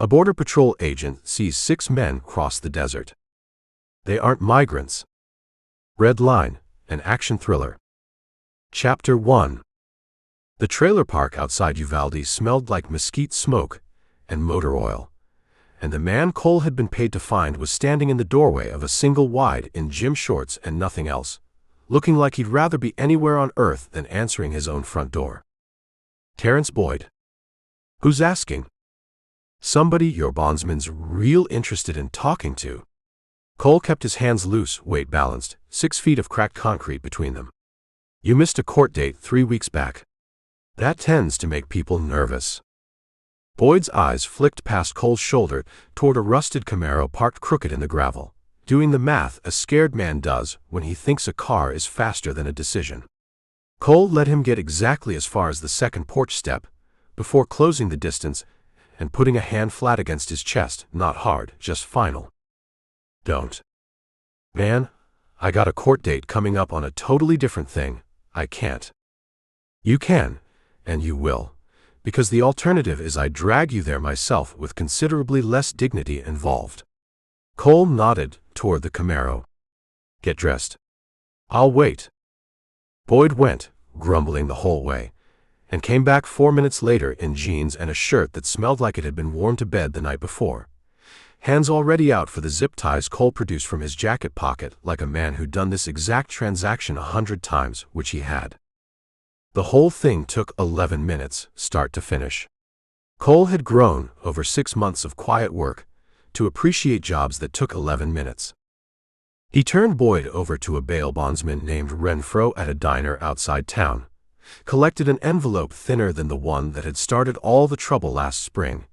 A Border Patrol agent sees 6 men cross the desert. They aren't migrants. Red Line, an action thriller. Chapter 1. The trailer park outside Uvalde smelled like mesquite smoke and motor oil, and the man Cole had been paid to find was standing in the doorway of a single wide in gym shorts and nothing else, looking like he'd rather be anywhere on earth than answering his own front door. Terrence Boyd. Who's asking? Somebody your bondsman's real interested in talking to. Cole kept his hands loose, weight balanced, 6 feet of cracked concrete between them. You missed a court date 3 weeks back. That tends to make people nervous. Boyd's eyes flicked past Cole's shoulder toward a rusted Camaro parked crooked in the gravel, doing the math a scared man does when he thinks a car is faster than a decision. Cole let him get exactly as far as the second porch step, before closing the distance and putting a hand flat against his chest, not hard, just final. Don't. Man, I got a court date coming up on a totally different thing. I can't. You can, and you will, because the alternative is I drag you there myself with considerably less dignity involved. Cole nodded toward the Camaro. Get dressed. I'll wait. Boyd went, grumbling the whole way, and came back 4 minutes later in jeans and a shirt that smelled like it had been worn to bed the night before. Hands already out for the zip ties Cole produced from his jacket pocket like a man who'd done this exact transaction 100 times, which he had. The whole thing took 11 minutes, start to finish. Cole had grown, over 6 months of quiet work, to appreciate jobs that took 11 minutes. He turned Boyd over to a bail bondsman named Renfro at a diner outside town, collected an envelope thinner than the one that had started all the trouble last spring,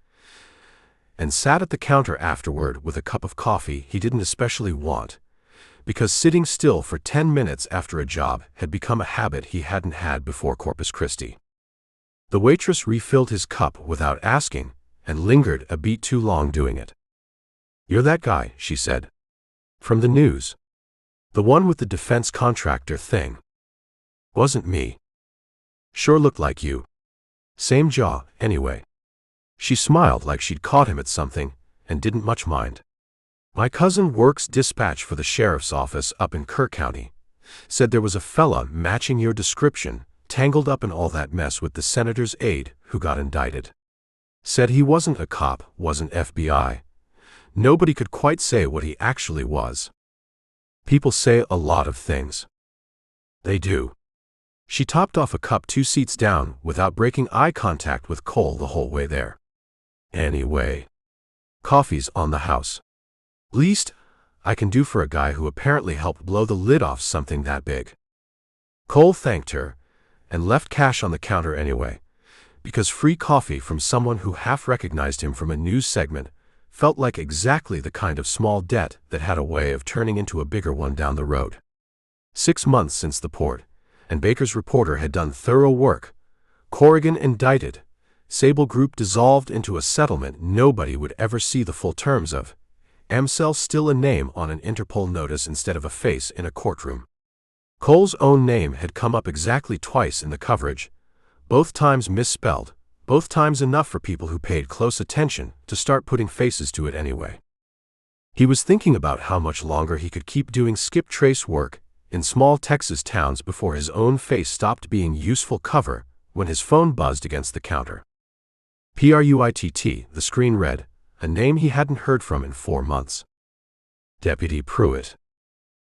and sat at the counter afterward with a cup of coffee he didn't especially want, because sitting still for 10 minutes after a job had become a habit he hadn't had before Corpus Christi. The waitress refilled his cup without asking and lingered a beat too long doing it. You're that guy, she said. From the news. The one with the defense contractor thing. Wasn't me. Sure looked like you. Same jaw, anyway. She smiled like she'd caught him at something and didn't much mind. My cousin works dispatch for the sheriff's office up in Kerr County. Said there was a fella matching your description, tangled up in all that mess with the senator's aide who got indicted. Said he wasn't a cop, wasn't FBI. Nobody could quite say what he actually was. People say a lot of things. They do. She topped off a cup 2 seats down without breaking eye contact with Cole the whole way there. Anyway. Coffee's on the house. Least I can do for a guy who apparently helped blow the lid off something that big. Cole thanked her and left cash on the counter anyway, because free coffee from someone who half recognized him from a news segment felt like exactly the kind of small debt that had a way of turning into a bigger one down the road. 6 months since the port, and Baker's reporter had done thorough work. Corrigan indicted. Sable Group dissolved into a settlement nobody would ever see the full terms of. Amsel still a name on an Interpol notice instead of a face in a courtroom. Cole's own name had come up exactly twice in the coverage, both times misspelled, both times enough for people who paid close attention to start putting faces to it anyway. He was thinking about how much longer he could keep doing skip trace work in small Texas towns before his own face stopped being useful cover when his phone buzzed against the counter. Pruitt, the screen read, a name he hadn't heard from in 4 months. Deputy Pruitt.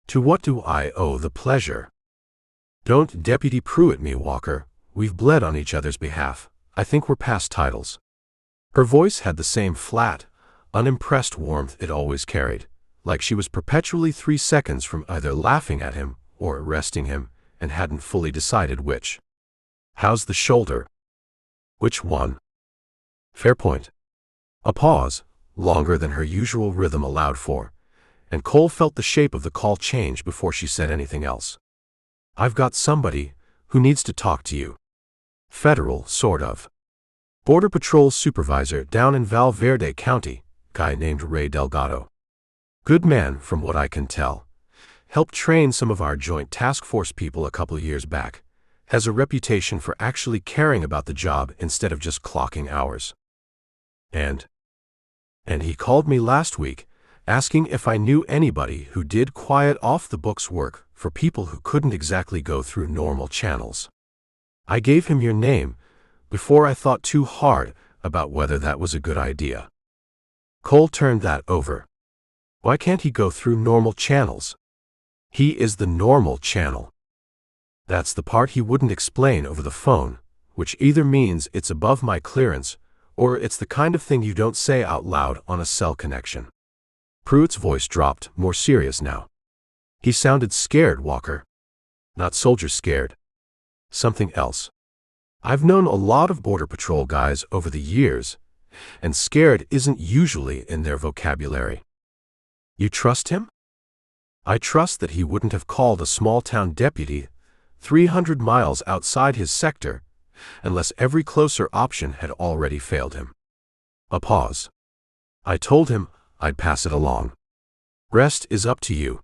To what do I owe the pleasure? Don't Deputy Pruitt me, Walker. We've bled on each other's behalf. I think we're past titles. Her voice had the same flat, unimpressed warmth it always carried, like she was perpetually 3 seconds from either laughing at him or arresting him and hadn't fully decided which. How's the shoulder? Which one? Fair point. A pause, longer than her usual rhythm allowed for, and Cole felt the shape of the call change before she said anything else. I've got somebody who needs to talk to you. Federal, sort of. Border Patrol supervisor down in Val Verde County, guy named Ray Delgado. Good man, from what I can tell. Helped train some of our joint task force people a couple years back. Has a reputation for actually caring about the job instead of just clocking hours. And And he called me last week, asking if I knew anybody who did quiet off-the-books work for people who couldn't exactly go through normal channels. I gave him your name before I thought too hard about whether that was a good idea. Cole turned that over. Why can't he go through normal channels? He is the normal channel. That's the part he wouldn't explain over the phone, which either means it's above my clearance or it's the kind of thing you don't say out loud on a cell connection. Pruitt's voice dropped, more serious now. He sounded scared, Walker. Not soldier scared. Something else. I've known a lot of Border Patrol guys over the years, and scared isn't usually in their vocabulary. You trust him? I trust that he wouldn't have called a small-town deputy 300 miles outside his sector unless every closer option had already failed him. A pause. I told him I'd pass it along. Rest is up to you.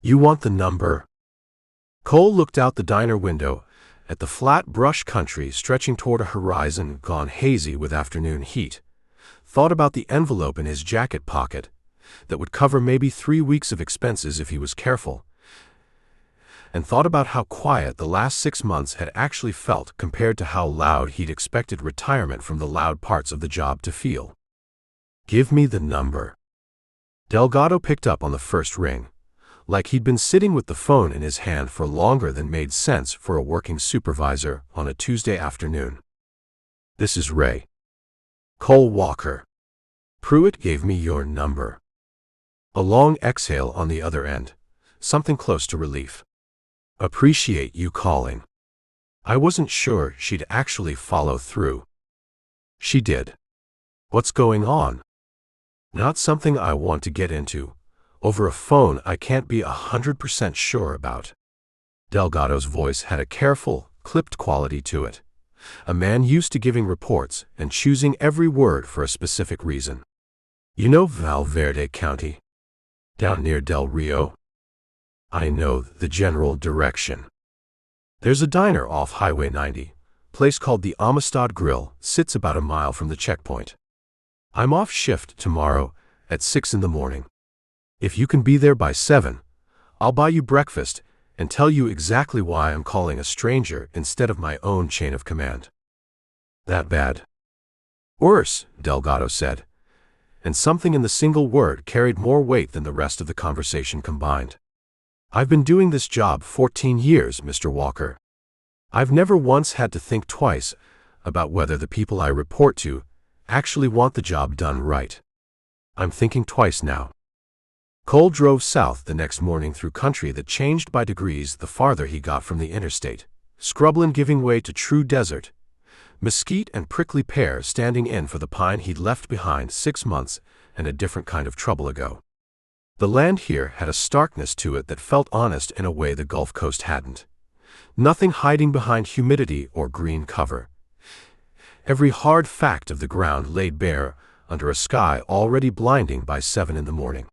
You want the number? Cole looked out the diner window at the flat brush country stretching toward a horizon gone hazy with afternoon heat, thought about the envelope in his jacket pocket that would cover maybe 3 weeks of expenses if he was careful, and thought about how quiet the last 6 months had actually felt compared to how loud he'd expected retirement from the loud parts of the job to feel. Give me the number. Delgado picked up on the first ring, like he'd been sitting with the phone in his hand for longer than made sense for a working supervisor on a Tuesday afternoon. This is Ray. Cole Walker. Pruitt gave me your number. A long exhale on the other end, something close to relief. Appreciate you calling. I wasn't sure she'd actually follow through. She did. What's going on? Not something I want to get into. Over a phone I can't be 100% sure about. Delgado's voice had a careful, clipped quality to it. A man used to giving reports and choosing every word for a specific reason. You know Valverde County? Down near Del Rio? I know the general direction. There's a diner off Highway 90, place called the Amistad Grill, sits about a mile from the checkpoint. I'm off shift tomorrow at 6 in the morning. If you can be there by 7, I'll buy you breakfast and tell you exactly why I'm calling a stranger instead of my own chain of command. That bad? Worse, Delgado said, and something in the single word carried more weight than the rest of the conversation combined. I've been doing this job 14 years, Mr. Walker. I've never once had to think twice about whether the people I report to actually want the job done right. I'm thinking twice now. Cole drove south the next morning through country that changed by degrees the farther he got from the interstate, scrubland giving way to true desert, mesquite and prickly pear standing in for the pine he'd left behind 6 months and a different kind of trouble ago. The land here had a starkness to it that felt honest in a way the Gulf Coast hadn't. Nothing hiding behind humidity or green cover. Every hard fact of the ground laid bare under a sky already blinding by 7 in the morning.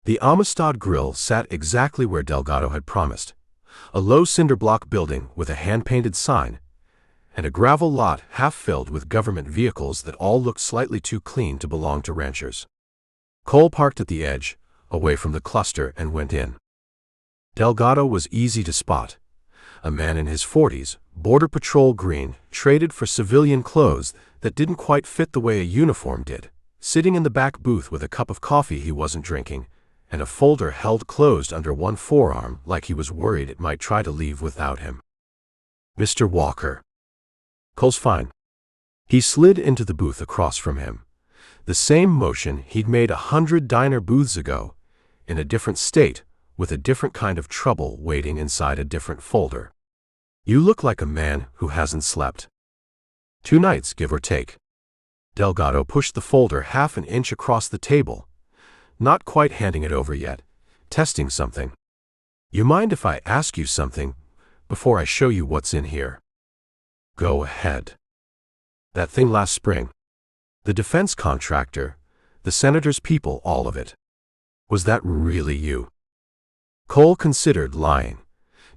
The Amistad Grill sat exactly where Delgado had promised, a low cinder block building with a hand-painted sign, and a gravel lot half filled with government vehicles that all looked slightly too clean to belong to ranchers. Cole parked at the edge, away from the cluster, and went in. Delgado was easy to spot. A man in his 40s, Border Patrol green, traded for civilian clothes that didn't quite fit the way a uniform did, sitting in the back booth with a cup of coffee he wasn't drinking, and a folder held closed under one forearm like he was worried it might try to leave without him. Mr. Walker. Cole's fine. He slid into the booth across from him. The same motion he'd made 100 diner booths ago, in a different state, with a different kind of trouble waiting inside a different folder. You look like a man who hasn't slept. 2 nights, give or take. Delgado pushed the folder half an inch across the table, not quite handing it over yet, testing something. You mind if I ask you something before I show you what's in here? Go ahead. That thing last spring. The defense contractor, the senator's people, all of it. Was that really you? Cole considered lying,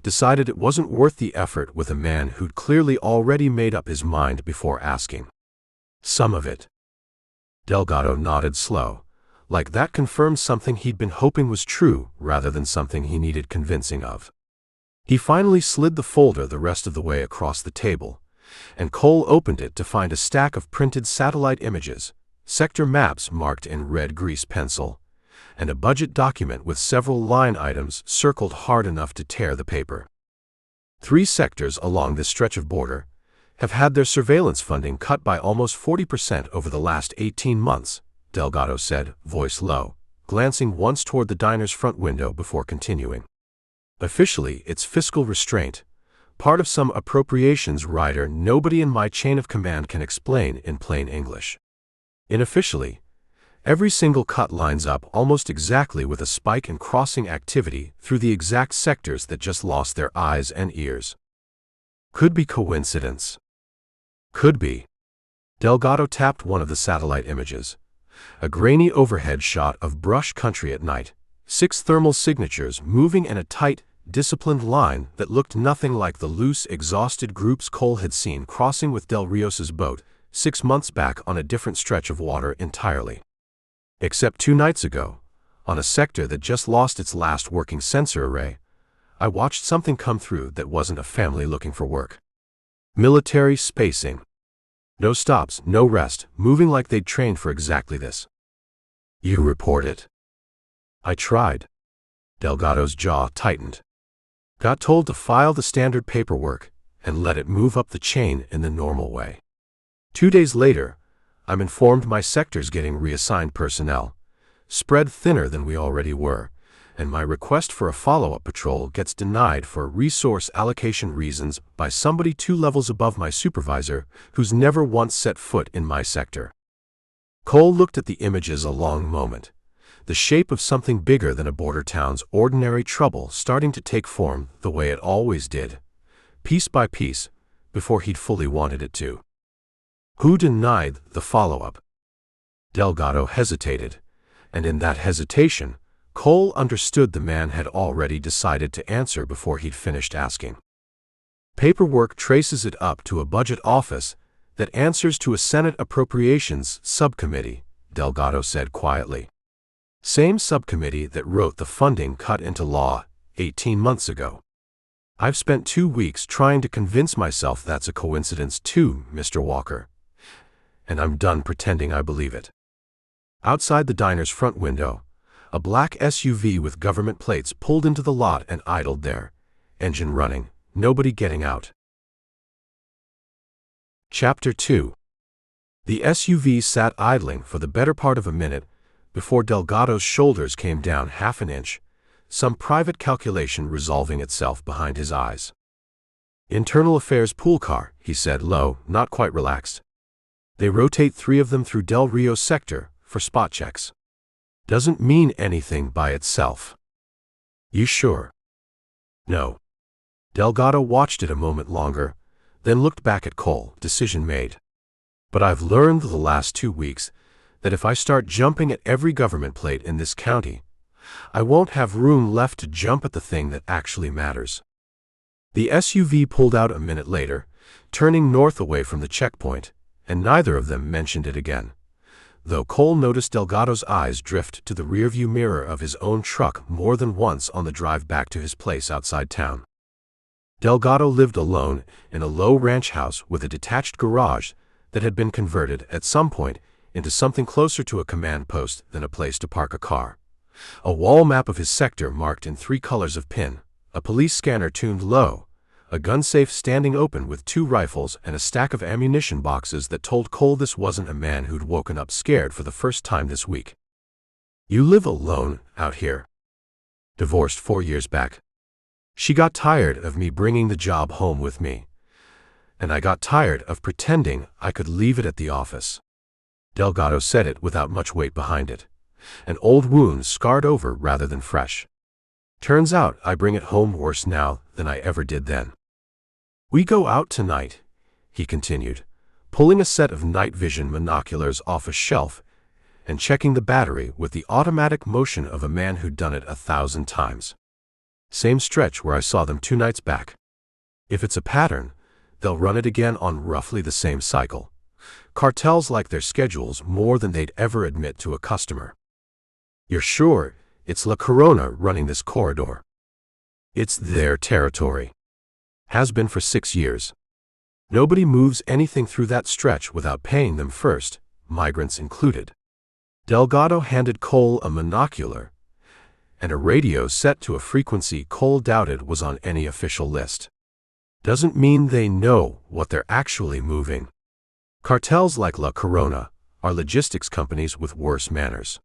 decided it wasn't worth the effort with a man who'd clearly already made up his mind before asking. Some of it. Delgado nodded slow, like that confirmed something he'd been hoping was true rather than something he needed convincing of. He finally slid the folder the rest of the way across the table, and Cole opened it to find a stack of printed satellite images, sector maps marked in red grease pencil, and a budget document with several line items circled hard enough to tear the paper. 3 sectors along this stretch of border have had their surveillance funding cut by almost 40% over the last 18 months, Delgado said, voice low, glancing once toward the diner's front window before continuing. Officially, it's fiscal restraint, part of some appropriations rider nobody in my chain of command can explain in plain English. Unofficially, every single cut lines up almost exactly with a spike in crossing activity through the exact sectors that just lost their eyes and ears. Could be coincidence. Could be. Delgado tapped one of the satellite images. A grainy overhead shot of brush country at night, 6 thermal signatures moving in a tight, disciplined line that looked nothing like the loose, exhausted groups Cole had seen crossing with Del Rios's boat 6 months back on a different stretch of water entirely. Except 2 nights ago, on a sector that just lost its last working sensor array, I watched something come through that wasn't a family looking for work. Military spacing. No stops, no rest, moving like they'd trained for exactly this. You report it. I tried. Delgado's jaw tightened. Got told to file the standard paperwork and let it move up the chain in the normal way. 2 days later, I'm informed my sector's getting reassigned personnel, spread thinner than we already were, and my request for a follow-up patrol gets denied for resource allocation reasons by somebody 2 levels above my supervisor who's never once set foot in my sector. Cole looked at the images a long moment, the shape of something bigger than a border town's ordinary trouble starting to take form the way it always did, piece by piece, before he'd fully wanted it to. Who denied the follow-up? Delgado hesitated, and in that hesitation, Cole understood the man had already decided to answer before he'd finished asking. Paperwork traces it up to a budget office that answers to a Senate Appropriations Subcommittee, Delgado said quietly. Same subcommittee that wrote the funding cut into law 18 months ago. I've spent 2 weeks trying to convince myself that's a coincidence too, Mr. Walker, and I'm done pretending I believe it. Outside the diner's front window, a black SUV with government plates pulled into the lot and idled there, engine running, nobody getting out. Chapter 2. The SUV sat idling for the better part of a minute before Delgado's shoulders came down half an inch, some private calculation resolving itself behind his eyes. Internal affairs pool car, he said low, not quite relaxed. They rotate 3 of them through Del Rio sector for spot checks. Doesn't mean anything by itself. You sure? No. Delgado watched it a moment longer, then looked back at Cole, decision made. But I've learned the last 2 weeks that if I start jumping at every government plate in this county, I won't have room left to jump at the thing that actually matters. The SUV pulled out a minute later, turning north away from the checkpoint, and neither of them mentioned it again, though Cole noticed Delgado's eyes drift to the rearview mirror of his own truck more than once on the drive back to his place outside town. Delgado lived alone in a low ranch house with a detached garage that had been converted at some point into something closer to a command post than a place to park a car. A wall map of his sector marked in 3 colors of pin, a police scanner tuned low, a gun safe standing open with 2 rifles and a stack of ammunition boxes that told Cole this wasn't a man who'd woken up scared for the first time this week. You live alone out here. Divorced 4 years back. She got tired of me bringing the job home with me, and I got tired of pretending I could leave it at the office. Delgado said it without much weight behind it, an old wound scarred over rather than fresh. Turns out I bring it home worse now than I ever did then. We go out tonight, he continued, pulling a set of night vision binoculars off a shelf and checking the battery with the automatic motion of a man who'd done it 1,000 times. Same stretch where I saw them 2 nights back. If it's a pattern, they'll run it again on roughly the same cycle, Cartels like their schedules more than they'd ever admit to a customer. You're sure it's La Corona running this corridor? It's their territory. Has been for 6 years. Nobody moves anything through that stretch without paying them first, migrants included. Delgado handed Cole a monocular and a radio set to a frequency Cole doubted was on any official list. Doesn't mean they know what they're actually moving. Cartels like La Corona are logistics companies with worse manners.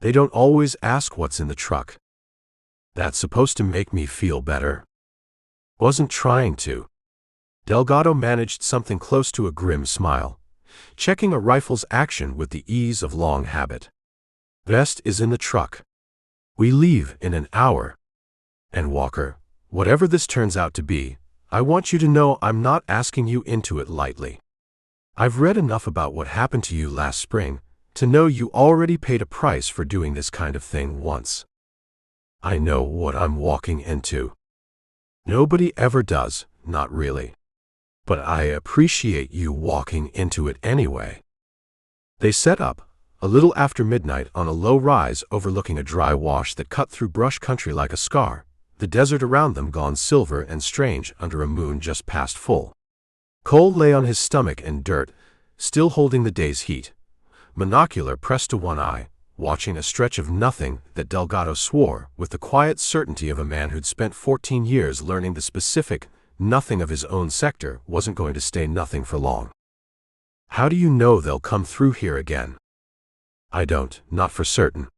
They don't always ask what's in the truck. That's supposed to make me feel better. Wasn't trying to. Delgado managed something close to a grim smile, checking a rifle's action with the ease of long habit. Vest is in the truck. We leave in an hour. And Walker, whatever this turns out to be, I want you to know I'm not asking you into it lightly. I've read enough about what happened to you last spring to know you already paid a price for doing this kind of thing once. I know what I'm walking into. Nobody ever does, not really. But I appreciate you walking into it anyway. They set up, a little after midnight, on a low rise overlooking a dry wash that cut through brush country like a scar, the desert around them gone silver and strange under a moon just past full. Cole lay on his stomach in dirt, still holding the day's heat, monocular pressed to one eye, watching a stretch of nothing that Delgado swore with the quiet certainty of a man who'd spent 14 years learning the specific nothing of his own sector wasn't going to stay nothing for long. How do you know they'll come through here again? I don't, not for certain.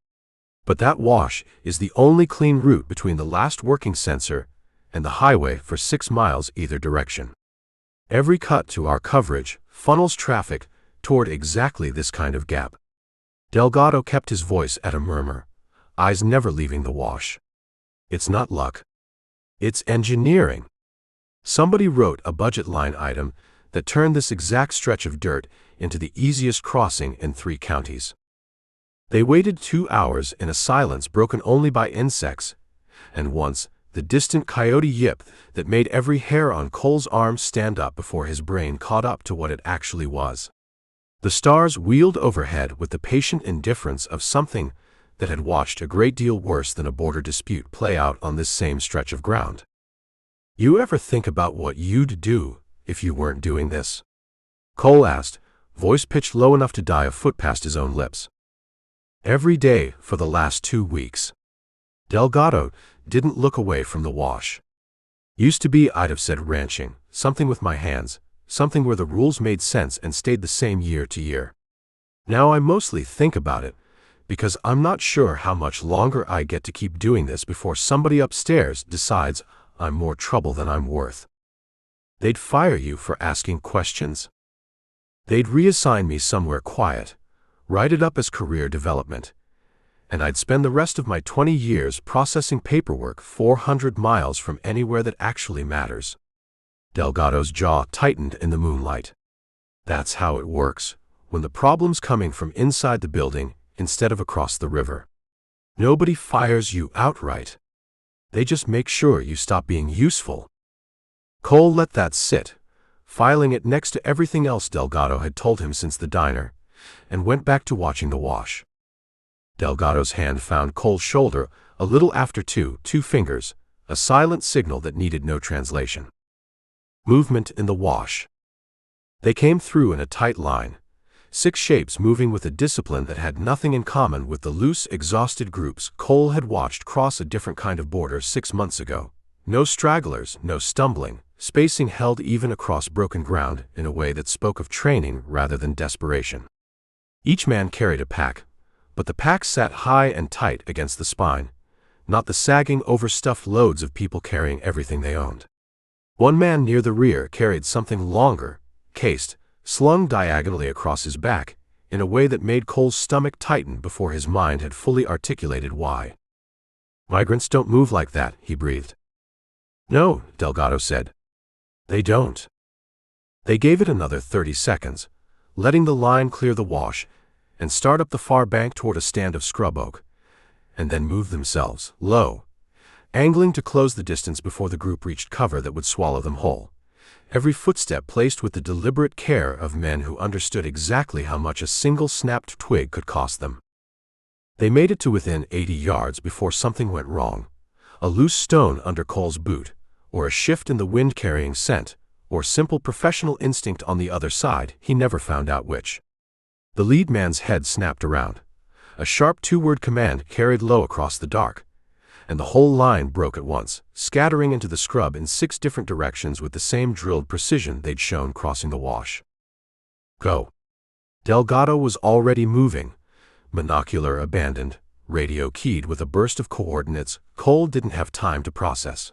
But that wash is the only clean route between the last working sensor and the highway for 6 miles either direction. Every cut to our coverage funnels traffic toward exactly this kind of gap. Delgado kept his voice at a murmur, eyes never leaving the wash. It's not luck. It's engineering. Somebody wrote a budget line item that turned this exact stretch of dirt into the easiest crossing in 3 counties. They waited 2 hours in a silence broken only by insects, and once the distant coyote yip that made every hair on Cole's arm stand up before his brain caught up to what it actually was. The stars wheeled overhead with the patient indifference of something that had watched a great deal worse than a border dispute play out on this same stretch of ground. You ever think about what you'd do if you weren't doing this? Cole asked, voice pitched low enough to die a foot past his own lips. Every day for the last 2 weeks. Delgado didn't look away from the wash. Used to be I'd have said ranching, something with my hands, something where the rules made sense and stayed the same year to year. Now I mostly think about it, because I'm not sure how much longer I get to keep doing this before somebody upstairs decides I'm more trouble than I'm worth. They'd fire you for asking questions. They'd reassign me somewhere quiet, write it up as career development, and I'd spend the rest of my 20 years processing paperwork 400 miles from anywhere that actually matters. Delgado's jaw tightened in the moonlight. That's how it works, when the problem's coming from inside the building instead of across the river. Nobody fires you outright. They just make sure you stop being useful. Cole let that sit, filing it next to everything else Delgado had told him since the diner, and went back to watching the wash. Delgado's hand found Cole's shoulder a little after two fingers, a silent signal that needed no translation. Movement in the wash. They came through in a tight line, 6 shapes moving with a discipline that had nothing in common with the loose, exhausted groups Cole had watched cross a different kind of border 6 months ago. No stragglers, no stumbling, spacing held even across broken ground in a way that spoke of training rather than desperation. Each man carried a pack, but the pack sat high and tight against the spine, not the sagging, overstuffed loads of people carrying everything they owned. One man near the rear carried something longer, cased, slung diagonally across his back, in a way that made Cole's stomach tighten before his mind had fully articulated why. Migrants don't move like that, he breathed. No, Delgado said. They don't. They gave it another 30 seconds, letting the line clear the wash and start up the far bank toward a stand of scrub oak, and then moved themselves, low, angling to close the distance before the group reached cover that would swallow them whole, every footstep placed with the deliberate care of men who understood exactly how much a single snapped twig could cost them. They made it to within 80 yards before something went wrong. A loose stone under Cole's boot, or a shift in the wind carrying scent, or simple professional instinct on the other side, he never found out which. The lead man's head snapped around. A sharp two-word command carried low across the dark, and the whole line broke at once, scattering into the scrub in 6 different directions with the same drilled precision they'd shown crossing the wash. Go. Delgado was already moving, monocular abandoned, radio keyed with a burst of coordinates Cole didn't have time to process.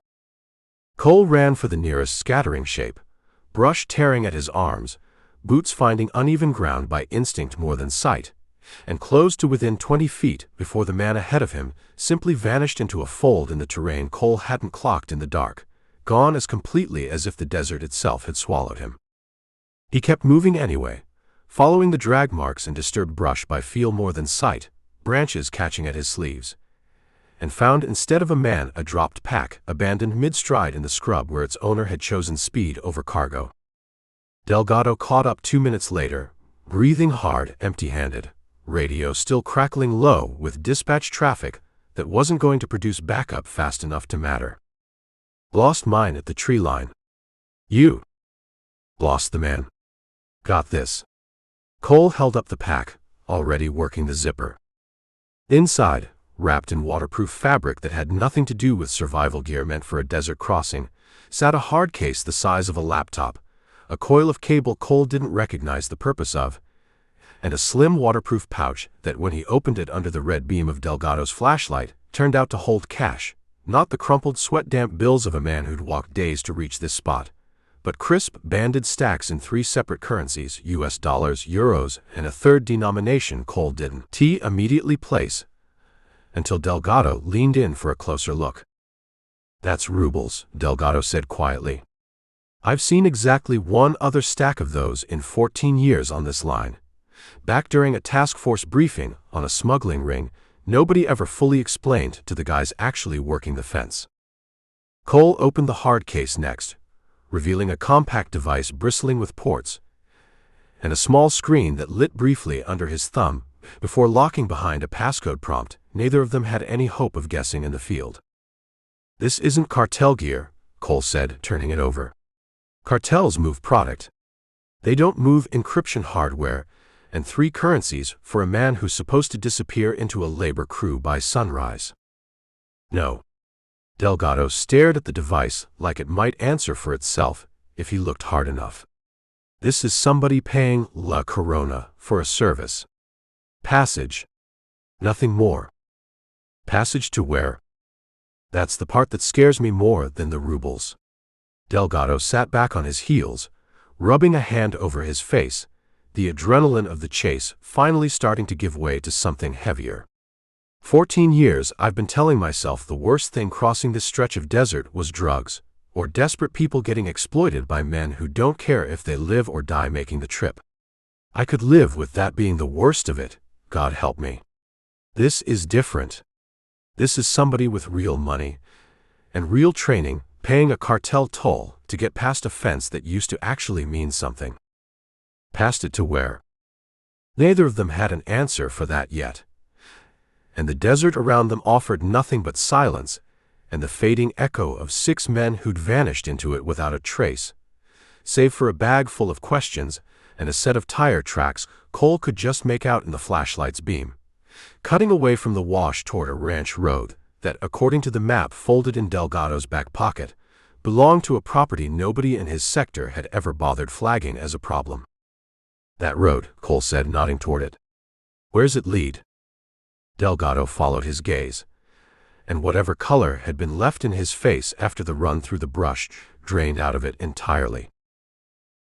Cole ran for the nearest scattering shape, brush tearing at his arms, boots finding uneven ground by instinct more than sight, and closed to within 20 feet before the man ahead of him simply vanished into a fold in the terrain Cole hadn't clocked in the dark, gone as completely as if the desert itself had swallowed him. He kept moving anyway, following the drag marks and disturbed brush by feel more than sight, branches catching at his sleeves, and found instead of a man a dropped pack abandoned mid-stride in the scrub where its owner had chosen speed over cargo. Delgado caught up 2 minutes later, breathing hard, empty-handed, radio still crackling low with dispatch traffic that wasn't going to produce backup fast enough to matter. Lost mine at the tree line. You. Lost the man. Got this. Cole held up the pack, already working the zipper. Inside, wrapped in waterproof fabric that had nothing to do with survival gear meant for a desert crossing, sat a hard case the size of a laptop, a coil of cable Cole didn't recognize the purpose of, and a slim waterproof pouch that, when he opened it under the red beam of Delgado's flashlight, turned out to hold cash, not the crumpled, sweat-damp bills of a man who'd walked days to reach this spot, but crisp, banded stacks in 3 separate currencies, US dollars, euros, and a third denomination Cole didn't immediately place, until Delgado leaned in for a closer look. That's rubles, Delgado said quietly. I've seen exactly one other stack of those in 14 years on this line. Back during a task force briefing on a smuggling ring, nobody ever fully explained to the guys actually working the fence. Cole opened the hard case next, revealing a compact device bristling with ports, and a small screen that lit briefly under his thumb before locking behind a passcode prompt neither of them had any hope of guessing in the field. This isn't cartel gear, Cole said, turning it over. Cartels move product. They don't move encryption hardware and 3 currencies for a man who's supposed to disappear into a labor crew by sunrise. No. Delgado stared at the device like it might answer for itself if he looked hard enough. This is somebody paying La Corona for a service. Passage. Nothing more. Passage to where? That's the part that scares me more than the rubles. Delgado sat back on his heels, rubbing a hand over his face, the adrenaline of the chase finally starting to give way to something heavier. 14 years I've been telling myself the worst thing crossing this stretch of desert was drugs, or desperate people getting exploited by men who don't care if they live or die making the trip. I could live with that being the worst of it, God help me. This is different. This is somebody with real money and real training paying a cartel toll to get past a fence that used to actually mean something. Past it to where? Neither of them had an answer for that yet, and the desert around them offered nothing but silence and the fading echo of 6 men who'd vanished into it without a trace. Save for a bag full of questions and a set of tire tracks Cole could just make out in the flashlight's beam, cutting away from the wash toward a ranch road that, according to the map folded in Delgado's back pocket, belonged to a property nobody in his sector had ever bothered flagging as a problem. That road, Cole said, nodding toward it. Where's it lead? Delgado followed his gaze, and whatever color had been left in his face after the run through the brush drained out of it entirely.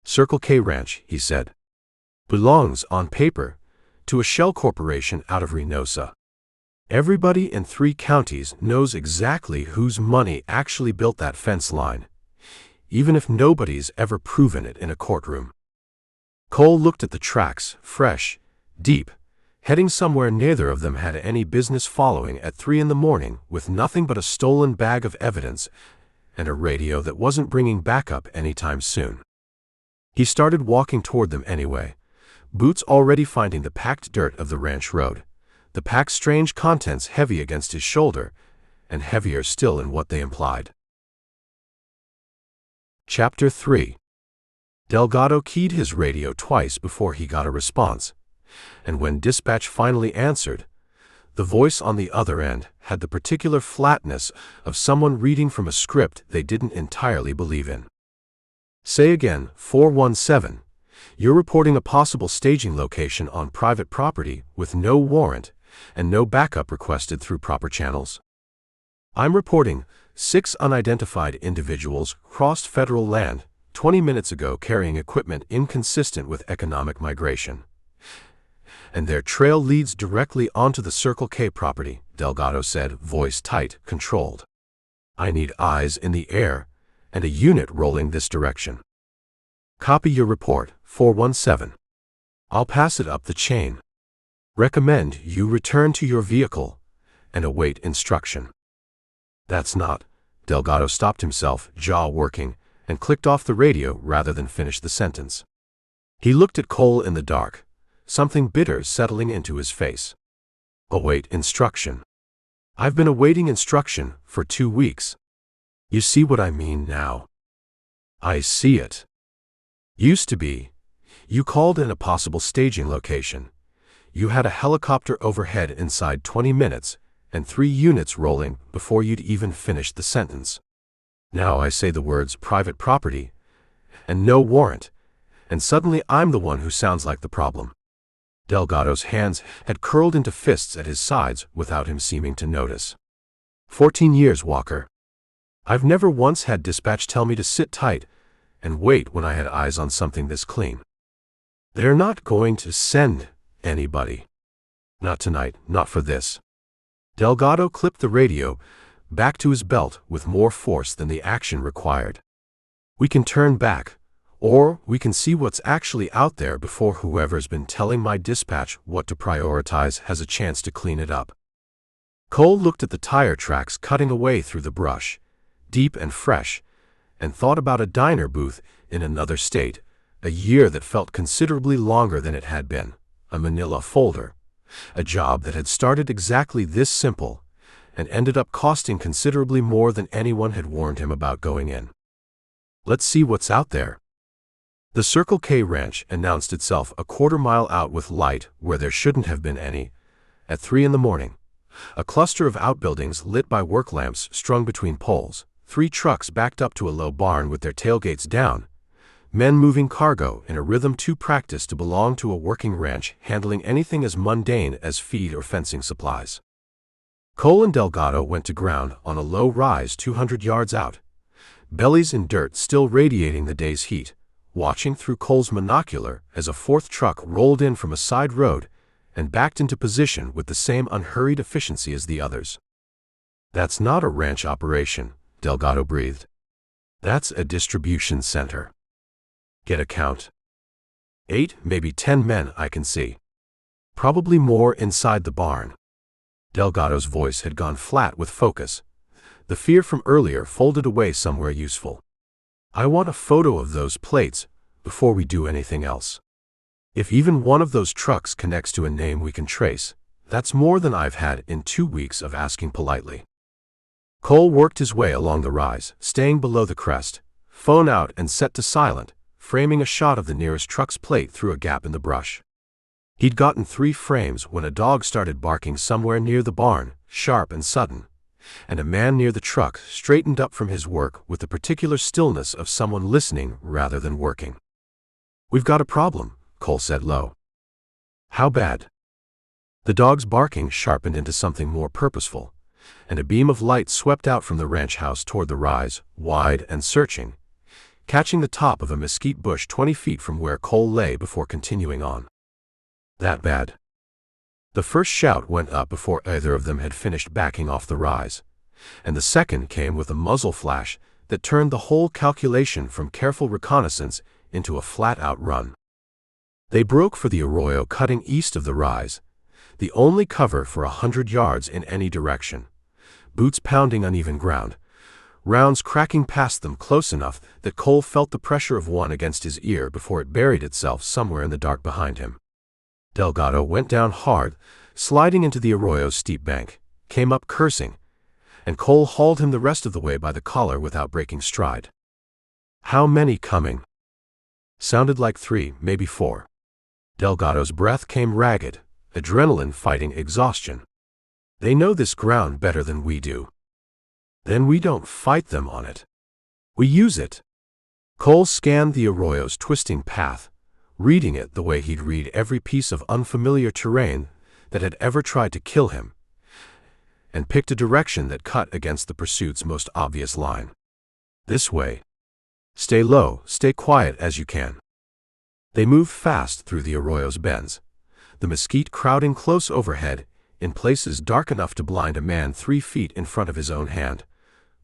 Circle K Ranch, he said. Belongs, on paper, to a shell corporation out of Reynosa. Everybody in 3 counties knows exactly whose money actually built that fence line, even if nobody's ever proven it in a courtroom. Cole looked at the tracks, fresh, deep, heading somewhere neither of them had any business following at 3 in the morning with nothing but a stolen bag of evidence and a radio that wasn't bringing backup anytime soon. He started walking toward them anyway, boots already finding the packed dirt of the ranch road, the pack's strange contents heavy against his shoulder, and heavier still in what they implied. Chapter 3. Delgado keyed his radio twice before he got a response, and when dispatch finally answered, the voice on the other end had the particular flatness of someone reading from a script they didn't entirely believe in. Say again, 417. You're reporting a possible staging location on private property with no warrant and no backup requested through proper channels. I'm reporting 6 unidentified individuals crossed federal land 20 minutes ago carrying equipment inconsistent with economic migration. And their trail leads directly onto the Circle K property, Delgado said, voice tight, controlled. I need eyes in the air and a unit rolling this direction. Copy your report, 417. I'll pass it up the chain. Recommend you return to your vehicle and await instruction. That's not. Delgado stopped himself, jaw working, and clicked off the radio rather than finish the sentence. He looked at Cole in the dark, something bitter settling into his face. Await instruction. I've been awaiting instruction for 2 weeks. You see what I mean now? I see it. Used to be. You called in a possible staging location. You had a helicopter overhead inside 20 minutes and 3 units rolling before you'd even finished the sentence. Now I say the words private property and no warrant, and suddenly I'm the one who sounds like the problem. Delgado's hands had curled into fists at his sides without him seeming to notice. 14 years, Walker. I've never once had dispatch tell me to sit tight and wait when I had eyes on something this clean. They're not going to send anybody. Not tonight, not for this. Delgado clipped the radio back to his belt with more force than the action required. We can turn back, or we can see what's actually out there before whoever's been telling my dispatch what to prioritize has a chance to clean it up. Cole looked at the tire tracks cutting away through the brush, deep and fresh, and thought about a diner booth in another state, a year that felt considerably longer than it had been, a manila folder, a job that had started exactly this simple and ended up costing considerably more than anyone had warned him about going in. Let's see what's out there. The Circle K ranch announced itself a quarter-mile out with light where there shouldn't have been any, at 3 in the morning. A cluster of outbuildings lit by work lamps strung between poles, 3 trucks backed up to a low barn with their tailgates down, men moving cargo in a rhythm too practiced to belong to a working ranch handling anything as mundane as feed or fencing supplies. Cole and Delgado went to ground on a low rise 200 yards out, bellies in dirt still radiating the day's heat, watching through Cole's monocular as a 4th truck rolled in from a side road and backed into position with the same unhurried efficiency as the others. That's not a ranch operation, Delgado breathed. That's a distribution center. Get a count. 8, maybe 10 men I can see. Probably more inside the barn. Delgado's voice had gone flat with focus. The fear from earlier folded away somewhere useful. I want a photo of those plates before we do anything else. If even one of those trucks connects to a name we can trace, that's more than I've had in 2 weeks of asking politely. Cole worked his way along the rise, staying below the crest, phone out and set to silent, framing a shot of the nearest truck's plate through a gap in the brush. He'd gotten 3 frames when a dog started barking somewhere near the barn, sharp and sudden, and a man near the truck straightened up from his work with the particular stillness of someone listening rather than working. We've got a problem, Cole said low. How bad? The dog's barking sharpened into something more purposeful, and a beam of light swept out from the ranch house toward the rise, wide and searching, catching the top of a mesquite bush 20 feet from where Cole lay before continuing on. That bad? The first shout went up before either of them had finished backing off the rise, and the second came with a muzzle flash that turned the whole calculation from careful reconnaissance into a flat-out run. They broke for the arroyo cutting east of the rise, the only cover for 100 yards in any direction, boots pounding uneven ground, rounds cracking past them close enough that Cole felt the pressure of one against his ear before it buried itself somewhere in the dark behind him. Delgado went down hard, sliding into the arroyo's steep bank, came up cursing, and Cole hauled him the rest of the way by the collar without breaking stride. How many coming? Sounded like 3, maybe 4. Delgado's breath came ragged, adrenaline fighting exhaustion. They know this ground better than we do. Then we don't fight them on it. We use it. Cole scanned the arroyo's twisting path, reading it the way he'd read every piece of unfamiliar terrain that had ever tried to kill him, and picked a direction that cut against the pursuit's most obvious line. This way. Stay low, stay quiet as you can. They moved fast through the arroyo's bends, the mesquite crowding close overhead, in places dark enough to blind a man 3 feet in front of his own hand.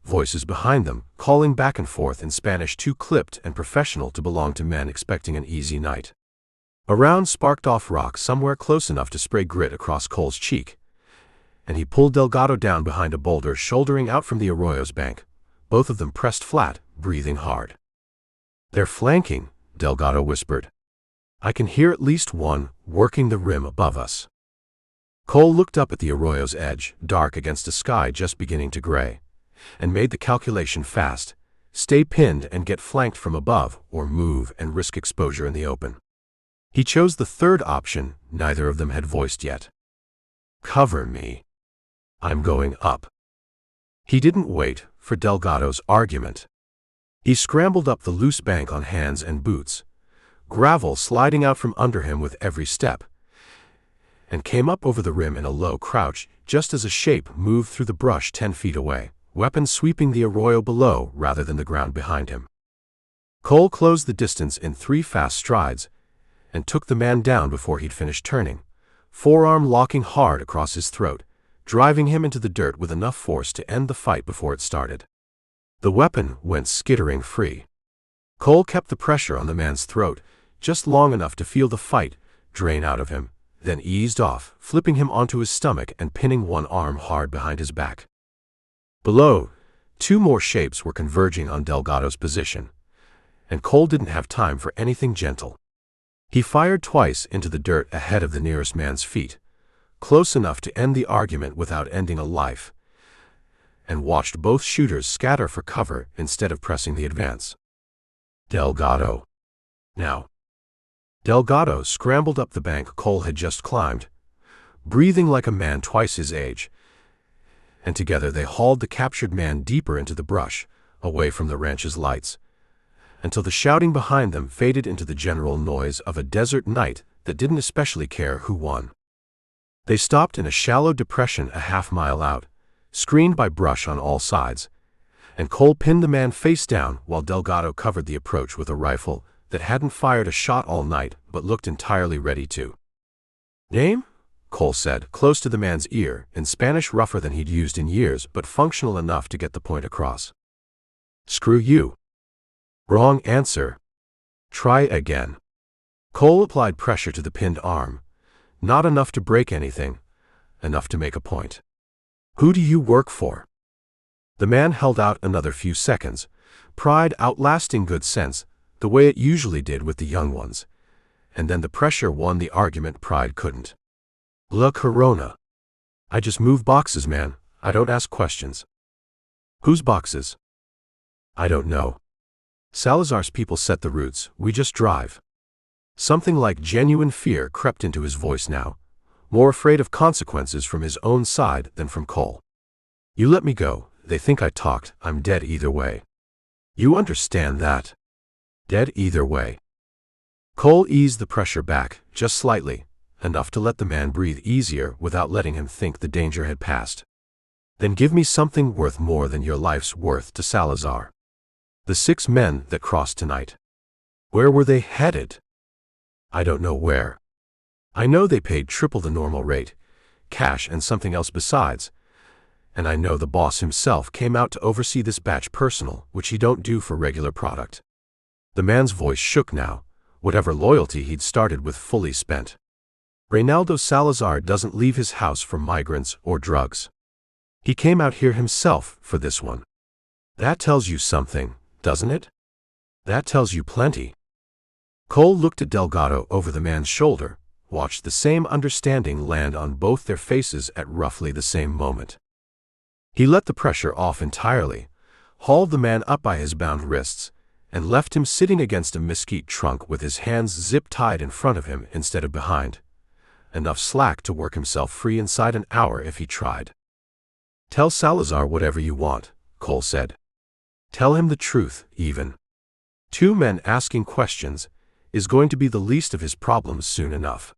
Voices behind them, calling back and forth in Spanish too clipped and professional to belong to men expecting an easy night. A round sparked off rock somewhere close enough to spray grit across Cole's cheek, and he pulled Delgado down behind a boulder shouldering out from the arroyo's bank, both of them pressed flat, breathing hard. They're flanking, Delgado whispered. I can hear at least one, working the rim above us. Cole looked up at the arroyo's edge, dark against a sky just beginning to gray, and made the calculation fast: stay pinned and get flanked from above, or move and risk exposure in the open. He chose the third option neither of them had voiced yet. Cover me. I'm going up. He didn't wait for Delgado's argument. He scrambled up the loose bank on hands and boots, gravel sliding out from under him with every step, and came up over the rim in a low crouch just as a shape moved through the brush 10 feet away, weapon sweeping the arroyo below rather than the ground behind him. Cole closed the distance in 3 fast strides and took the man down before he'd finished turning, forearm locking hard across his throat, driving him into the dirt with enough force to end the fight before it started. The weapon went skittering free. Cole kept the pressure on the man's throat just long enough to feel the fight drain out of him, then eased off, flipping him onto his stomach and pinning one arm hard behind his back. Below, 2 more shapes were converging on Delgado's position, and Cole didn't have time for anything gentle. He fired twice into the dirt ahead of the nearest man's feet, close enough to end the argument without ending a life, and watched both shooters scatter for cover instead of pressing the advance. Delgado. Now. Delgado scrambled up the bank Cole had just climbed, breathing like a man twice his age, and together they hauled the captured man deeper into the brush, away from the ranch's lights, until the shouting behind them faded into the general noise of a desert night that didn't especially care who won. They stopped in a shallow depression a half-mile out, screened by brush on all sides, and Cole pinned the man face down while Delgado covered the approach with a rifle that hadn't fired a shot all night but looked entirely ready to. Name? Cole said, close to the man's ear, in Spanish rougher than he'd used in years but functional enough to get the point across. Screw you. Wrong answer. Try again. Cole applied pressure to the pinned arm, not enough to break anything, enough to make a point. Who do you work for? The man held out another few seconds, pride outlasting good sense, the way it usually did with the young ones, and then the pressure won the argument pride couldn't. La Corona. I just move boxes, man. I don't ask questions. Whose boxes? I don't know. Salazar's people set the routes, we just drive. Something like genuine fear crept into his voice now, more afraid of consequences from his own side than from Cole. You let me go, they think I talked, I'm dead either way. You understand that? Dead either way. Cole eased the pressure back, just slightly, enough to let the man breathe easier without letting him think the danger had passed. Then give me something worth more than your life's worth to Salazar. The 6 men that crossed tonight. Where were they headed? I don't know where. I know they paid triple the normal rate, cash and something else besides, and I know the boss himself came out to oversee this batch personal, which he don't do for regular product. The man's voice shook now, whatever loyalty he'd started with fully spent. Reynaldo Salazar doesn't leave his house for migrants or drugs. He came out here himself for this one. That tells you something, doesn't it? That tells you plenty. Cole looked at Delgado over the man's shoulder, watched the same understanding land on both their faces at roughly the same moment. He let the pressure off entirely, hauled the man up by his bound wrists, and left him sitting against a mesquite trunk with his hands zip-tied in front of him instead of behind. Enough slack to work himself free inside an hour if he tried. "Tell Salazar whatever you want," Cole said. "Tell him the truth, even. 2 men asking questions is going to be the least of his problems soon enough."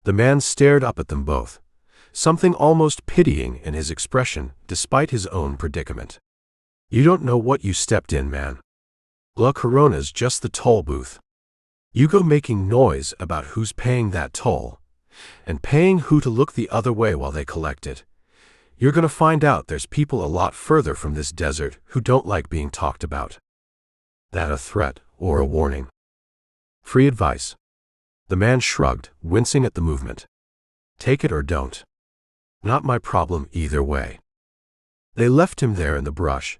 The man stared up at them both, something almost pitying in his expression despite his own predicament. "You don't know what you stepped in, man. La Corona's just the toll booth. You go making noise about who's paying that toll, and paying who to look the other way while they collect it. You're going to find out there's people a lot further from this desert who don't like being talked about." That a threat or a warning? Free advice. The man shrugged, wincing at the movement. "Take it or don't. Not my problem either way." They left him there in the brush,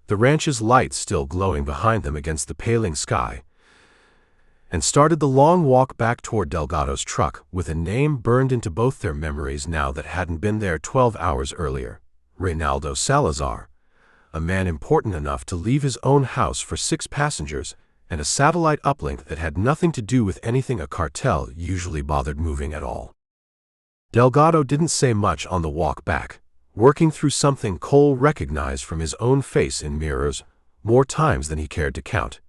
the ranch's lights still glowing behind them against the paling sky, and started the long walk back toward Delgado's truck with a name burned into both their memories now that hadn't been there 12 hours earlier: Reynaldo Salazar, a man important enough to leave his own house for 6 passengers and a satellite uplink that had nothing to do with anything a cartel usually bothered moving at all. Delgado didn't say much on the walk back, working through something Cole recognized from his own face in mirrors more times than he cared to count: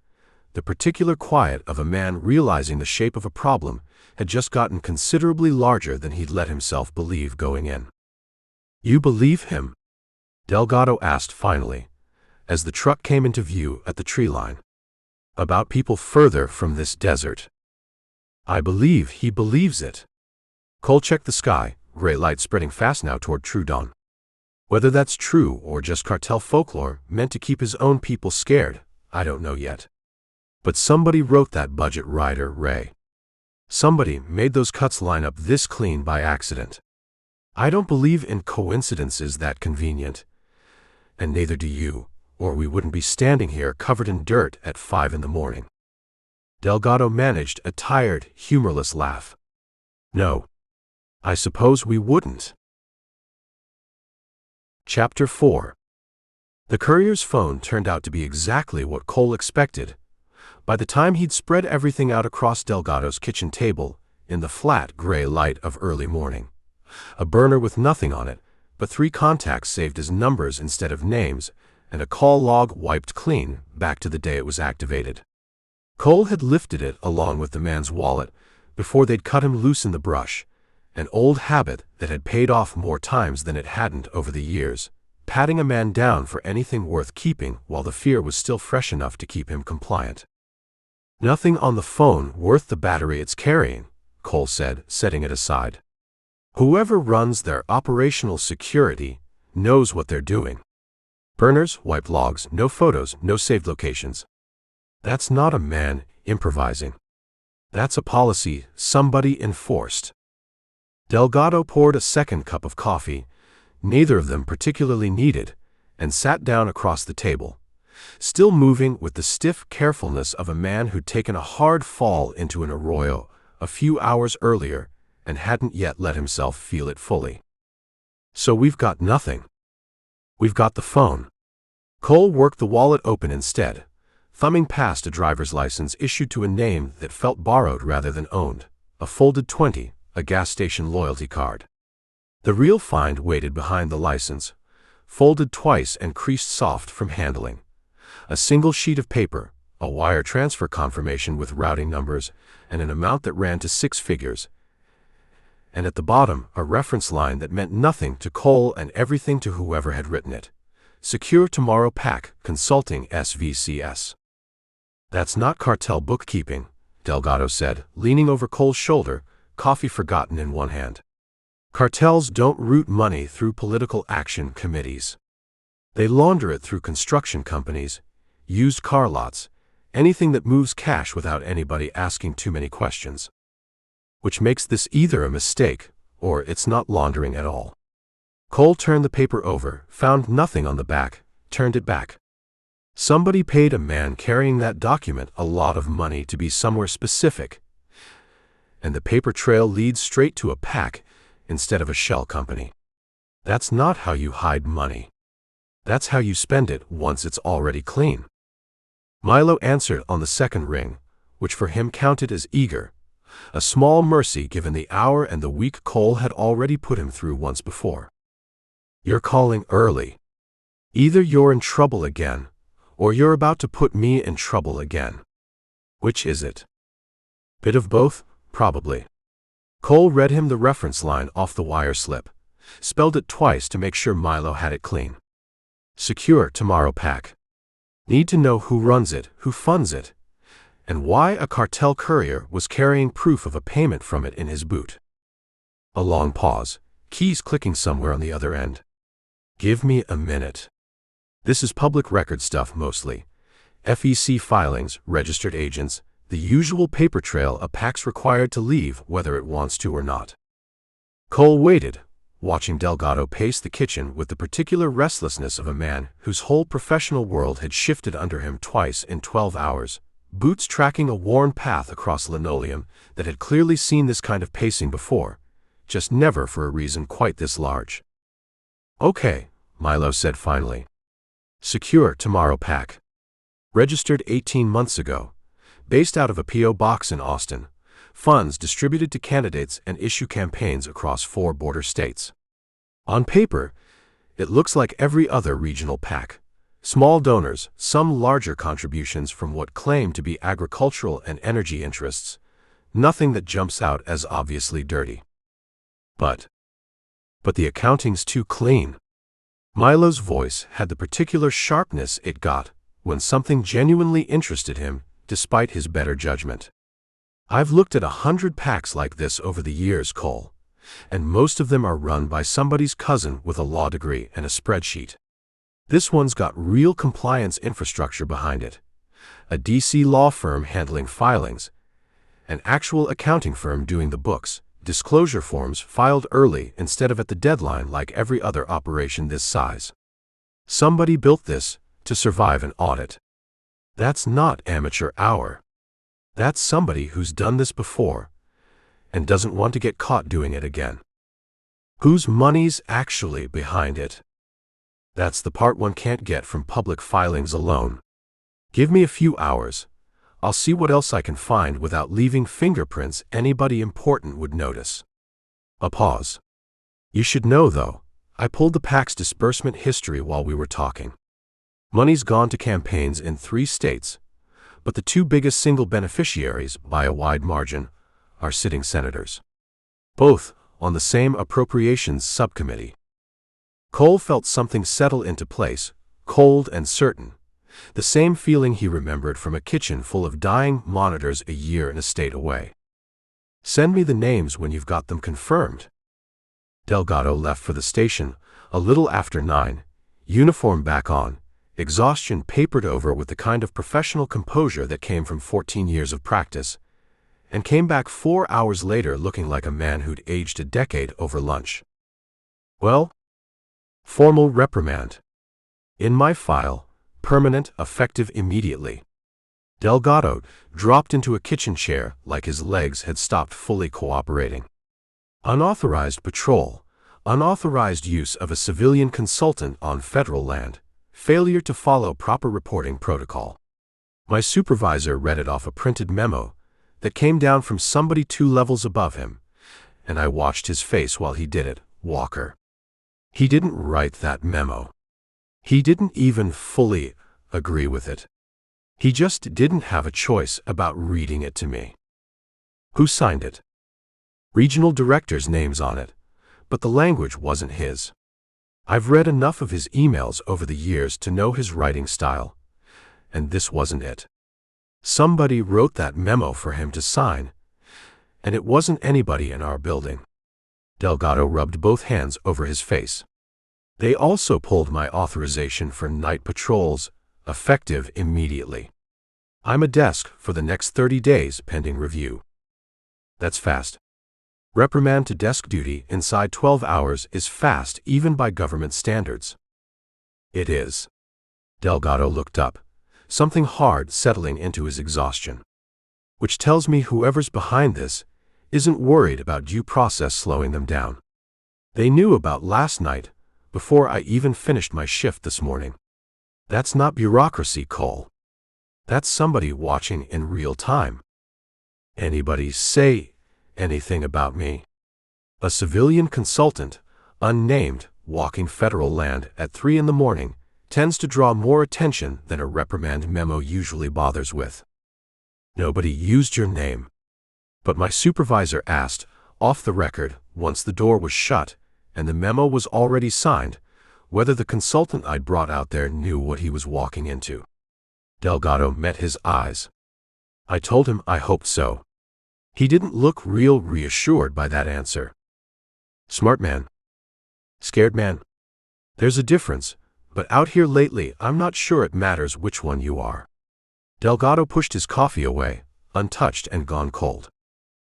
the particular quiet of a man realizing the shape of a problem had just gotten considerably larger than he'd let himself believe going in. "You believe him?" Delgado asked finally, as the truck came into view at the tree line. "About people further from this desert?" "I believe he believes it." Cole checked the sky, gray light spreading fast now toward true dawn. Whether that's true or just cartel folklore meant to keep his own people scared, I don't know yet. But somebody wrote that budget rider, Ray. Somebody made those cuts line up this clean by accident. I don't believe in coincidences that convenient. And neither do you, or we wouldn't be standing here covered in dirt at 5 in the morning. Delgado managed a tired, humorless laugh. "No. I suppose we wouldn't." Chapter 4. The courier's phone turned out to be exactly what Cole expected. By the time he'd spread everything out across Delgado's kitchen table, in the flat gray light of early morning, a burner with nothing on it, but 3 contacts saved as numbers instead of names, and a call log wiped clean back to the day it was activated. Cole had lifted it along with the man's wallet before they'd cut him loose in the brush, an old habit that had paid off more times than it hadn't over the years, patting a man down for anything worth keeping while the fear was still fresh enough to keep him compliant. "Nothing on the phone worth the battery it's carrying," Cole said, setting it aside. "Whoever runs their operational security knows what they're doing. Burners, wiped logs, no photos, no saved locations. That's not a man improvising. That's a policy somebody enforced." Delgado poured a second cup of coffee, neither of them particularly needed, and sat down across the table, still moving with the stiff carefulness of a man who'd taken a hard fall into an arroyo a few hours earlier and hadn't yet let himself feel it fully. "So we've got nothing. We've got the phone." Cole worked the wallet open instead, thumbing past a driver's license issued to a name that felt borrowed rather than owned, a folded 20, a gas station loyalty card. The real find waited behind the license, folded twice and creased soft from handling. A single sheet of paper, a wire transfer confirmation with routing numbers, and an amount that ran to 6 figures. And at the bottom, a reference line that meant nothing to Cole and everything to whoever had written it. "Secure Tomorrow Pack, Consulting SVCS." "That's not cartel bookkeeping," Delgado said, leaning over Cole's shoulder, coffee forgotten in one hand. "Cartels don't route money through political action committees. They launder it through construction companies, used car lots, anything that moves cash without anybody asking too many questions. Which makes this either a mistake, or it's not laundering at all." Cole turned the paper over, found nothing on the back, turned it back. Somebody paid a man carrying that document a lot of money to be somewhere specific, and the paper trail leads straight to a pack instead of a shell company. That's not how you hide money. That's how you spend it once it's already clean. Milo answered on the second ring, which for him counted as eager, a small mercy given the hour and the week Cole had already put him through once before. You're calling early. Either you're in trouble again, or you're about to put me in trouble again. Which is it? Bit of both, probably. Cole read him the reference line off the wire slip, spelled it twice to make sure Milo had it clean. Secure tomorrow pack. Need to know who runs it, who funds it, and why a cartel courier was carrying proof of a payment from it in his boot. A long pause, keys clicking somewhere on the other end. Give me a minute. This is public record stuff mostly. FEC filings, registered agents, the usual paper trail a pack's required to leave whether it wants to or not. Cole waited, watching Delgado pace the kitchen with the particular restlessness of a man whose whole professional world had shifted under him twice in 12 hours, boots tracking a worn path across linoleum that had clearly seen this kind of pacing before, just never for a reason quite this large. Okay, Milo said finally. Secure tomorrow pack. Registered 18 months ago. Based out of a P.O. box in Austin. Funds distributed to candidates and issue campaigns across 4 border states. On paper, it looks like every other regional pack. Small donors, some larger contributions from what claim to be agricultural and energy interests. Nothing that jumps out as obviously dirty. But the accounting's too clean. Milo's voice had the particular sharpness it got when something genuinely interested him, despite his better judgment. I've looked at 100 packs like this over the years, Cole, and most of them are run by somebody's cousin with a law degree and a spreadsheet. This one's got real compliance infrastructure behind it. A DC law firm handling filings, an actual accounting firm doing the books, disclosure forms filed early instead of at the deadline like every other operation this size. Somebody built this to survive an audit. That's not amateur hour. That's somebody who's done this before and doesn't want to get caught doing it again. Whose money's actually behind it? That's the part one can't get from public filings alone. Give me a few hours. I'll see what else I can find without leaving fingerprints anybody important would notice. A pause. You should know, though, I pulled the PAC's disbursement history while we were talking. Money's gone to campaigns in 3 states, but the 2 biggest single beneficiaries, by a wide margin, are sitting senators. Both on the same appropriations subcommittee. Cole felt something settle into place, cold and certain. The same feeling he remembered from a kitchen full of dying monitors a year and a state away. Send me the names when you've got them confirmed. Delgado left for the station a little after 9, uniform back on, exhaustion papered over with the kind of professional composure that came from 14 years of practice, and came back 4 hours later looking like a man who'd aged a decade over lunch. Well? Formal reprimand. In my file. Permanent, effective immediately. Delgado dropped into a kitchen chair like his legs had stopped fully cooperating. Unauthorized patrol, unauthorized use of a civilian consultant on federal land, failure to follow proper reporting protocol. My supervisor read it off a printed memo that came down from somebody 2 levels above him, and I watched his face while he did it, Walker. He didn't write that memo. He didn't even fully agree with it. He just didn't have a choice about reading it to me. Who signed it? Regional directors' names on it, but the language wasn't his. I've read enough of his emails over the years to know his writing style, and this wasn't it. Somebody wrote that memo for him to sign, and it wasn't anybody in our building. Delgado rubbed both hands over his face. They also pulled my authorization for night patrols, effective immediately. I'm a desk for the next 30 days pending review. That's fast. Reprimand to desk duty inside 12 hours is fast even by government standards. It is. Delgado looked up, something hard settling into his exhaustion. Which tells me whoever's behind this isn't worried about due process slowing them down. They knew about last night before I even finished my shift this morning. That's not bureaucracy, Cole. That's somebody watching in real time. Anybody say anything about me? A civilian consultant, unnamed, walking federal land at 3 in the morning tends to draw more attention than a reprimand memo usually bothers with. Nobody used your name. But my supervisor asked, off the record, once the door was shut and the memo was already signed, whether the consultant I'd brought out there knew what he was walking into. Delgado met his eyes. I told him I hoped so. He didn't look real reassured by that answer. Smart man. Scared man. There's a difference, but out here lately I'm not sure it matters which one you are. Delgado pushed his coffee away, untouched and gone cold.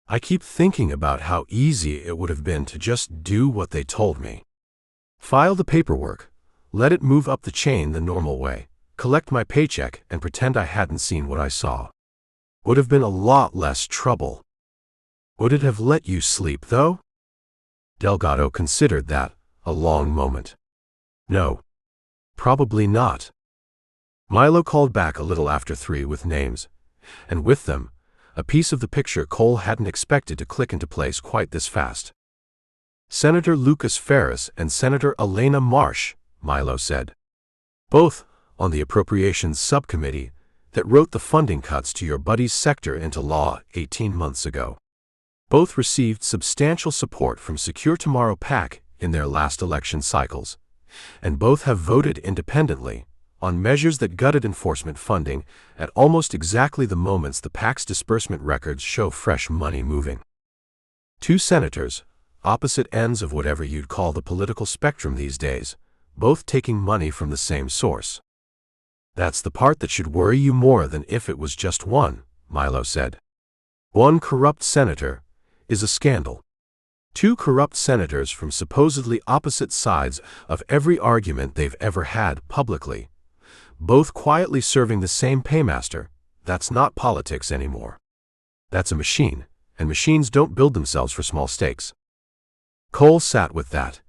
I keep thinking about how easy it would have been to just do what they told me. File the paperwork, let it move up the chain the normal way, collect my paycheck and pretend I hadn't seen what I saw. Would have been a lot less trouble. Would it have let you sleep, though? Delgado considered that a long moment. No. Probably not. Milo called back a little after 3 with names, and with them, a piece of the picture Cole hadn't expected to click into place quite this fast. Senator Lucas Ferris and Senator Elena Marsh, Milo said. Both on the Appropriations Subcommittee that wrote the funding cuts to your buddy's sector into law 18 months ago. Both received substantial support from Secure Tomorrow PAC in their last election cycles, and both have voted independently on measures that gutted enforcement funding at almost exactly the moments the PAC's disbursement records show fresh money moving. 2 senators, opposite ends of whatever you'd call the political spectrum these days, both taking money from the same source. That's the part that should worry you more than if it was just one, Milo said. One corrupt senator is a scandal. 2 corrupt senators from supposedly opposite sides of every argument they've ever had publicly, both quietly serving the same paymaster, that's not politics anymore. That's a machine, and machines don't build themselves for small stakes. Cole sat with that,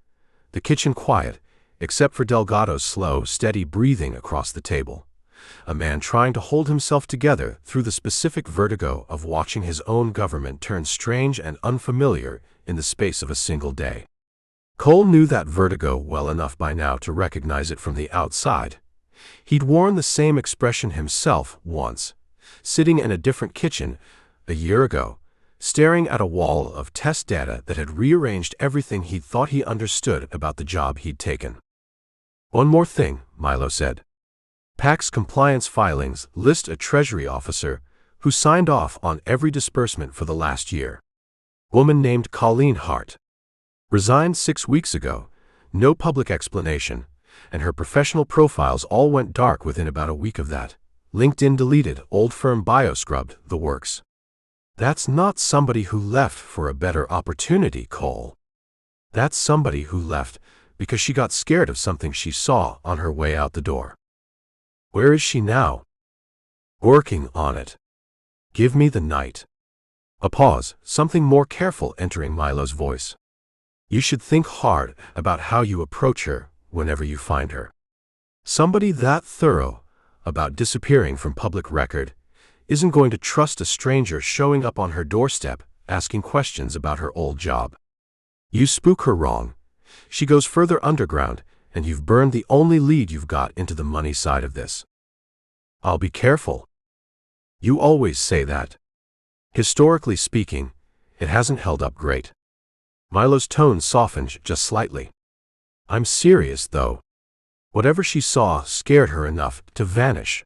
the kitchen quiet, except for Delgado's slow, steady breathing across the table, a man trying to hold himself together through the specific vertigo of watching his own government turn strange and unfamiliar in the space of a single day. Cole knew that vertigo well enough by now to recognize it from the outside. He'd worn the same expression himself once, sitting in a different kitchen a year ago, staring at a wall of test data that had rearranged everything he'd thought he understood about the job he'd taken. One more thing, Milo said. PAC's compliance filings list a Treasury officer who signed off on every disbursement for the last year. Woman named Colleen Hart. Resigned 6 weeks ago, no public explanation, and her professional profiles all went dark within about a week of that. LinkedIn deleted, old firm bio scrubbed, the works. That's not somebody who left for a better opportunity, Cole. That's somebody who left because she got scared of something she saw on her way out the door. Where is she now? Working on it. Give me the night. A pause, something more careful entering Milo's voice. You should think hard about how you approach her whenever you find her. Somebody that thorough about disappearing from public record isn't going to trust a stranger showing up on her doorstep asking questions about her old job. You spook her wrong. She goes further underground, and you've burned the only lead you've got into the money side of this. I'll be careful. You always say that. Historically speaking, it hasn't held up great. Milo's tone softened just slightly. I'm serious, though. Whatever she saw scared her enough to vanish.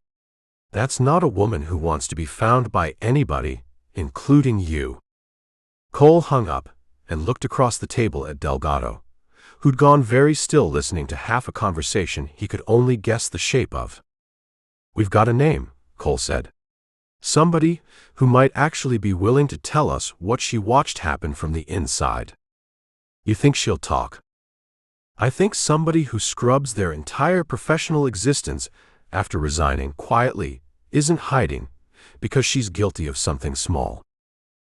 That's not a woman who wants to be found by anybody, including you. Cole hung up and looked across the table at Delgado, who'd gone very still listening to half a conversation he could only guess the shape of. We've got a name, Cole said. Somebody who might actually be willing to tell us what she watched happen from the inside. You think she'll talk? I think somebody who scrubs their entire professional existence after resigning quietly, isn't hiding because she's guilty of something small.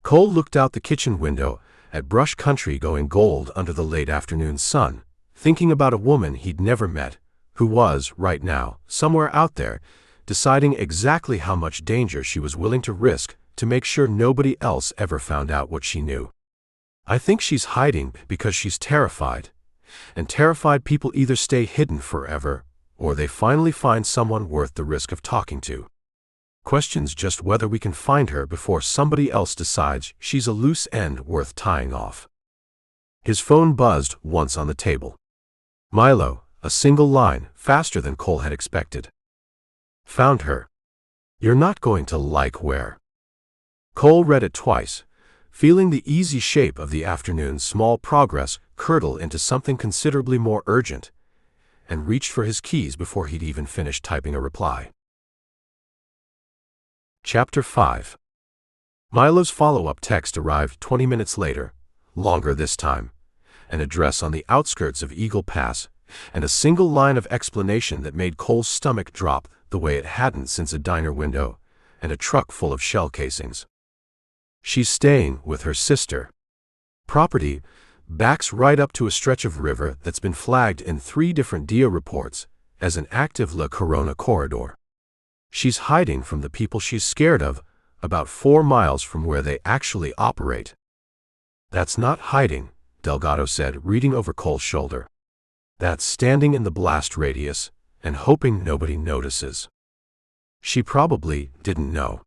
Cole looked out the kitchen window at Brush Country going gold under the late afternoon sun, thinking about a woman he'd never met, who was, right now, somewhere out there, deciding exactly how much danger she was willing to risk to make sure nobody else ever found out what she knew. I think she's hiding because she's terrified, and terrified people either stay hidden forever or they finally find someone worth the risk of talking to. Questions just whether we can find her before somebody else decides she's a loose end worth tying off. His phone buzzed once on the table. Milo, a single line, faster than Cole had expected. Found her. You're not going to like where. Cole read it twice, feeling the easy shape of the afternoon's small progress curdle into something considerably more urgent, and reached for his keys before he'd even finished typing a reply. Chapter 5. Milo's follow-up text arrived 20 minutes later, longer this time, an address on the outskirts of Eagle Pass, and a single line of explanation that made Cole's stomach drop the way it hadn't since a diner window and a truck full of shell casings. She's staying with her sister. Property backs right up to a stretch of river that's been flagged in 3 different DIA reports as an active La Corona corridor. She's hiding from the people she's scared of, about 4 miles from where they actually operate. That's not hiding, Delgado said, reading over Cole's shoulder. That's standing in the blast radius and hoping nobody notices. She probably didn't know.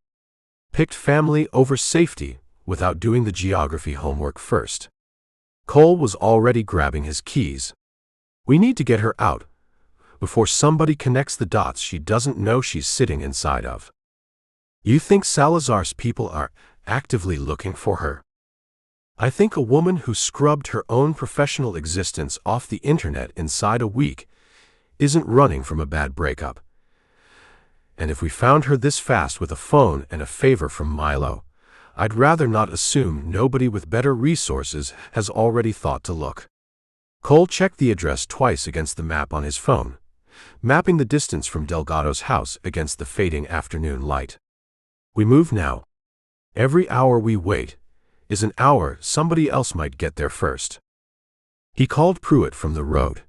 Picked family over safety without doing the geography homework first. Cole was already grabbing his keys. We need to get her out before somebody connects the dots she doesn't know she's sitting inside of. You think Salazar's people are actively looking for her? I think a woman who scrubbed her own professional existence off the internet inside a week isn't running from a bad breakup. And if we found her this fast with a phone and a favor from Milo, I'd rather not assume nobody with better resources has already thought to look. Cole checked the address twice against the map on his phone, mapping the distance from Delgado's house against the fading afternoon light. We move now. Every hour we wait is an hour somebody else might get there first. He called Pruitt from the road,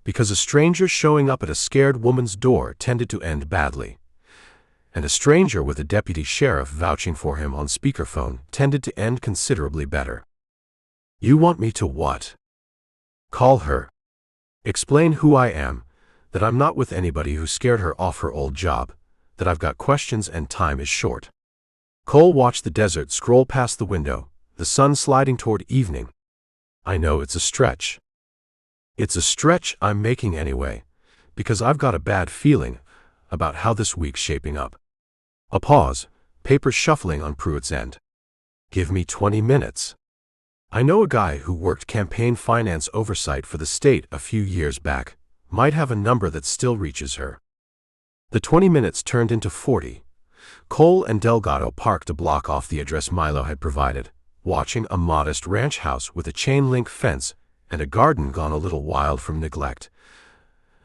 because a stranger showing up at a scared woman's door tended to end badly, and a stranger with a deputy sheriff vouching for him on speakerphone tended to end considerably better. You want me to what? Call her. Explain who I am, that I'm not with anybody who scared her off her old job, that I've got questions and time is short. Cole watched the desert scroll past the window, the sun sliding toward evening. I know it's a stretch. It's a stretch I'm making anyway, because I've got a bad feeling about how this week's shaping up. A pause, papers shuffling on Pruitt's end. Give me 20 minutes. I know a guy who worked campaign finance oversight for the state a few years back, might have a number that still reaches her. The 20 minutes turned into 40. Cole and Delgado parked a block off the address Milo had provided, watching a modest ranch house with a chain-link fence and a garden gone a little wild from neglect,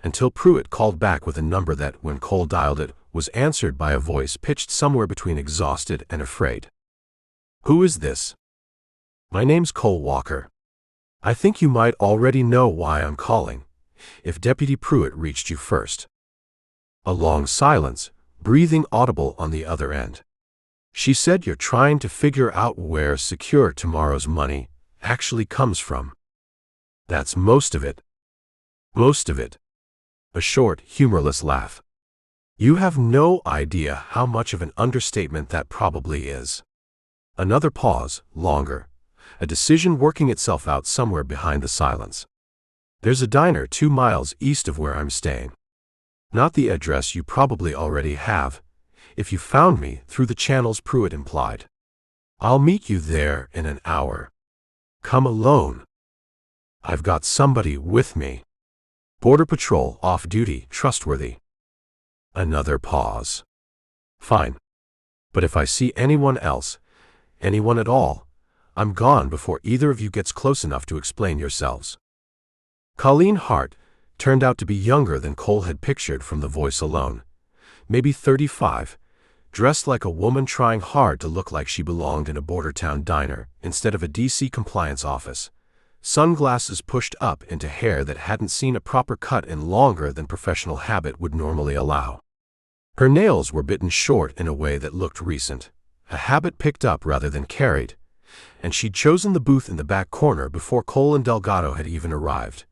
until Pruitt called back with a number that, when Cole dialed it, was answered by a voice pitched somewhere between exhausted and afraid. Who is this? My name's Cole Walker. I think you might already know why I'm calling, if Deputy Pruitt reached you first. A long silence, breathing audible on the other end. She said you're trying to figure out where secure tomorrow's money actually comes from. That's most of it. Most of it. A short, humorless laugh. You have no idea how much of an understatement that probably is. Another pause, longer. A decision working itself out somewhere behind the silence. There's a diner 2 miles east of where I'm staying. Not the address you probably already have, if you found me through the channels Pruitt implied. I'll meet you there in an hour. Come alone. I've got somebody with me. Border Patrol, off-duty, trustworthy. Another pause. Fine. But if I see anyone else, anyone at all, I'm gone before either of you gets close enough to explain yourselves. Colleen Hart, turned out to be younger than Cole had pictured from the voice alone. Maybe 35, dressed like a woman trying hard to look like she belonged in a border town diner instead of a DC compliance office. Sunglasses pushed up into hair that hadn't seen a proper cut in longer than professional habit would normally allow. Her nails were bitten short in a way that looked recent, a habit picked up rather than carried, and she'd chosen the booth in the back corner before Cole and Delgado had even arrived.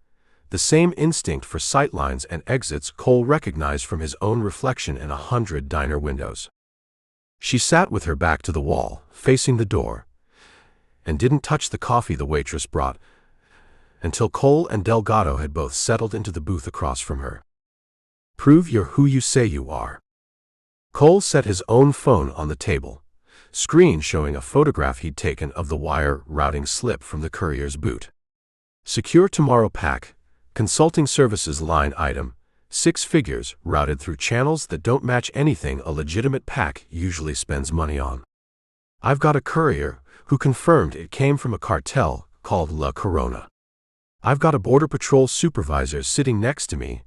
The same instinct for sightlines and exits Cole recognized from his own reflection in 100 diner windows. She sat with her back to the wall, facing the door, and didn't touch the coffee the waitress brought until Cole and Delgado had both settled into the booth across from her. "Prove you're who you say you are." Cole set his own phone on the table, screen showing a photograph he'd taken of the wire routing slip from the courier's boot. "Secure tomorrow pack, consulting services line item, 6 figures routed through channels that don't match anything a legitimate pack usually spends money on. I've got a courier who confirmed it came from a cartel called La Corona. I've got a Border Patrol supervisor sitting next to me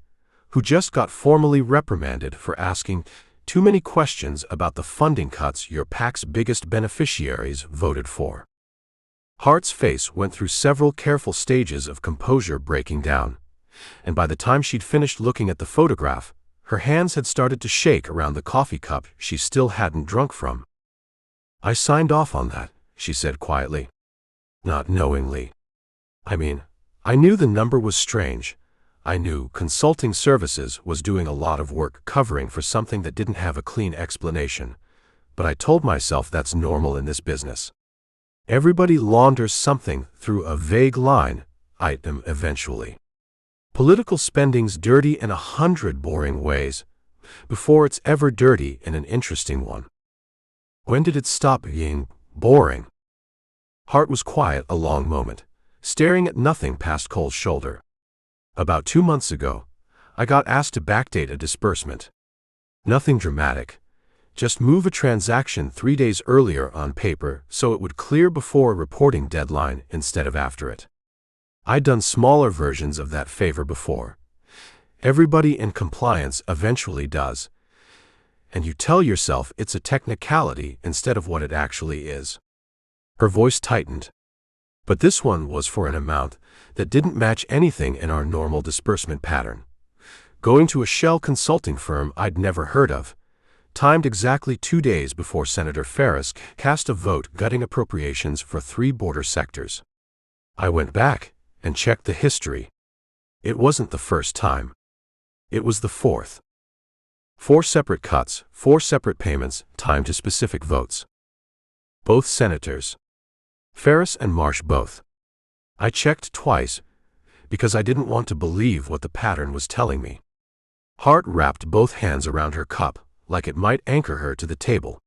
who just got formally reprimanded for asking too many questions about the funding cuts your pack's biggest beneficiaries voted for." Hart's face went through several careful stages of composure breaking down, and by the time she'd finished looking at the photograph, her hands had started to shake around the coffee cup she still hadn't drunk from. "I signed off on that," she said quietly. "Not knowingly. I knew the number was strange. I knew consulting services was doing a lot of work covering for something that didn't have a clean explanation, but I told myself that's normal in this business. Everybody launders something through a vague line item eventually. Political spending's dirty in 100 boring ways before it's ever dirty in an interesting one. When did it stop being boring?" Hart was quiet a long moment, staring at nothing past Cole's shoulder. "About 2 months ago, I got asked to backdate a disbursement. Nothing dramatic. Just move a transaction 3 days earlier on paper so it would clear before a reporting deadline instead of after it. I'd done smaller versions of that favor before. Everybody in compliance eventually does. And you tell yourself it's a technicality instead of what it actually is." Her voice tightened. "But this one was for an amount that didn't match anything in our normal disbursement pattern. Going to a shell consulting firm I'd never heard of, timed exactly 2 days before Senator Ferris cast a vote gutting appropriations for 3 border sectors. I went back and checked the history. It wasn't the first time. It was the 4th. 4 separate cuts, 4 separate payments timed to specific votes. Both senators. Ferris and Marsh both. I checked twice because I didn't want to believe what the pattern was telling me." Hart wrapped both hands around her cup like it might anchor her to the table.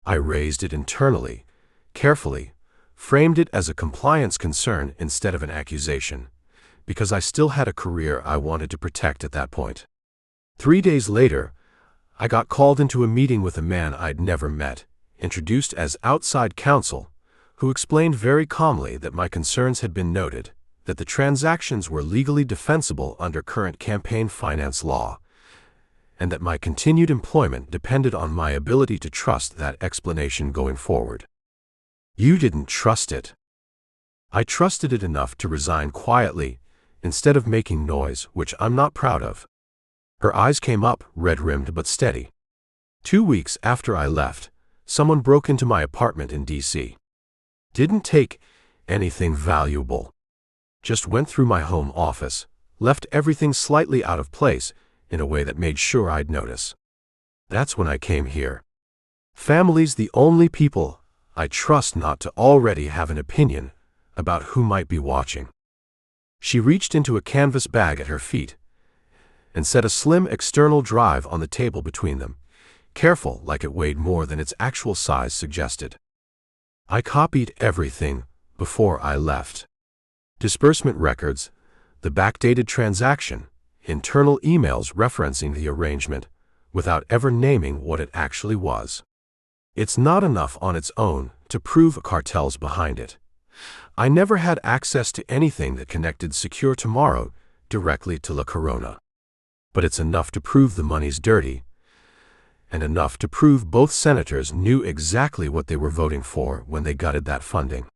"I raised it internally, carefully, framed it as a compliance concern instead of an accusation, because I still had a career I wanted to protect at that point. 3 days later, I got called into a meeting with a man I'd never met, introduced as outside counsel, who explained very calmly that my concerns had been noted, that the transactions were legally defensible under current campaign finance law, and that my continued employment depended on my ability to trust that explanation going forward." "You didn't trust it." "I trusted it enough to resign quietly, instead of making noise, which I'm not proud of." Her eyes came up, red-rimmed but steady. 2 weeks after I left, someone broke into my apartment in D.C. Didn't take anything valuable. Just went through my home office, left everything slightly out of place in a way that made sure I'd notice. That's when I came here. Family's the only people I trust not to already have an opinion about who might be watching." She reached into a canvas bag at her feet and set a slim external drive on the table between them, careful like it weighed more than its actual size suggested. "I copied everything before I left. Disbursement records, the backdated transaction, internal emails referencing the arrangement, without ever naming what it actually was. It's not enough on its own to prove a cartel's behind it. I never had access to anything that connected Secure Tomorrow directly to La Corona. But it's enough to prove the money's dirty, and enough to prove both senators knew exactly what they were voting for when they gutted that funding.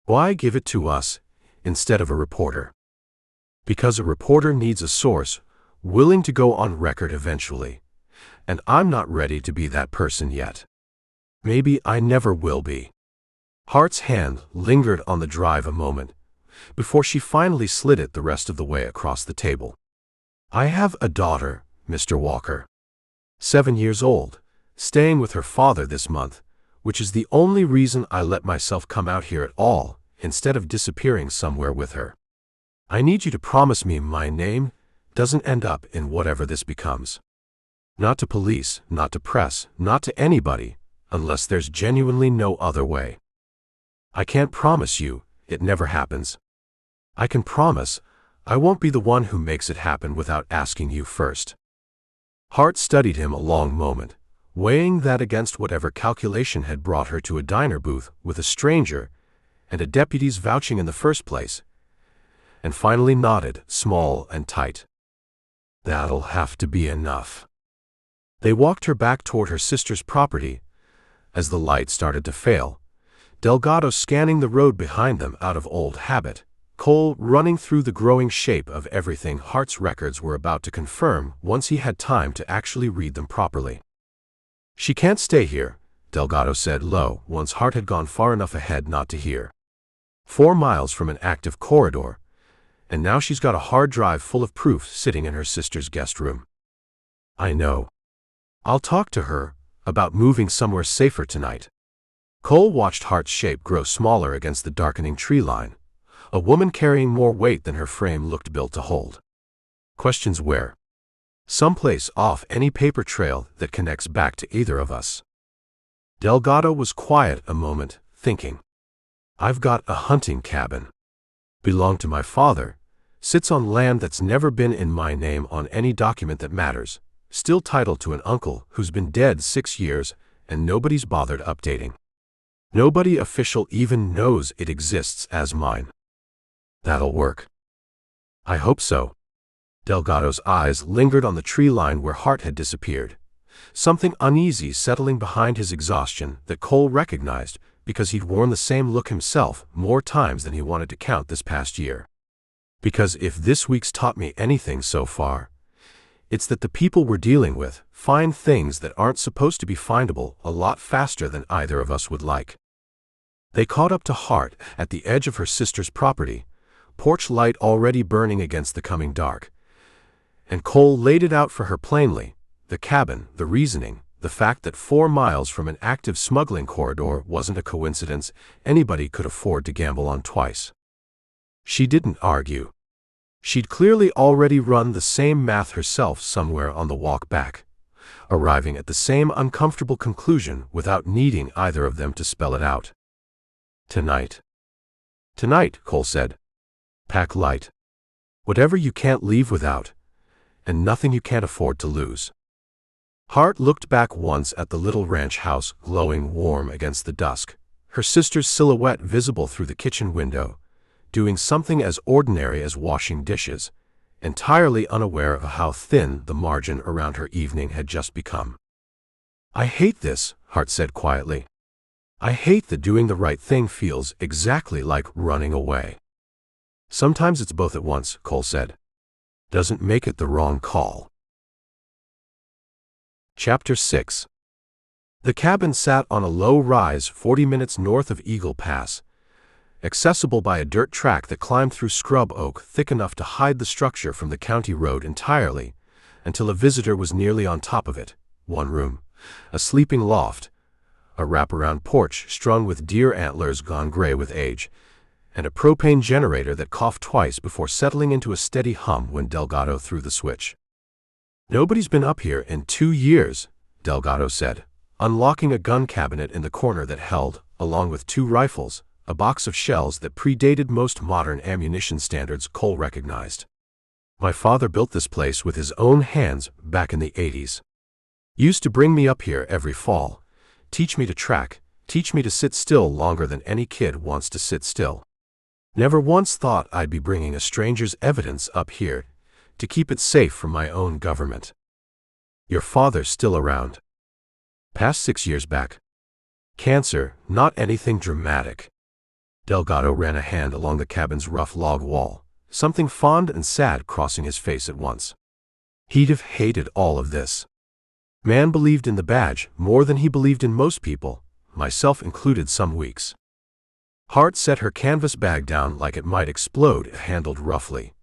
Why give it to us instead of a reporter? Because a reporter needs a source willing to go on record eventually, and I'm not ready to be that person yet. Maybe I never will be. Hart's hand lingered on the drive a moment before she finally slid it the rest of the way across the table. I have a daughter, Mr. Walker. 7 years old, staying with her father this month, which is the only reason I let myself come out here at all, instead of disappearing somewhere with her. I need you to promise me my name doesn't end up in whatever this becomes. Not to police, not to press, not to anybody, unless there's genuinely no other way. I can't promise you it never happens. I can promise I won't be the one who makes it happen without asking you first. Hart studied him a long moment, weighing that against whatever calculation had brought her to a diner booth with a stranger and a deputy's vouching in the first place, and finally nodded, small and tight. That'll have to be enough. They walked her back toward her sister's property. As the light started to fail, Delgado scanning the road behind them out of old habit, Cole running through the growing shape of everything Hart's records were about to confirm once he had time to actually read them properly. She can't stay here, Delgado said low once Hart had gone far enough ahead not to hear. 4 miles from an active corridor, and now she's got a hard drive full of proof sitting in her sister's guest room. I know. I'll talk to her about moving somewhere safer tonight. Cole watched Hart's shape grow smaller against the darkening tree line, a woman carrying more weight than her frame looked built to hold. Questions where? Someplace off any paper trail that connects back to either of us. Delgado was quiet a moment, thinking. I've got a hunting cabin. Belonged to my father, sits on land that's never been in my name on any document that matters, still titled to an uncle who's been dead 6 years and nobody's bothered updating. Nobody official even knows it exists as mine. That'll work. I hope so. Delgado's eyes lingered on the tree line where Hart had disappeared, something uneasy settling behind his exhaustion that Cole recognized because he'd worn the same look himself more times than he wanted to count this past year. Because if this week's taught me anything so far, it's that the people we're dealing with find things that aren't supposed to be findable a lot faster than either of us would like. They caught up to Hart at the edge of her sister's property, porch light already burning against the coming dark. And Cole laid it out for her plainly, the cabin, the reasoning, the fact that 4 miles from an active smuggling corridor wasn't a coincidence anybody could afford to gamble on twice. She didn't argue. She'd clearly already run the same math herself somewhere on the walk back, arriving at the same uncomfortable conclusion without needing either of them to spell it out. Tonight. Tonight, Cole said. Pack light. Whatever you can't leave without, and nothing you can't afford to lose. Hart looked back once at the little ranch house glowing warm against the dusk, her sister's silhouette visible through the kitchen window, doing something as ordinary as washing dishes, entirely unaware of how thin the margin around her evening had just become. I hate this, Hart said quietly. I hate that doing the right thing feels exactly like running away. Sometimes it's both at once, Cole said. Doesn't make it the wrong call. Chapter 6. The cabin sat on a low rise 40 minutes north of Eagle Pass, accessible by a dirt track that climbed through scrub oak thick enough to hide the structure from the county road entirely, until a visitor was nearly on top of it. 1 room, a sleeping loft, a wraparound porch strung with deer antlers gone gray with age, and a propane generator that coughed twice before settling into a steady hum when Delgado threw the switch. Nobody's been up here in 2 years, Delgado said, unlocking a gun cabinet in the corner that held, along with 2 rifles, a box of shells that predated most modern ammunition standards Cole recognized. My father built this place with his own hands back in the 80s. Used to bring me up here every fall, teach me to track, teach me to sit still longer than any kid wants to sit still. Never once thought I'd be bringing a stranger's evidence up here to keep it safe from my own government. Your father's still around. Past 6 years back. Cancer, not anything dramatic. Delgado ran a hand along the cabin's rough log wall, something fond and sad crossing his face at once. He'd have hated all of this. Man believed in the badge more than he believed in most people, myself included some weeks. Hart set her canvas bag down like it might explode if handled roughly,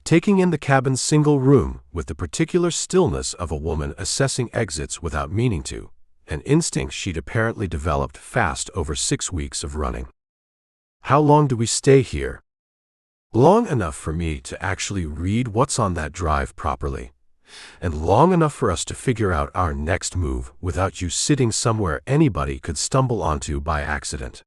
taking in the cabin's single room with the particular stillness of a woman assessing exits without meaning to, an instinct she'd apparently developed fast over 6 weeks of running. How long do we stay here? Long enough for me to actually read what's on that drive properly, and long enough for us to figure out our next move without you sitting somewhere anybody could stumble onto by accident.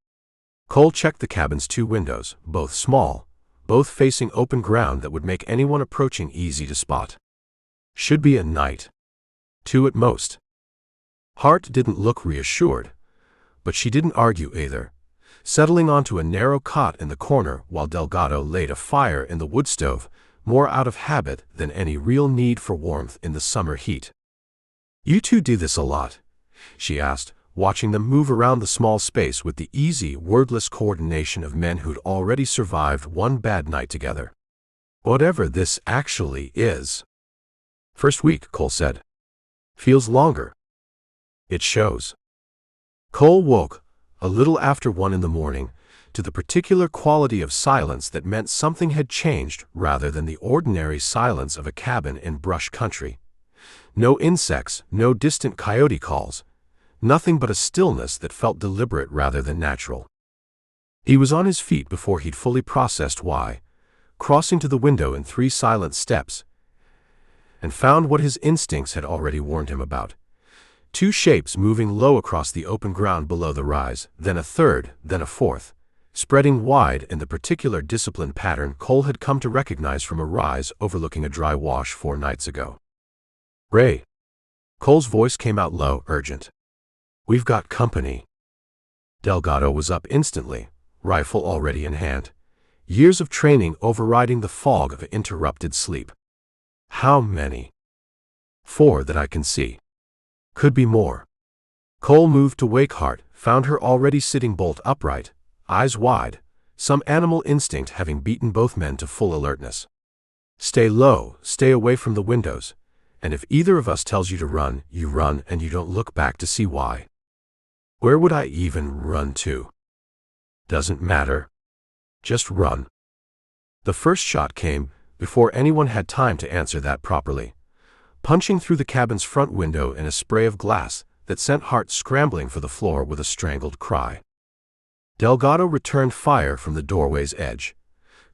Cole checked the cabin's 2 windows, both small, both facing open ground that would make anyone approaching easy to spot. Should be a night. 2 at most. Hart didn't look reassured, but she didn't argue either, settling onto a narrow cot in the corner while Delgado laid a fire in the wood stove, more out of habit than any real need for warmth in the summer heat. You two do this a lot? She asked, watching them move around the small space with the easy, wordless coordination of men who'd already survived one bad night together. Whatever this actually is. First week, Cole said. Feels longer. It shows. Cole woke, a little after 1 in the morning, to the particular quality of silence that meant something had changed rather than the ordinary silence of a cabin in brush country. No insects, no distant coyote calls, nothing but a stillness that felt deliberate rather than natural. He was on his feet before he'd fully processed why, crossing to the window in 3 silent steps, and found what his instincts had already warned him about. 2 shapes moving low across the open ground below the rise, then a third, then a fourth, spreading wide in the particular disciplined pattern Cole had come to recognize from a rise overlooking a dry wash 4 nights ago. Ray. Cole's voice came out low, urgent. We've got company. Delgado was up instantly, rifle already in hand, years of training overriding the fog of interrupted sleep. How many? 4 that I can see. Could be more. Cole moved to wake Hart, found her already sitting bolt upright, eyes wide, some animal instinct having beaten both men to full alertness. Stay low, stay away from the windows, and if either of us tells you to run, you run and you don't look back to see why. Where would I even run to? Doesn't matter. Just run. The first shot came before anyone had time to answer that properly, punching through the cabin's front window in a spray of glass that sent Hart scrambling for the floor with a strangled cry. Delgado returned fire from the doorway's edge,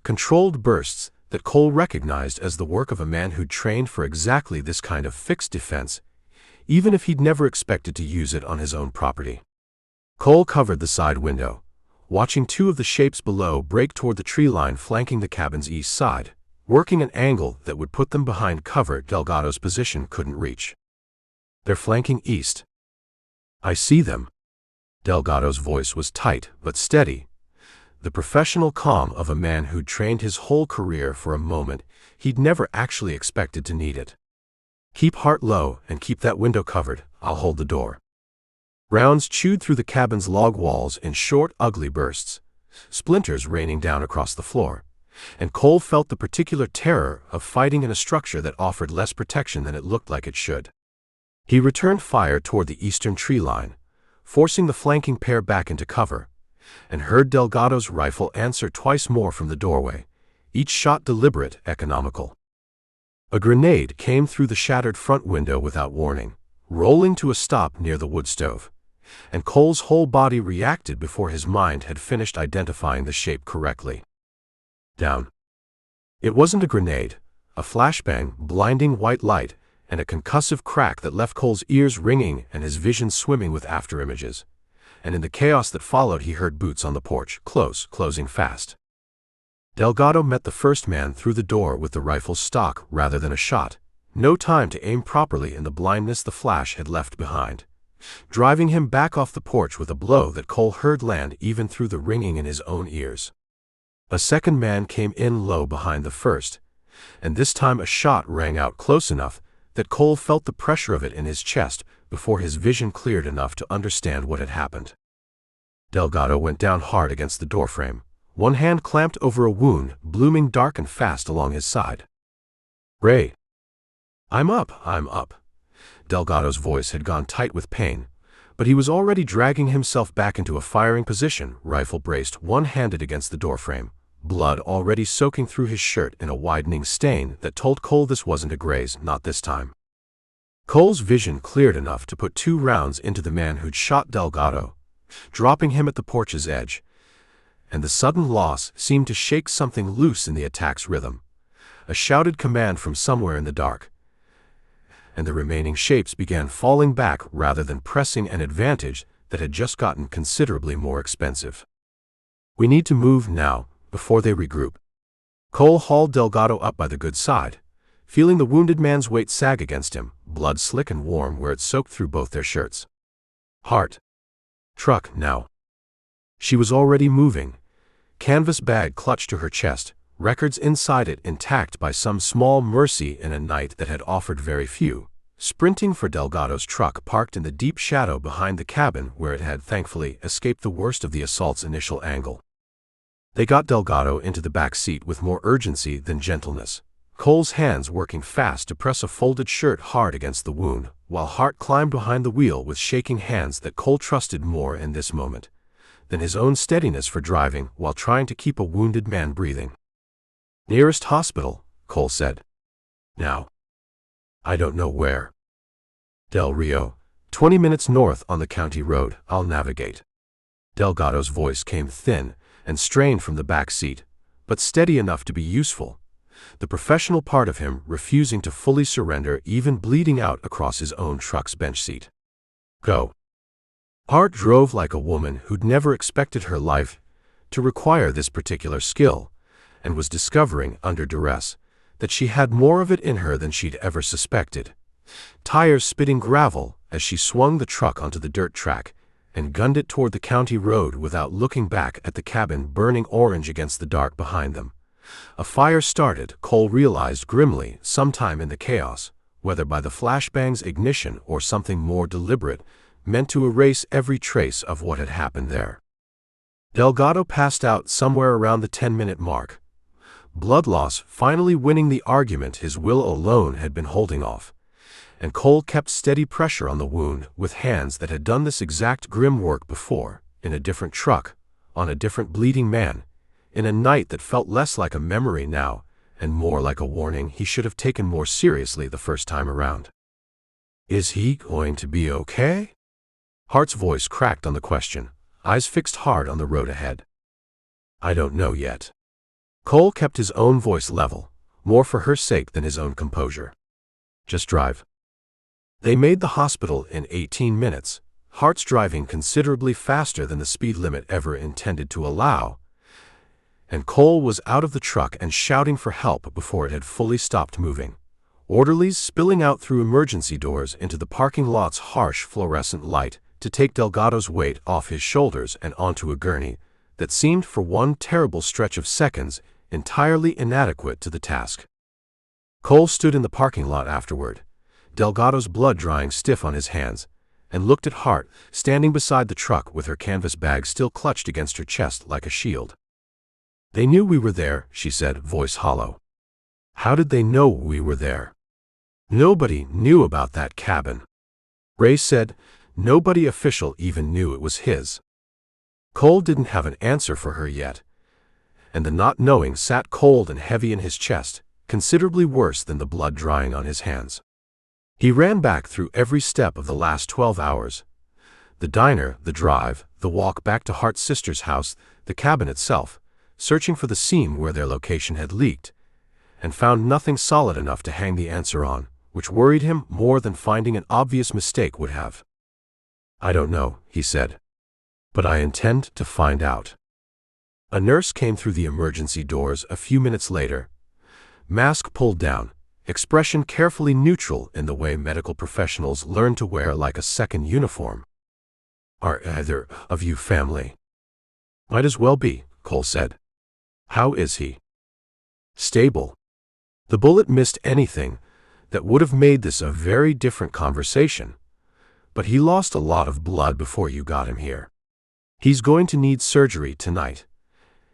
controlled bursts that Cole recognized as the work of a man who'd trained for exactly this kind of fixed defense, even if he'd never expected to use it on his own property. Cole covered the side window, watching 2 of the shapes below break toward the tree line flanking the cabin's east side, working an angle that would put them behind cover Delgado's position couldn't reach. They're flanking east. I see them. Delgado's voice was tight but steady, the professional calm of a man who'd trained his whole career for a moment he'd never actually expected to need it. Keep Hart low and keep that window covered, I'll hold the door. Rounds chewed through the cabin's log walls in short, ugly bursts, splinters raining down across the floor, and Cole felt the particular terror of fighting in a structure that offered less protection than it looked like it should. He returned fire toward the eastern tree line, forcing the flanking pair back into cover, and heard Delgado's rifle answer twice more from the doorway, each shot deliberate, economical. A grenade came through the shattered front window without warning, rolling to a stop near the wood stove, and Cole's whole body reacted before his mind had finished identifying the shape correctly. Down. It wasn't a grenade, a flashbang, blinding white light, and a concussive crack that left Cole's ears ringing and his vision swimming with afterimages. And in the chaos that followed he heard boots on the porch, closing fast. Delgado met the first man through the door with the rifle's stock rather than a shot, no time to aim properly in the blindness the flash had left behind, driving him back off the porch with a blow that Cole heard land even through the ringing in his own ears. A second man came in low behind the first, and this time a shot rang out close enough that Cole felt the pressure of it in his chest before his vision cleared enough to understand what had happened. Delgado went down hard against the doorframe, one hand clamped over a wound blooming dark and fast along his side. "Ray." I'm up." Delgado's voice had gone tight with pain, but he was already dragging himself back into a firing position, rifle braced, one-handed against the doorframe, blood already soaking through his shirt in a widening stain that told Cole this wasn't a graze, not this time. Cole's vision cleared enough to put 2 rounds into the man who'd shot Delgado, dropping him at the porch's edge, and the sudden loss seemed to shake something loose in the attack's rhythm, a shouted command from somewhere in the dark, and the remaining shapes began falling back rather than pressing an advantage that had just gotten considerably more expensive. "We need to move now, before they regroup." Cole hauled Delgado up by the good side, feeling the wounded man's weight sag against him, blood slick and warm where it soaked through both their shirts. "Hart. Truck, now." She was already moving, canvas bag clutched to her chest, records inside it intact by some small mercy in a night that had offered very few, sprinting for Delgado's truck parked in the deep shadow behind the cabin where it had thankfully escaped the worst of the assault's initial angle. They got Delgado into the back seat with more urgency than gentleness, Cole's hands working fast to press a folded shirt hard against the wound, while Hart climbed behind the wheel with shaking hands that Cole trusted more in this moment than his own steadiness for driving while trying to keep a wounded man breathing. "Nearest hospital," Cole said. "Now." "I don't know where." "Del Rio, 20 minutes north on the county road. I'll navigate." Delgado's voice came thin and strained from the back seat, but steady enough to be useful, the professional part of him refusing to fully surrender, even bleeding out across his own truck's bench seat. "Go." Hart drove like a woman who'd never expected her life to require this particular skill, and was discovering, under duress, that she had more of it in her than she'd ever suspected. Tires spitting gravel as she swung the truck onto the dirt track and gunned it toward the county road without looking back at the cabin burning orange against the dark behind them. A fire started, Cole realized grimly, sometime in the chaos, whether by the flashbang's ignition or something more deliberate, meant to erase every trace of what had happened there. Delgado passed out somewhere around the 10-minute mark, blood loss finally winning the argument his will alone had been holding off, and Cole kept steady pressure on the wound with hands that had done this exact grim work before, in a different truck, on a different bleeding man, in a night that felt less like a memory now and more like a warning he should have taken more seriously the first time around. "Is he going to be okay?" Hart's voice cracked on the question, eyes fixed hard on the road ahead. "I don't know yet." Cole kept his own voice level, more for her sake than his own composure. "Just drive." They made the hospital in 18 minutes, Hart's driving considerably faster than the speed limit ever intended to allow, and Cole was out of the truck and shouting for help before it had fully stopped moving. Orderlies spilling out through emergency doors into the parking lot's harsh fluorescent light to take Delgado's weight off his shoulders and onto a gurney that seemed for one terrible stretch of seconds entirely inadequate to the task. Cole stood in the parking lot afterward, Delgado's blood drying stiff on his hands, and looked at Hart, standing beside the truck with her canvas bag still clutched against her chest like a shield. "They knew we were there," she said, voice hollow. "How did they know we were there?" "Nobody knew about that cabin." Ray said, "Nobody official even knew it was his." Cole didn't have an answer for her yet, and the not knowing sat cold and heavy in his chest, considerably worse than the blood drying on his hands. He ran back through every step of the last 12 hours. The diner, the drive, the walk back to Hart's sister's house, the cabin itself, searching for the seam where their location had leaked, and found nothing solid enough to hang the answer on, which worried him more than finding an obvious mistake would have. "I don't know," he said, "but I intend to find out." A nurse came through the emergency doors a few minutes later, mask pulled down, expression carefully neutral in the way medical professionals learn to wear like a second uniform. "Are either of you family?" "Might as well be," Cole said. How is he? Stable. The bullet missed anything that would have made this a very different conversation, but he lost a lot of blood before you got him here. He's going to need surgery tonight,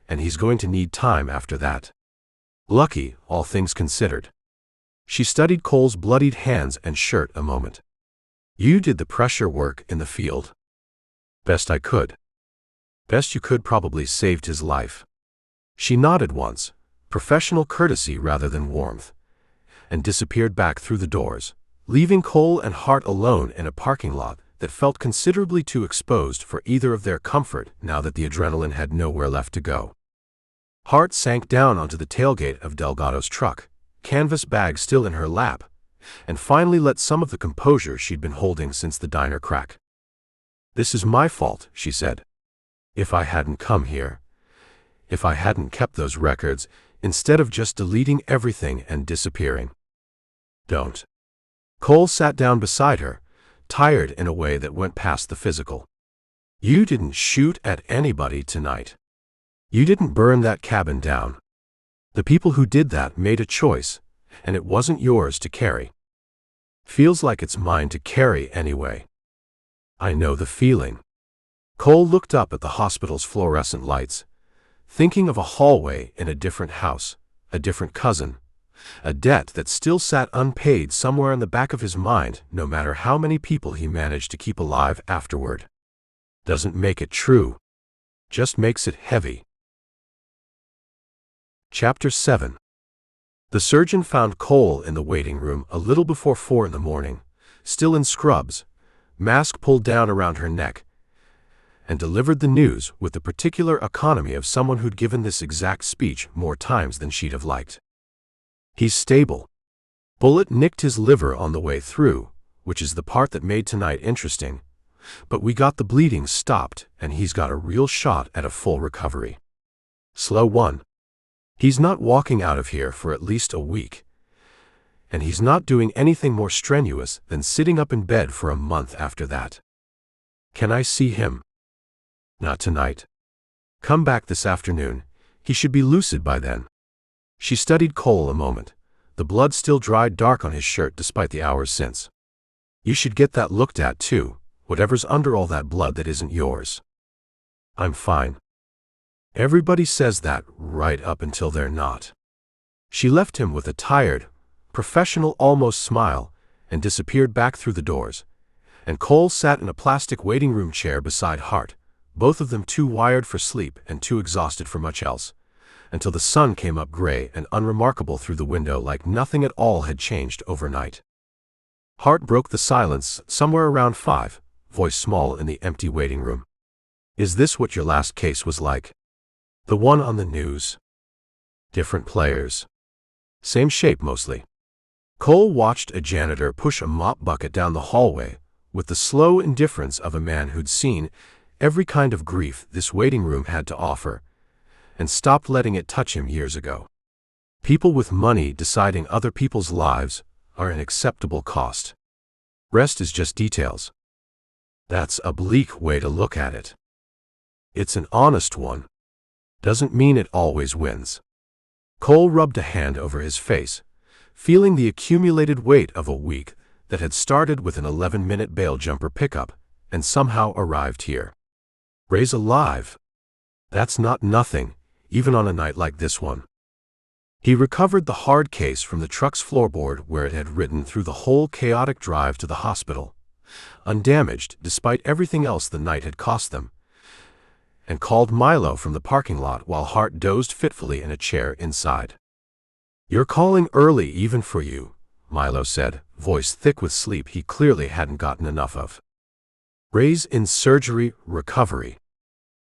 and he's going to need time after that. Lucky, all things considered. She studied Cole's bloodied hands and shirt a moment. You did the pressure work in the field. Best I could. Best you could probably saved his life. She nodded once, professional courtesy rather than warmth, and disappeared back through the doors, leaving Cole and Hart alone in a parking lot that felt considerably too exposed for either of their comfort now that the adrenaline had nowhere left to go. Hart sank down onto the tailgate of Delgado's truck, canvas bag still in her lap, and finally let some of the composure she'd been holding since the diner crack. "This is my fault," she said. "If I hadn't come here, if I hadn't kept those records, instead of just deleting everything and disappearing." "Don't." Cole sat down beside her, tired in a way that went past the physical. "You didn't shoot at anybody tonight. You didn't burn that cabin down. The people who did that made a choice, and it wasn't yours to carry. Feels like it's mine to carry anyway." "I know the feeling." Cole looked up at the hospital's fluorescent lights, thinking of a hallway in a different house, a different cousin, a debt that still sat unpaid somewhere in the back of his mind no matter how many people he managed to keep alive afterward. Doesn't make it true. Just makes it heavy. Chapter 7. The surgeon found Cole in the waiting room a little before 4 in the morning, still in scrubs, mask pulled down around her neck, and delivered the news with the particular economy of someone who'd given this exact speech more times than she'd have liked. "He's stable. Bullet nicked his liver on the way through, which is the part that made tonight interesting, but we got the bleeding stopped and he's got a real shot at a full recovery. Slow one. He's not walking out of here for at least a week, and he's not doing anything more strenuous than sitting up in bed for a month after that. Can I see him?" "Not tonight. Come back this afternoon. He should be lucid by then." She studied Cole a moment, the blood still dried dark on his shirt despite the hours since. "You should get that looked at too, whatever's under all that blood that isn't yours." "I'm fine." Everybody says that right up until they're not. She left him with a tired, professional almost smile and disappeared back through the doors, and Cole sat in a plastic waiting room chair beside Hart, both of them too wired for sleep and too exhausted for much else, until the sun came up gray and unremarkable through the window like nothing at all had changed overnight. Hart broke the silence somewhere around 5, voice small in the empty waiting room. "Is this what your last case was like? The one on the news? Different players? Same shape mostly?" Cole watched a janitor push a mop bucket down the hallway with the slow indifference of a man who'd seen every kind of grief this waiting room had to offer, and stopped letting it touch him years ago. People with money deciding other people's lives are an acceptable cost. Rest is just details. That's a bleak way to look at it. It's an honest one. Doesn't mean it always wins. Cole rubbed a hand over his face, feeling the accumulated weight of a week that had started with an 11-minute bail jumper pickup and somehow arrived here. Ray's alive. That's not nothing, even on a night like this one. He recovered the hard case from the truck's floorboard where it had ridden through the whole chaotic drive to the hospital, undamaged despite everything else the night had cost them, and called Milo from the parking lot while Hart dozed fitfully in a chair inside. "You're calling early even for you," Milo said, voice thick with sleep he clearly hadn't gotten enough of. "Ray's in surgery recovery.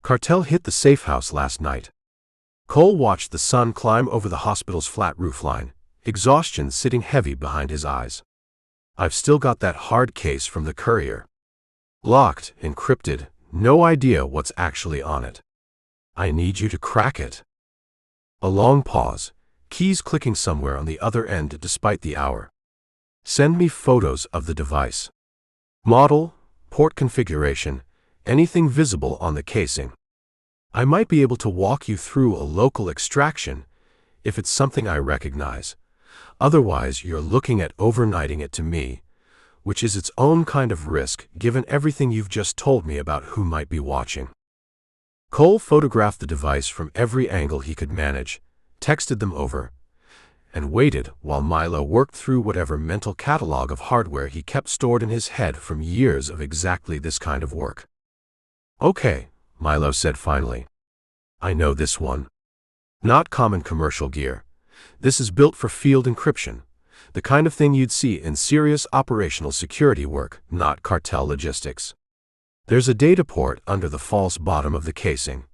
Cartel hit the safe house last night." Cole watched the sun climb over the hospital's flat roofline, exhaustion sitting heavy behind his eyes. "I've still got that hard case from the courier. Locked, encrypted, no idea what's actually on it. I need you to crack it." A long pause, keys clicking somewhere on the other end despite the hour. "Send me photos of the device. Model, port configuration, anything visible on the casing." I might be able to walk you through a local extraction if it's something I recognize. Otherwise, you're looking at overnighting it to me, which is its own kind of risk given everything you've just told me about who might be watching. Cole photographed the device from every angle he could manage, texted them over, and waited while Milo worked through whatever mental catalog of hardware he kept stored in his head from years of exactly this kind of work. "Okay," Milo said finally. "I know this one. Not common commercial gear. This is built for field encryption, the kind of thing you'd see in serious operational security work, not cartel logistics. There's a data port under the false bottom of the casing,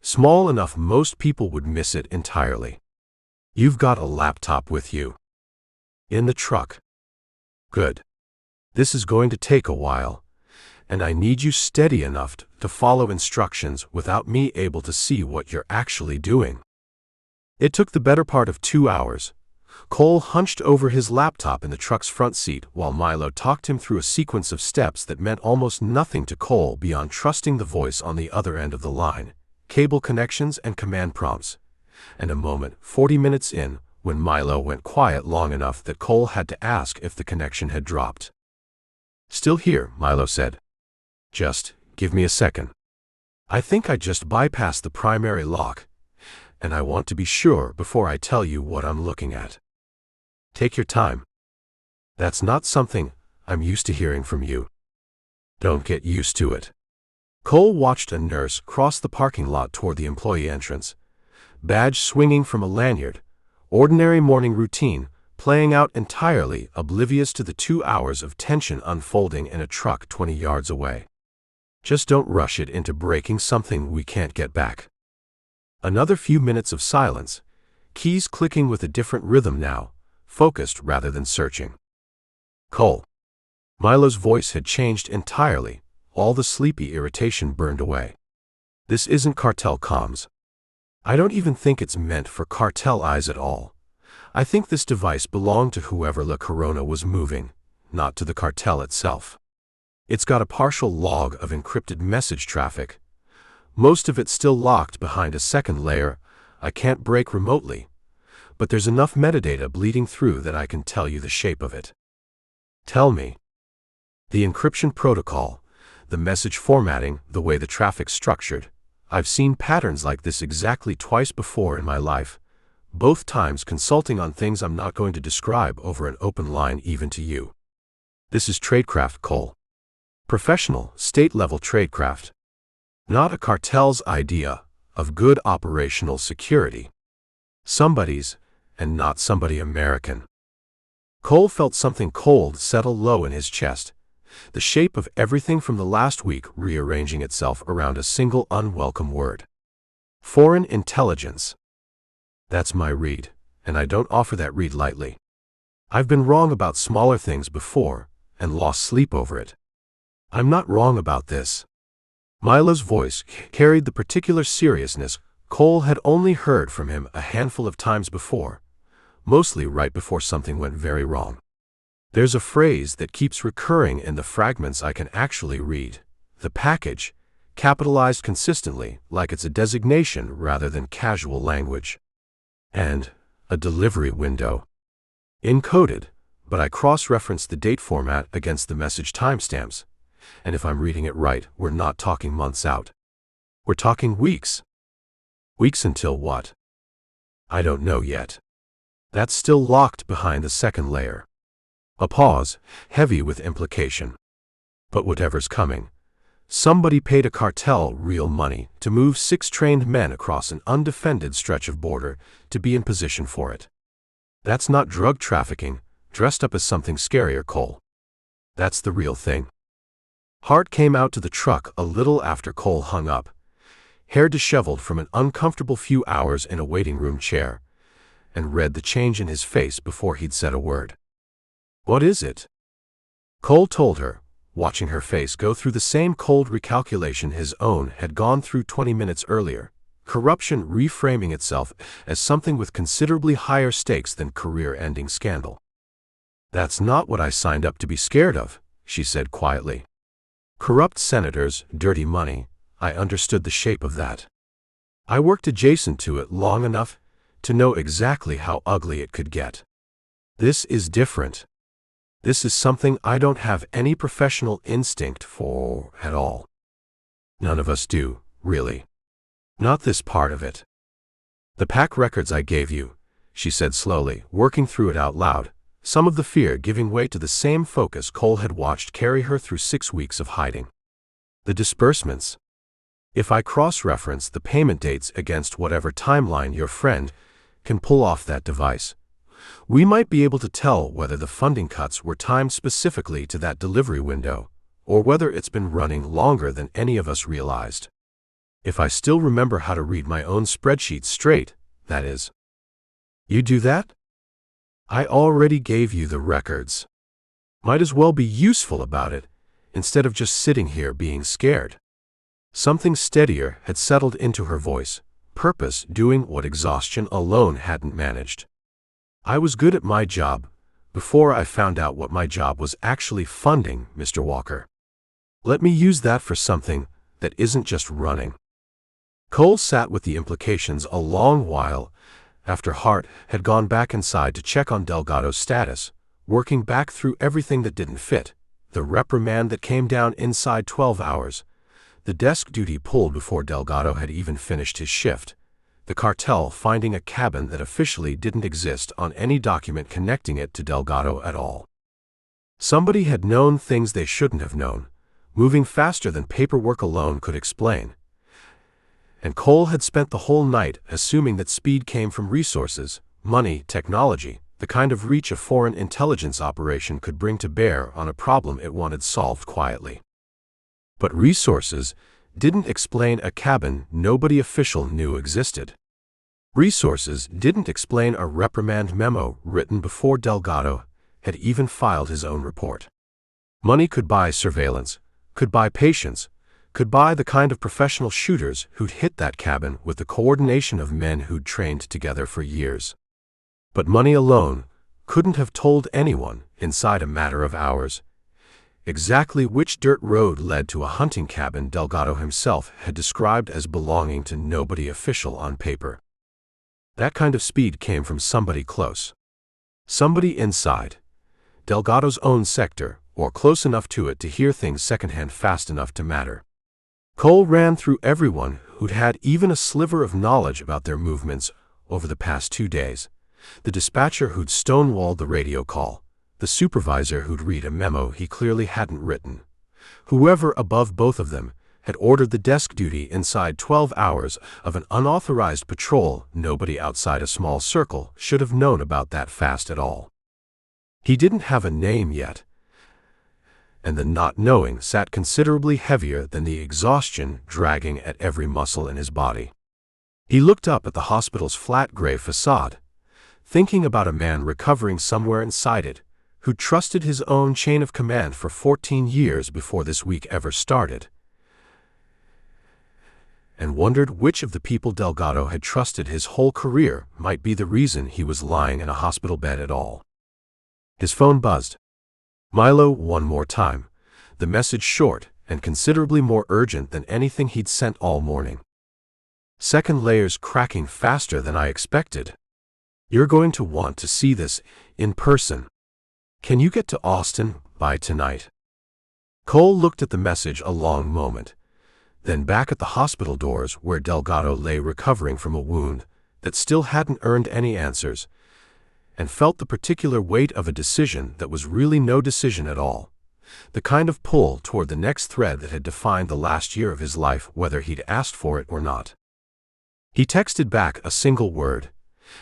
small enough most people would miss it entirely. You've got a laptop with you. In the truck. Good. This is going to take a while, and I need you steady enough to follow instructions without me able to see what you're actually doing." It took the better part of 2 hours. Cole hunched over his laptop in the truck's front seat while Milo talked him through a sequence of steps that meant almost nothing to Cole beyond trusting the voice on the other end of the line, cable connections and command prompts. And a moment, 40 minutes in, when Milo went quiet long enough that Cole had to ask if the connection had dropped. "Still here," Milo said. "Just give me a second. I think I just bypassed the primary lock, and I want to be sure before I tell you what I'm looking at." "Take your time. That's not something I'm used to hearing from you." "Don't get used to it." Cole watched a nurse cross the parking lot toward the employee entrance, badge swinging from a lanyard, ordinary morning routine, playing out entirely oblivious to the 2 hours of tension unfolding in a truck 20 yards away. "Just don't rush it into breaking something we can't get back." Another few minutes of silence, keys clicking with a different rhythm now, focused rather than searching. "Cole." Milo's voice had changed entirely, all the sleepy irritation burned away. "This isn't cartel comms. I don't even think it's meant for cartel eyes at all. I think this device belonged to whoever La Corona was moving, not to the cartel itself. It's got a partial log of encrypted message traffic, most of it still locked behind a second layer I can't break remotely, but there's enough metadata bleeding through that I can tell you the shape of it." "Tell me." "The encryption protocol, the message formatting, the way the traffic's structured. I've seen patterns like this exactly twice before in my life, both times consulting on things I'm not going to describe over an open line even to you. This is tradecraft, Cole. Professional, state-level tradecraft. Not a cartel's idea of good operational security. Somebody's, and not somebody American." Cole felt something cold settle low in his chest, the shape of everything from the last week rearranging itself around a single unwelcome word. "Foreign intelligence." That's my read, and I don't offer that read lightly. I've been wrong about smaller things before, and lost sleep over it. I'm not wrong about this. Milo's voice carried the particular seriousness Cole had only heard from him a handful of times before, mostly right before something went very wrong. "There's a phrase that keeps recurring in the fragments I can actually read, the package, capitalized consistently like it's a designation rather than casual language. And a delivery window. Encoded, but I cross-reference the date format against the message timestamps, and if I'm reading it right, we're not talking months out. We're talking weeks. Weeks until what? I don't know yet. That's still locked behind the second layer." A pause, heavy with implication. "But whatever's coming, somebody paid a cartel real money to move 6 trained men across an undefended stretch of border to be in position for it. That's not drug trafficking, dressed up as something scarier, Cole. That's the real thing." Hart came out to the truck a little after Cole hung up, hair disheveled from an uncomfortable few hours in a waiting room chair, and read the change in his face before he'd said a word. "What is it?" Cole told her, watching her face go through the same cold recalculation his own had gone through 20 minutes earlier, corruption reframing itself as something with considerably higher stakes than career-ending scandal. "That's not what I signed up to be scared of," she said quietly. "Corrupt senators, dirty money, I understood the shape of that. I worked adjacent to it long enough to know exactly how ugly it could get. This is different. This is something I don't have any professional instinct for at all. None of us do, really. Not this part of it. The pack records I gave you, she said slowly, working through it out loud, some of the fear giving way to the same focus Cole had watched carry her through 6 weeks of hiding. The disbursements. If I cross-reference the payment dates against whatever timeline your friend can pull off that device, we might be able to tell whether the funding cuts were timed specifically to that delivery window, or whether it's been running longer than any of us realized. If I still remember how to read my own spreadsheet straight, that is. You do that? I already gave you the records. Might as well be useful about it, instead of just sitting here being scared. Something steadier had settled into her voice, purpose doing what exhaustion alone hadn't managed. I was good at my job before I found out what my job was actually funding, Mr. Walker. Let me use that for something that isn't just running. Cole sat with the implications a long while after Hart had gone back inside to check on Delgado's status, working back through everything that didn't fit, the reprimand that came down inside 12 hours, the desk duty pulled before Delgado had even finished his shift, the cartel finding a cabin that officially didn't exist on any document connecting it to Delgado at all. Somebody had known things they shouldn't have known, moving faster than paperwork alone could explain. And Cole had spent the whole night assuming that speed came from resources, money, technology, the kind of reach a foreign intelligence operation could bring to bear on a problem it wanted solved quietly. But resources didn't explain a cabin nobody official knew existed. Resources didn't explain a reprimand memo written before Delgado had even filed his own report. Money could buy surveillance, could buy patience, could buy the kind of professional shooters who'd hit that cabin with the coordination of men who'd trained together for years. But money alone couldn't have told anyone, inside a matter of hours, exactly which dirt road led to a hunting cabin Delgado himself had described as belonging to nobody official on paper. That kind of speed came from somebody close. Somebody inside Delgado's own sector, or close enough to it to hear things secondhand fast enough to matter. Cole ran through everyone who'd had even a sliver of knowledge about their movements over the past 2 days, the dispatcher who'd stonewalled the radio call, the supervisor who'd read a memo he clearly hadn't written. Whoever above both of them had ordered the desk duty inside 12 hours of an unauthorized patrol nobody outside a small circle should have known about that fast at all. He didn't have a name yet, and the not knowing sat considerably heavier than the exhaustion dragging at every muscle in his body. He looked up at the hospital's flat gray facade, thinking about a man recovering somewhere inside it, who trusted his own chain of command for 14 years before this week ever started, and wondered which of the people Delgado had trusted his whole career might be the reason he was lying in a hospital bed at all. His phone buzzed. Milo one more time, the message short and considerably more urgent than anything he'd sent all morning. Second layers cracking faster than I expected. You're going to want to see this in person. Can you get to Austin by tonight? Cole looked at the message a long moment, then back at the hospital doors where Delgado lay recovering from a wound that still hadn't earned any answers, and felt the particular weight of a decision that was really no decision at all, the kind of pull toward the next thread that had defined the last year of his life whether he'd asked for it or not. He texted back a single word,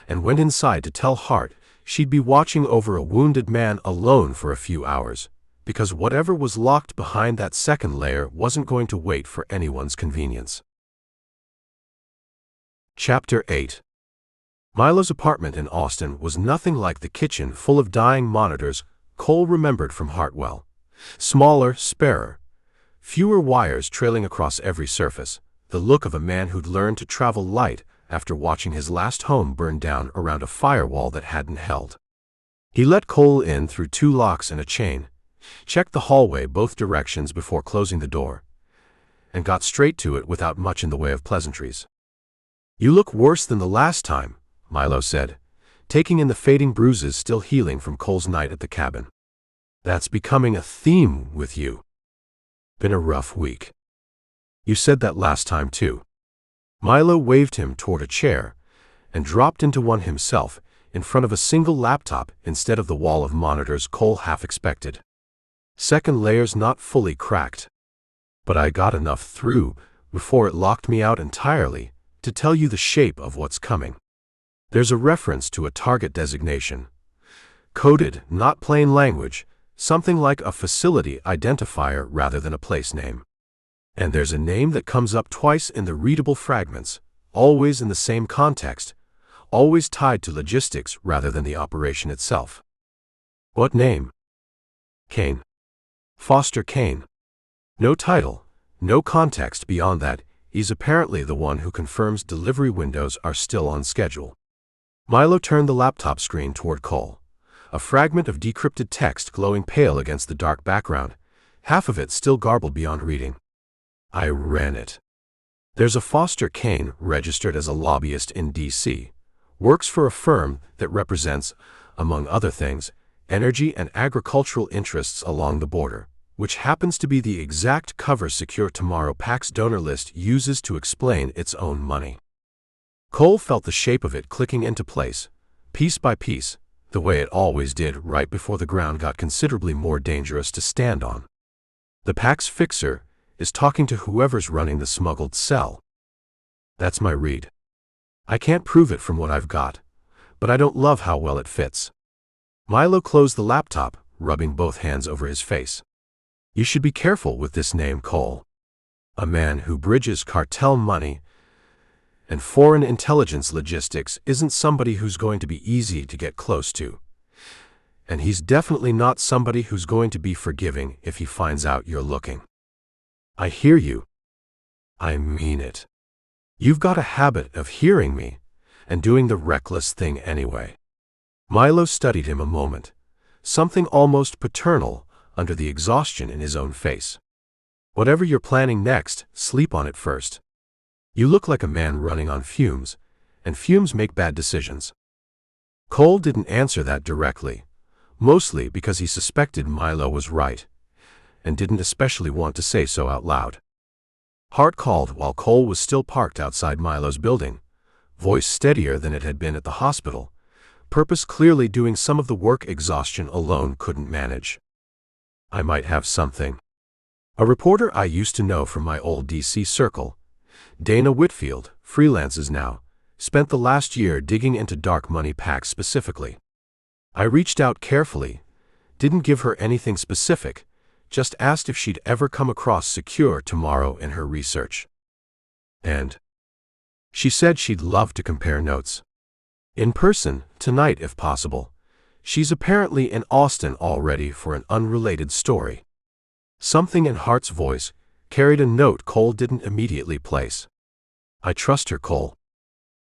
and went inside to tell Hart she'd be watching over a wounded man alone for a few hours, because whatever was locked behind that second layer wasn't going to wait for anyone's convenience. Chapter 8. Milo's apartment in Austin was nothing like the kitchen full of dying monitors Cole remembered from Hartwell. Smaller, sparer, fewer wires trailing across every surface, the look of a man who'd learned to travel light after watching his last home burn down around a firewall that hadn't held. He let Cole in through 2 locks and a chain, checked the hallway both directions before closing the door, and got straight to it without much in the way of pleasantries. "You look worse than the last time," Milo said, taking in the fading bruises still healing from Cole's night at the cabin. "That's becoming a theme with you. Been a rough week." "You said that last time too." Milo waved him toward a chair and dropped into one himself in front of a single laptop instead of the wall of monitors Cole half expected. "Second layer's not fully cracked. But I got enough through before it locked me out entirely to tell you the shape of what's coming. There's a reference to a target designation. Coded, not plain language, something like a facility identifier rather than a place name. And there's a name that comes up twice in the readable fragments, always in the same context, always tied to logistics rather than the operation itself." "What name?" "Kane. Foster Kane. No title, no context beyond that. He's apparently the one who confirms delivery windows are still on schedule." Milo turned the laptop screen toward Cole, a fragment of decrypted text glowing pale against the dark background, half of it still garbled beyond reading. "I ran it. There's a Foster Kane registered as a lobbyist in D.C., works for a firm that represents, among other things, energy and agricultural interests along the border, which happens to be the exact cover Secure Tomorrow PAC's donor list uses to explain its own money." Cole felt the shape of it clicking into place, piece by piece, the way it always did right before the ground got considerably more dangerous to stand on. "The PAC's fixer is talking to whoever's running the smuggled cell. That's my read. I can't prove it from what I've got, but I don't love how well it fits." Milo closed the laptop, rubbing both hands over his face. "You should be careful with this name, Cole. A man who bridges cartel money and foreign intelligence logistics isn't somebody who's going to be easy to get close to. And he's definitely not somebody who's going to be forgiving if he finds out you're looking." "I hear you. I mean it. You've got a habit of hearing me and doing the reckless thing anyway." Milo studied him a moment, something almost paternal under the exhaustion in his own face. "Whatever you're planning next, sleep on it first. You look like a man running on fumes, and fumes make bad decisions." Cole didn't answer that directly, mostly because he suspected Milo was right, and didn't especially want to say so out loud. Heart called while Cole was still parked outside Milo's building, voice steadier than it had been at the hospital, purpose clearly doing some of the work exhaustion alone couldn't manage. "I might have something. A reporter I used to know from my old D.C. circle, Dana Whitfield, freelances now, spent the last year digging into dark money PACs specifically. I reached out carefully, didn't give her anything specific, just asked if she'd ever come across Secure Tomorrow in her research. And she said she'd love to compare notes. In person, tonight if possible. She's apparently in Austin already for an unrelated story." Something in Hart's voice carried a note Cole didn't immediately place. "I trust her, Cole.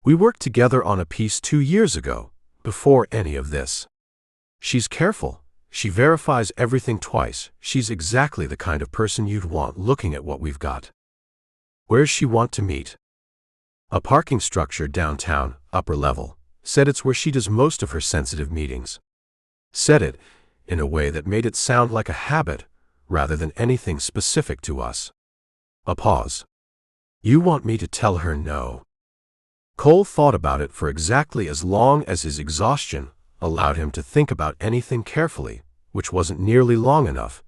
We worked together on a piece 2 years ago, before any of this. She's careful. She verifies everything twice. She's exactly the kind of person you'd want looking at what we've got." "Where's she want to meet?" "A parking structure downtown, upper level. Said it's where she does most of her sensitive meetings." Said it in a way that made it sound like a habit rather than anything specific to us. A pause. "You want me to tell her no?" Cole thought about it for exactly as long as his exhaustion allowed him to think about anything carefully, which wasn't nearly long enough,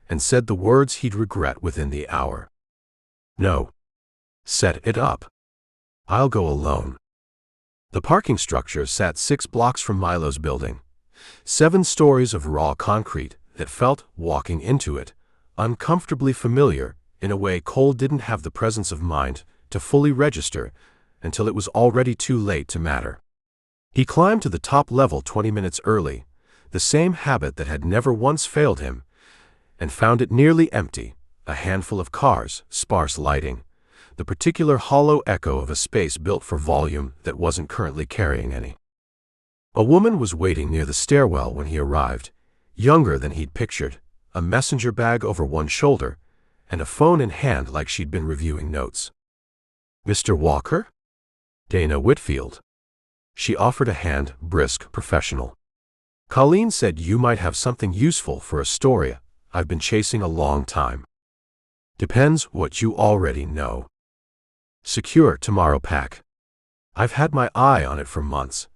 and said the words he'd regret within the hour. "No. Set it up. I'll go alone." The parking structure sat 6 blocks from Milo's building, 7 stories of raw concrete that felt, walking into it, uncomfortably familiar in a way Cole didn't have the presence of mind to fully register until it was already too late to matter. He climbed to the top level 20 minutes early, the same habit that had never once failed him, and found it nearly empty, a handful of cars, sparse lighting, the particular hollow echo of a space built for volume that wasn't currently carrying any. A woman was waiting near the stairwell when he arrived, younger than he'd pictured, a messenger bag over one shoulder, and a phone in hand like she'd been reviewing notes. "Mr. Walker?" Dana Whitfield. She offered a hand, brisk, professional. Colleen said you might have something useful for a story I've been chasing a long time. Depends what you already know. Secure tomorrow pack. I've had my eye on it for months.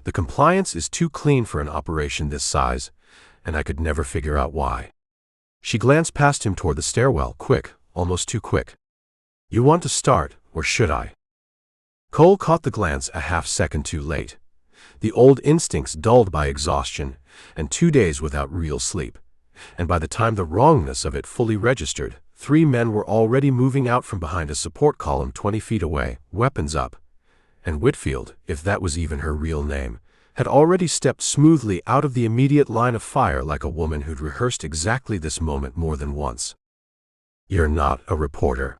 The compliance is too clean for an operation this size, and I could never figure out why. She glanced past him toward the stairwell, quick, almost too quick. You want to start, or should I? Cole caught the glance a half-second too late. The old instincts dulled by exhaustion and 2 days without real sleep, and by the time the wrongness of it fully registered, 3 men were already moving out from behind a support column 20 feet away, weapons up, and Whitfield, if that was even her real name, had already stepped smoothly out of the immediate line of fire like a woman who'd rehearsed exactly this moment more than once. You're not a reporter.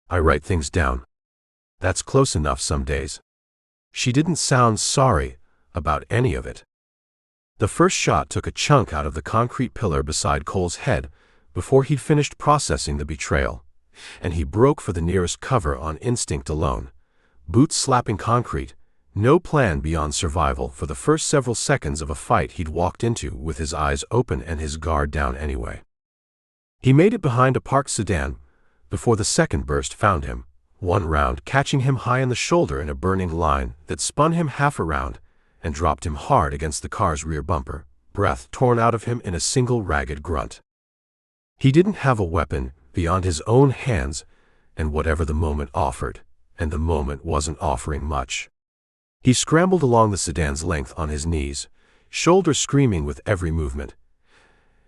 I write things down. That's close enough some days. She didn't sound sorry about any of it. The first shot took a chunk out of the concrete pillar beside Cole's head before he'd finished processing the betrayal, and he broke for the nearest cover on instinct alone. Boots slapping concrete, no plan beyond survival for the first several seconds of a fight he'd walked into with his eyes open and his guard down anyway. He made it behind a parked sedan before the second burst found him, one round catching him high in the shoulder in a burning line that spun him half around and dropped him hard against the car's rear bumper, breath torn out of him in a single ragged grunt. He didn't have a weapon beyond his own hands and whatever the moment offered, and the moment wasn't offering much. He scrambled along the sedan's length on his knees, shoulders screaming with every movement,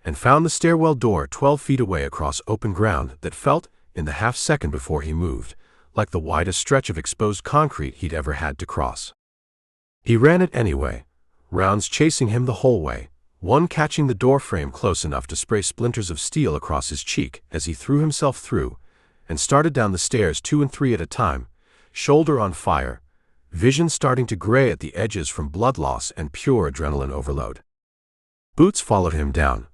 and found the stairwell door 12 feet away across open ground that felt, in the half-second before he moved, like the widest stretch of exposed concrete he'd ever had to cross. He ran it anyway, rounds chasing him the whole way, one catching the door frame close enough to spray splinters of steel across his cheek as he threw himself through, and started down the stairs 2 and 3 at a time, shoulder on fire, vision starting to gray at the edges from blood loss and pure adrenaline overload. Boots followed him down,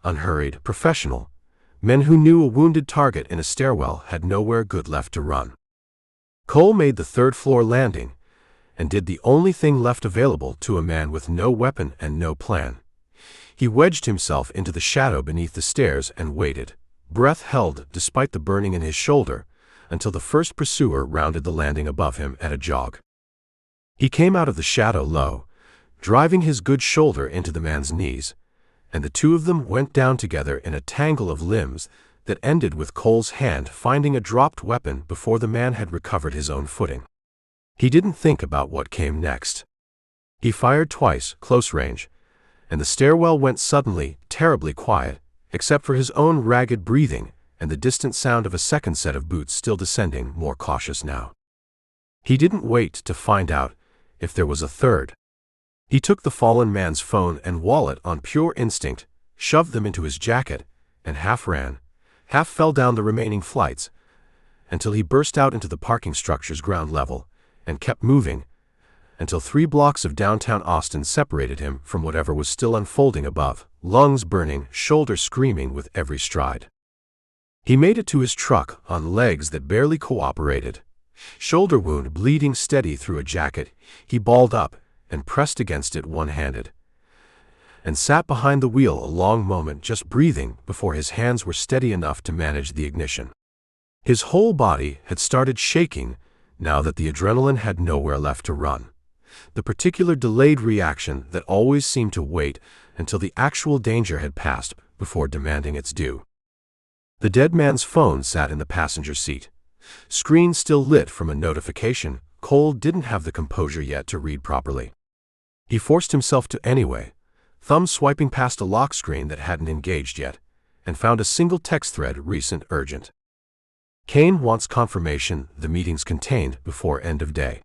unhurried, professional. Men who knew a wounded target in a stairwell had nowhere good left to run. Cole made the 3rd-floor landing and did the only thing left available to a man with no weapon and no plan. He wedged himself into the shadow beneath the stairs and waited, breath held despite the burning in his shoulder, until the first pursuer rounded the landing above him at a jog. He came out of the shadow low, driving his good shoulder into the man's knees, and the two of them went down together in a tangle of limbs that ended with Cole's hand finding a dropped weapon before the man had recovered his own footing. He didn't think about what came next. He fired twice, close range, and the stairwell went suddenly, terribly quiet, except for his own ragged breathing and the distant sound of a second set of boots still descending, more cautious now. He didn't wait to find out if there was a third. He took the fallen man's phone and wallet on pure instinct, shoved them into his jacket, and half ran, half fell down the remaining flights, until he burst out into the parking structure's ground level, and kept moving, until 3 blocks of downtown Austin separated him from whatever was still unfolding above, lungs burning, shoulders screaming with every stride. He made it to his truck on legs that barely cooperated. Shoulder wound bleeding steady through a jacket, he balled up and pressed against it one-handed, and sat behind the wheel a long moment just breathing before his hands were steady enough to manage the ignition. His whole body had started shaking now that the adrenaline had nowhere left to run, the particular delayed reaction that always seemed to wait until the actual danger had passed before demanding its due. The dead man's phone sat in the passenger seat, screen still lit from a notification Cole didn't have the composure yet to read properly. He forced himself to anyway, thumb swiping past a lock screen that hadn't engaged yet, and found a single text thread, recent, urgent. Kane wants confirmation the meeting's contained before end of day.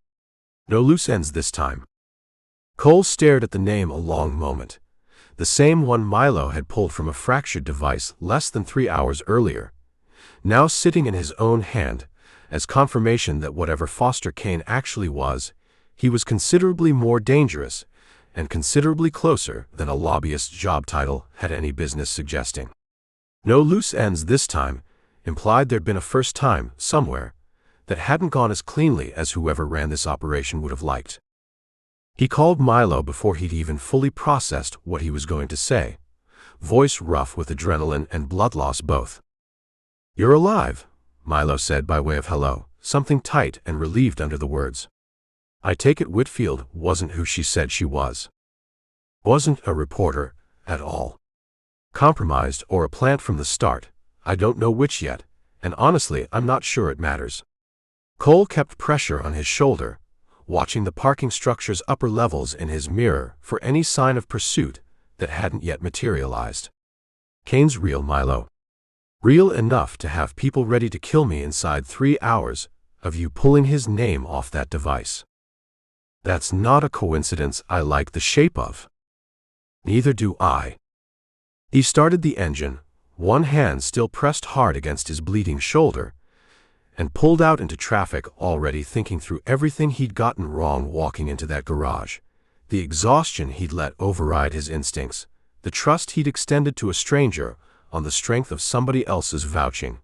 No loose ends this time. Cole stared at the name a long moment, the same one Milo had pulled from a fractured device less than 3 hours earlier, now sitting in his own hand, as confirmation that whatever Foster Kane actually was, he was considerably more dangerous and considerably closer than a lobbyist's job title had any business suggesting. No loose ends this time implied there'd been a first time, somewhere, that hadn't gone as cleanly as whoever ran this operation would have liked. He called Milo before he'd even fully processed what he was going to say, voice rough with adrenaline and blood loss both. "You're alive," Milo said by way of hello, something tight and relieved under the words. "I take it Whitfield wasn't who she said she was. Wasn't a reporter at all. Compromised or a plant from the start, I don't know which yet, and honestly I'm not sure it matters." Cole kept pressure on his shoulder, watching the parking structure's upper levels in his mirror for any sign of pursuit that hadn't yet materialized. "Kane's real, Milo. Real enough to have people ready to kill me inside 3 hours of you pulling his name off that device. That's not a coincidence I like the shape of." "Neither do I." He started the engine, one hand still pressed hard against his bleeding shoulder, and pulled out into traffic, already thinking through everything he'd gotten wrong walking into that garage, the exhaustion he'd let override his instincts, the trust he'd extended to a stranger on the strength of somebody else's vouching,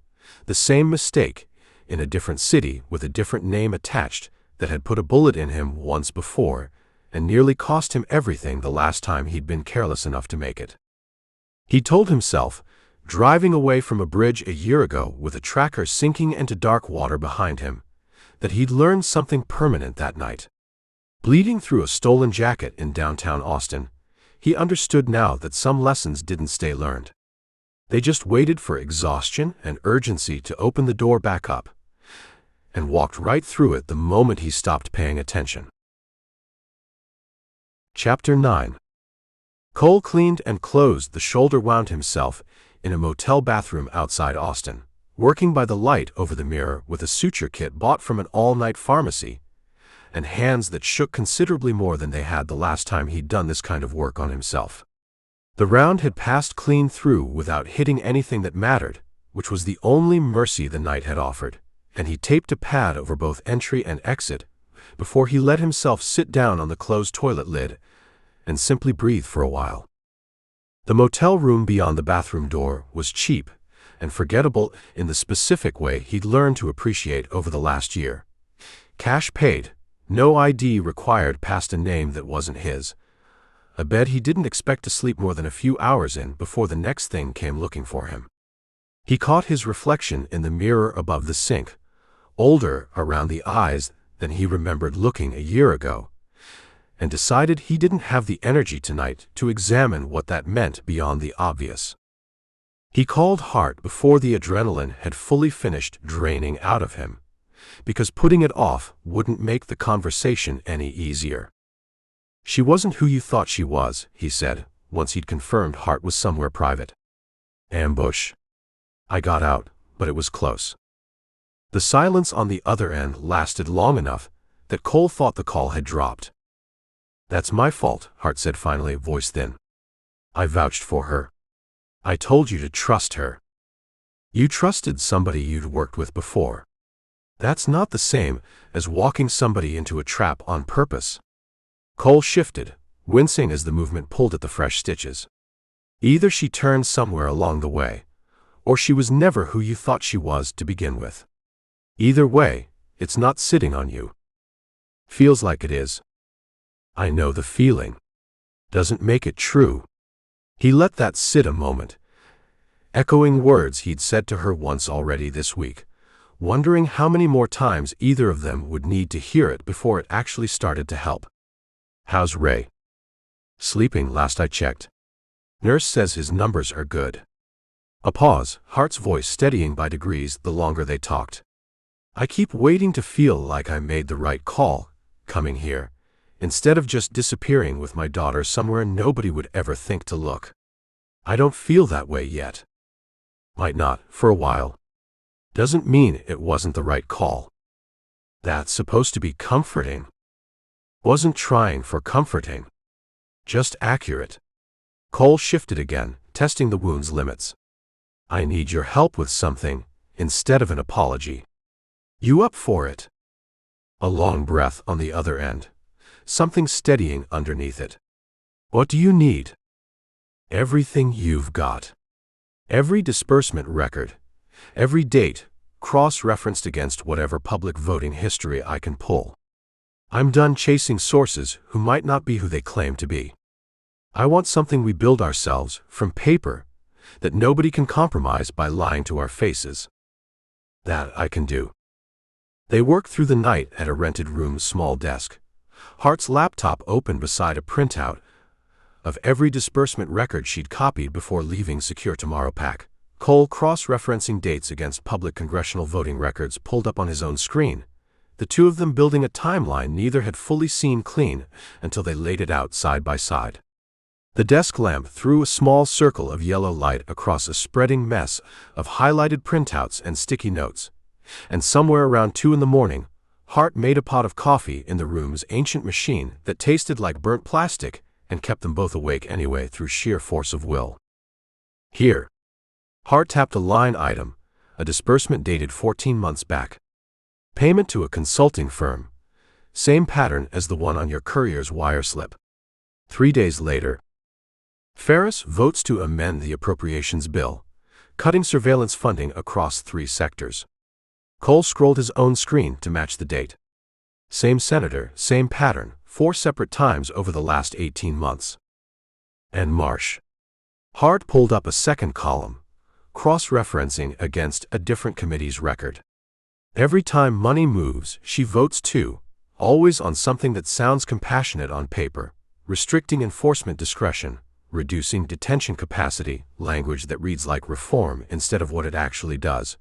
the same mistake in a different city with a different name attached that had put a bullet in him once before and nearly cost him everything the last time he'd been careless enough to make it. He told himself, driving away from a bridge a year ago with a tracker sinking into dark water behind him, that he'd learned something permanent that night. Bleeding through a stolen jacket in downtown Austin, he understood now that some lessons didn't stay learned. They just waited for exhaustion and urgency to open the door back up, and walked right through it the moment he stopped paying attention. Chapter 9. Cole cleaned and closed the shoulder-wound himself in a motel bathroom outside Austin, working by the light over the mirror with a suture kit bought from an all-night pharmacy, and hands that shook considerably more than they had the last time he'd done this kind of work on himself. The round had passed clean through without hitting anything that mattered, which was the only mercy the night had offered, and he taped a pad over both entry and exit before he let himself sit down on the closed toilet lid and simply breathe for a while. The motel room beyond the bathroom door was cheap and forgettable in the specific way he'd learned to appreciate over the last year. Cash paid, no ID required past a name that wasn't his, a bed he didn't expect to sleep more than a few hours in before the next thing came looking for him. He caught his reflection in the mirror above the sink, older around the eyes than he remembered looking a year ago, and decided he didn't have the energy tonight to examine what that meant beyond the obvious. He called Hart before the adrenaline had fully finished draining out of him, because putting it off wouldn't make the conversation any easier. "She wasn't who you thought she was," he said, once he'd confirmed Hart was somewhere private. "Ambush. I got out, but it was close." The silence on the other end lasted long enough that Cole thought the call had dropped. "That's my fault," Hart said finally, voice thin. "I vouched for her. I told you to trust her. You trusted somebody you'd worked with before. That's not the same as walking somebody into a trap on purpose." Cole shifted, wincing as the movement pulled at the fresh stitches. "Either she turned somewhere along the way, or she was never who you thought she was to begin with. Either way, it's not sitting on you. Feels like it is. I know the feeling. Doesn't make it true." He let that sit a moment, echoing words he'd said to her once already this week, wondering how many more times either of them would need to hear it before it actually started to help. "How's Ray?" "Sleeping, last I checked. Nurse says his numbers are good." A pause, Hart's voice steadying by degrees the longer they talked. "I keep waiting to feel like I made the right call, coming here, instead of just disappearing with my daughter somewhere nobody would ever think to look. I don't feel that way yet. Might not, for a while. Doesn't mean it wasn't the right call. That's supposed to be comforting. Wasn't trying for comforting. Just accurate." Cole shifted again, testing the wound's limits. "I need your help with something, instead of an apology. You up for it?" A long breath on the other end, something steadying underneath it. "What do you need?" "Everything you've got. Every disbursement record, every date, cross-referenced against whatever public voting history I can pull. I'm done chasing sources who might not be who they claim to be. I want something we build ourselves, from paper, that nobody can compromise by lying to our faces. That I can do. They worked through the night at a rented room's small desk. Hart's laptop open beside a printout of every disbursement record she'd copied before leaving Secure Tomorrow Pack. Cole, cross-referencing dates against public congressional voting records, pulled up on his own screen. The two of them building a timeline neither had fully seen clean until they laid it out side by side. The desk lamp threw a small circle of yellow light across a spreading mess of highlighted printouts and sticky notes. And somewhere around 2 a.m, Hart made a pot of coffee in the room's ancient machine that tasted like burnt plastic and kept them both awake anyway through sheer force of will. Here. Hart tapped a line item, a disbursement dated 14 months back. Payment to a consulting firm. Same pattern as the one on your courier's wire slip. 3 days later. Ferris votes to amend the appropriations bill, cutting surveillance funding across 3 sectors. Cole scrolled his own screen to match the date. Same senator, same pattern, 4 separate times over the last 18 months. And Marsh. Hart pulled up a second column, cross-referencing against a different committee's record. Every time money moves, she votes too, always on something that sounds compassionate on paper, restricting enforcement discretion, reducing detention capacity, language that reads like reform instead of what it actually does,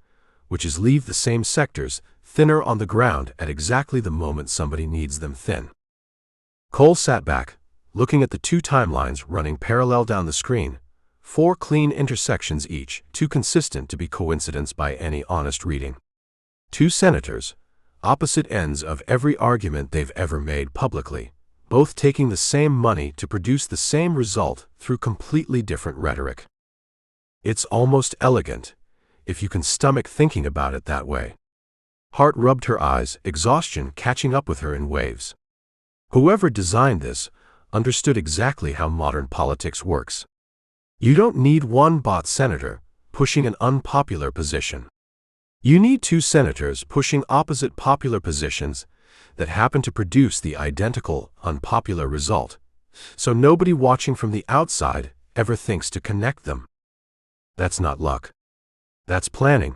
which is leave the same sectors thinner on the ground at exactly the moment somebody needs them thin. Cole sat back, looking at the 2 timelines running parallel down the screen, 4 clean intersections each, too consistent to be coincidence by any honest reading. 2 senators, opposite ends of every argument they've ever made publicly, both taking the same money to produce the same result through completely different rhetoric. It's almost elegant, if you can stomach thinking about it that way. Hart rubbed her eyes, exhaustion catching up with her in waves. Whoever designed this understood exactly how modern politics works. You don't need one bot senator pushing an unpopular position. You need 2 senators pushing opposite popular positions that happen to produce the identical, unpopular result, so nobody watching from the outside ever thinks to connect them. That's not luck. That's planning.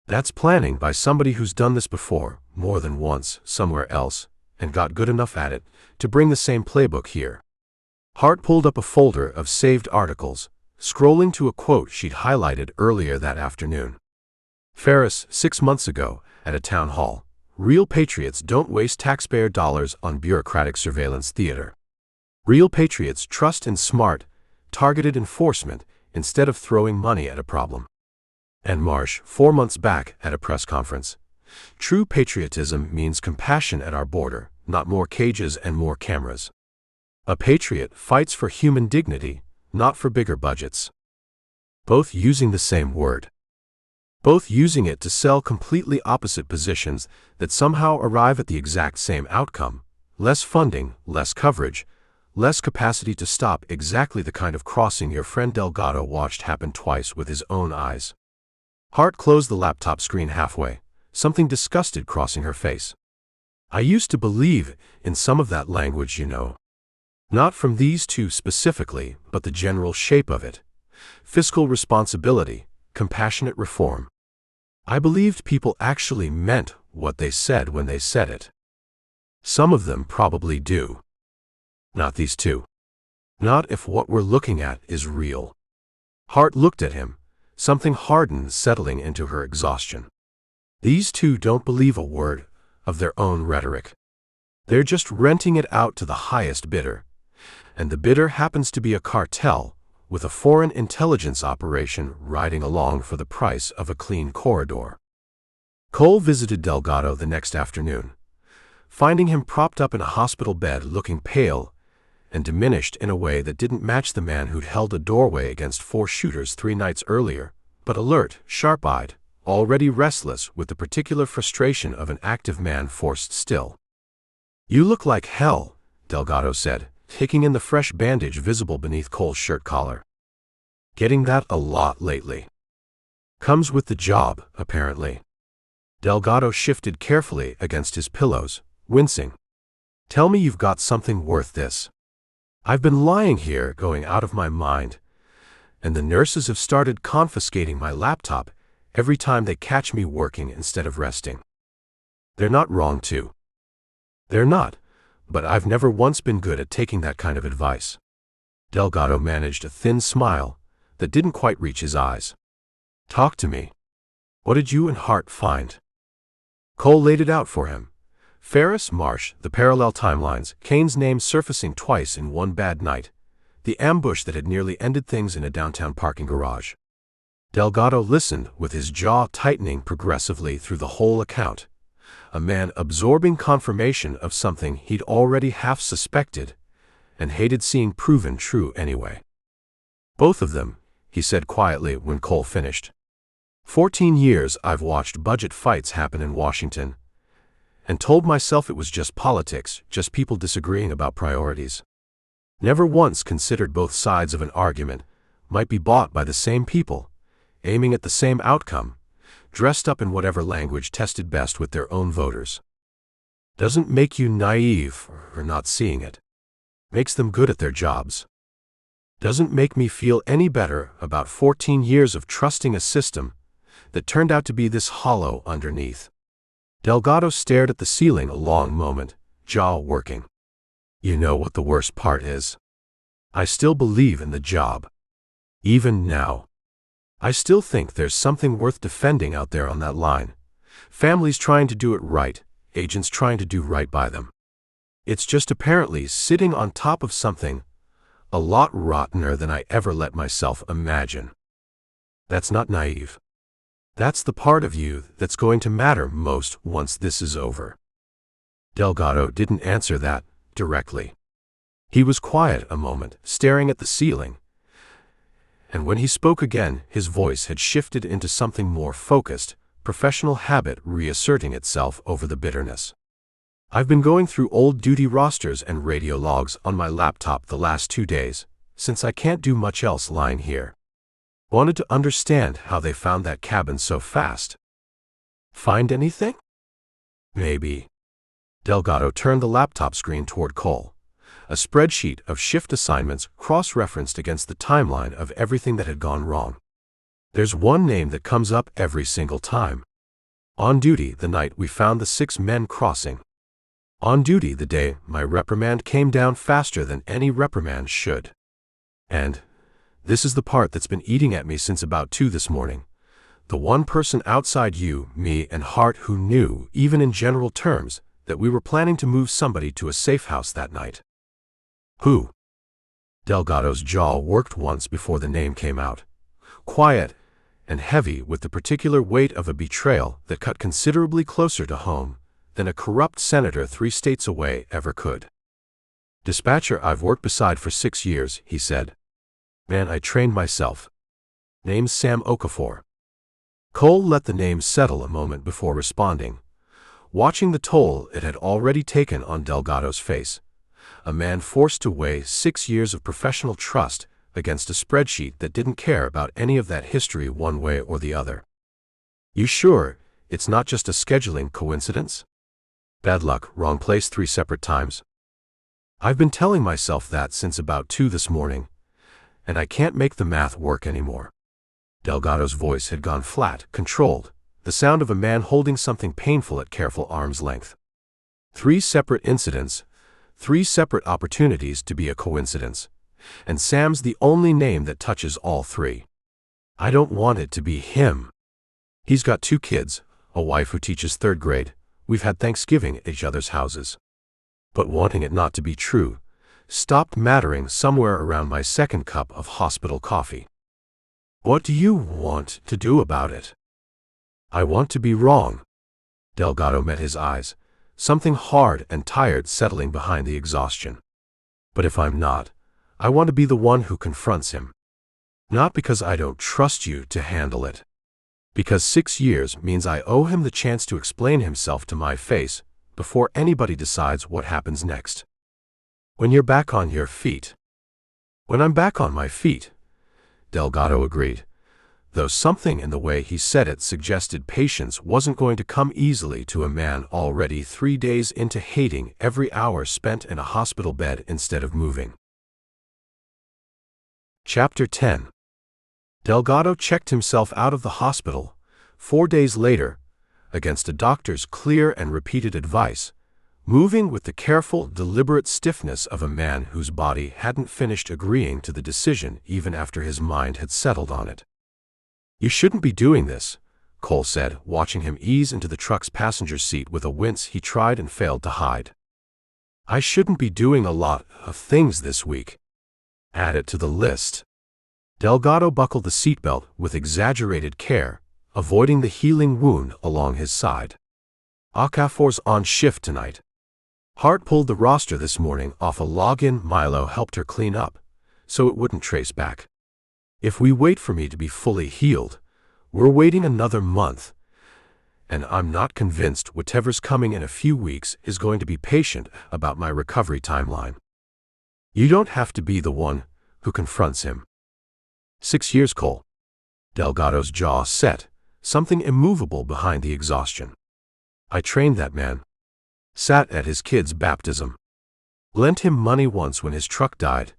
That's planning by somebody who's done this before, more than once, somewhere else, and got good enough at it to bring the same playbook here. Hart pulled up a folder of saved articles, scrolling to a quote she'd highlighted earlier that afternoon. Ferris, 6 months ago, at a town hall. Real patriots don't waste taxpayer dollars on bureaucratic surveillance theater. Real patriots trust in smart, targeted enforcement instead of throwing money at a problem. And Marsh, 4 months back at a press conference. True patriotism means compassion at our border, not more cages and more cameras. A patriot fights for human dignity, not for bigger budgets. Both using the same word. Both using it to sell completely opposite positions that somehow arrive at the exact same outcome: less funding, less coverage, less capacity to stop exactly the kind of crossing your friend Delgado watched happen twice with his own eyes. Hart closed the laptop screen halfway, something disgusted crossing her face. I used to believe in some of that language, you know. Not from these 2 specifically, but the general shape of it. Fiscal responsibility, compassionate reform. I believed people actually meant what they said when they said it. Some of them probably do. Not these 2. Not if what we're looking at is real. Hart looked at him, something hardened settling into her exhaustion. These 2 don't believe a word of their own rhetoric. They're just renting it out to the highest bidder, and the bidder happens to be a cartel with a foreign intelligence operation riding along for the price of a clean corridor. Cole visited Delgado the next afternoon, finding him propped up in a hospital bed looking pale and diminished in a way that didn't match the man who'd held a doorway against 4 shooters 3 nights earlier, but alert, sharp-eyed, already restless with the particular frustration of an active man forced still. You look like hell, Delgado said, taking in the fresh bandage visible beneath Cole's shirt collar. Getting that a lot lately. Comes with the job, apparently. Delgado shifted carefully against his pillows, wincing. Tell me you've got something worth this. I've been lying here, going out of my mind, and the nurses have started confiscating my laptop every time they catch me working instead of resting. They're not wrong, too. They're not, but I've never once been good at taking that kind of advice. Delgado managed a thin smile that didn't quite reach his eyes. Talk to me. What did you and Hart find? Cole laid it out for him. Ferris, Marsh, the parallel timelines, Kane's name surfacing twice in one bad night, the ambush that had nearly ended things in a downtown parking garage. Delgado listened with his jaw tightening progressively through the whole account, a man absorbing confirmation of something he'd already half suspected and hated seeing proven true anyway. Both of them, he said quietly when Cole finished. 14 years I've watched budget fights happen in Washington and told myself it was just politics, just people disagreeing about priorities. Never once considered both sides of an argument might be bought by the same people, aiming at the same outcome, dressed up in whatever language tested best with their own voters. Doesn't make you naive for not seeing it. Makes them good at their jobs. Doesn't make me feel any better about 14 years of trusting a system that turned out to be this hollow underneath. Delgado stared at the ceiling a long moment, jaw working. You know what the worst part is? I still believe in the job. Even now. I still think there's something worth defending out there on that line. Families trying to do it right, agents trying to do right by them. It's just apparently sitting on top of something a lot rottener than I ever let myself imagine. That's not naive. That's the part of you that's going to matter most once this is over. Delgado didn't answer that directly. He was quiet a moment, staring at the ceiling, and when he spoke again, his voice had shifted into something more focused, professional habit reasserting itself over the bitterness. I've been going through old duty rosters and radio logs on my laptop the last 2 days, since I can't do much else lying here. Wanted to understand how they found that cabin so fast. Find anything? Maybe. Delgado turned the laptop screen toward Cole, a spreadsheet of shift assignments cross-referenced against the timeline of everything that had gone wrong. There's one name that comes up every single time. On duty the night we found the 6 men crossing. On duty the day my reprimand came down faster than any reprimand should. And this is the part that's been eating at me since about 2 this morning. The one person outside you, me, and Hart who knew, even in general terms, that we were planning to move somebody to a safe house that night. Who? Delgado's jaw worked once before the name came out. Quiet and heavy with the particular weight of a betrayal that cut considerably closer to home than a corrupt senator 3 states away ever could. Dispatcher I've worked beside for 6 years, he said. Man I trained myself. Name's Sam Okafor. Cole let the name settle a moment before responding, watching the toll it had already taken on Delgado's face. A man forced to weigh 6 years of professional trust against a spreadsheet that didn't care about any of that history one way or the other. You sure it's not just a scheduling coincidence? Bad luck, wrong place 3 separate times. I've been telling myself that since about 2 this morning, and I can't make the math work anymore. Delgado's voice had gone flat, controlled, the sound of a man holding something painful at careful arm's length. 3 separate incidents, 3 separate opportunities to be a coincidence, and Sam's the only name that touches all 3. I don't want it to be him. He's got 2 kids, a wife who teaches 3rd grade. We've had Thanksgiving at each other's houses. But wanting it not to be true stopped mattering somewhere around my 2nd cup of hospital coffee. What do you want to do about it? I want to be wrong. Delgado met his eyes, something hard and tired settling behind the exhaustion. But if I'm not, I want to be the one who confronts him. Not because I don't trust you to handle it. Because 6 years means I owe him the chance to explain himself to my face before anybody decides what happens next. When you're back on your feet. When I'm back on my feet, Delgado agreed, though something in the way he said it suggested patience wasn't going to come easily to a man already 3 days into hating every hour spent in a hospital bed instead of moving. Chapter 10. Delgado checked himself out of the hospital 4 days later, against a doctor's clear and repeated advice, moving with the careful, deliberate stiffness of a man whose body hadn't finished agreeing to the decision even after his mind had settled on it. "You shouldn't be doing this," Cole said, watching him ease into the truck's passenger seat with a wince he tried and failed to hide. "I shouldn't be doing a lot of things this week. Add it to the list." Delgado buckled the seatbelt with exaggerated care, avoiding the healing wound along his side. "Okafor's on shift tonight. Hart pulled the roster this morning off a login Milo helped her clean up, so it wouldn't trace back. If we wait for me to be fully healed, we're waiting another month, and I'm not convinced whatever's coming in a few weeks is going to be patient about my recovery timeline. You don't have to be the one who confronts him." 6 years, Cole. Delgado's jaw set, something immovable behind the exhaustion. "I trained that man. Sat at his kid's baptism. Lent him money once when his truck died,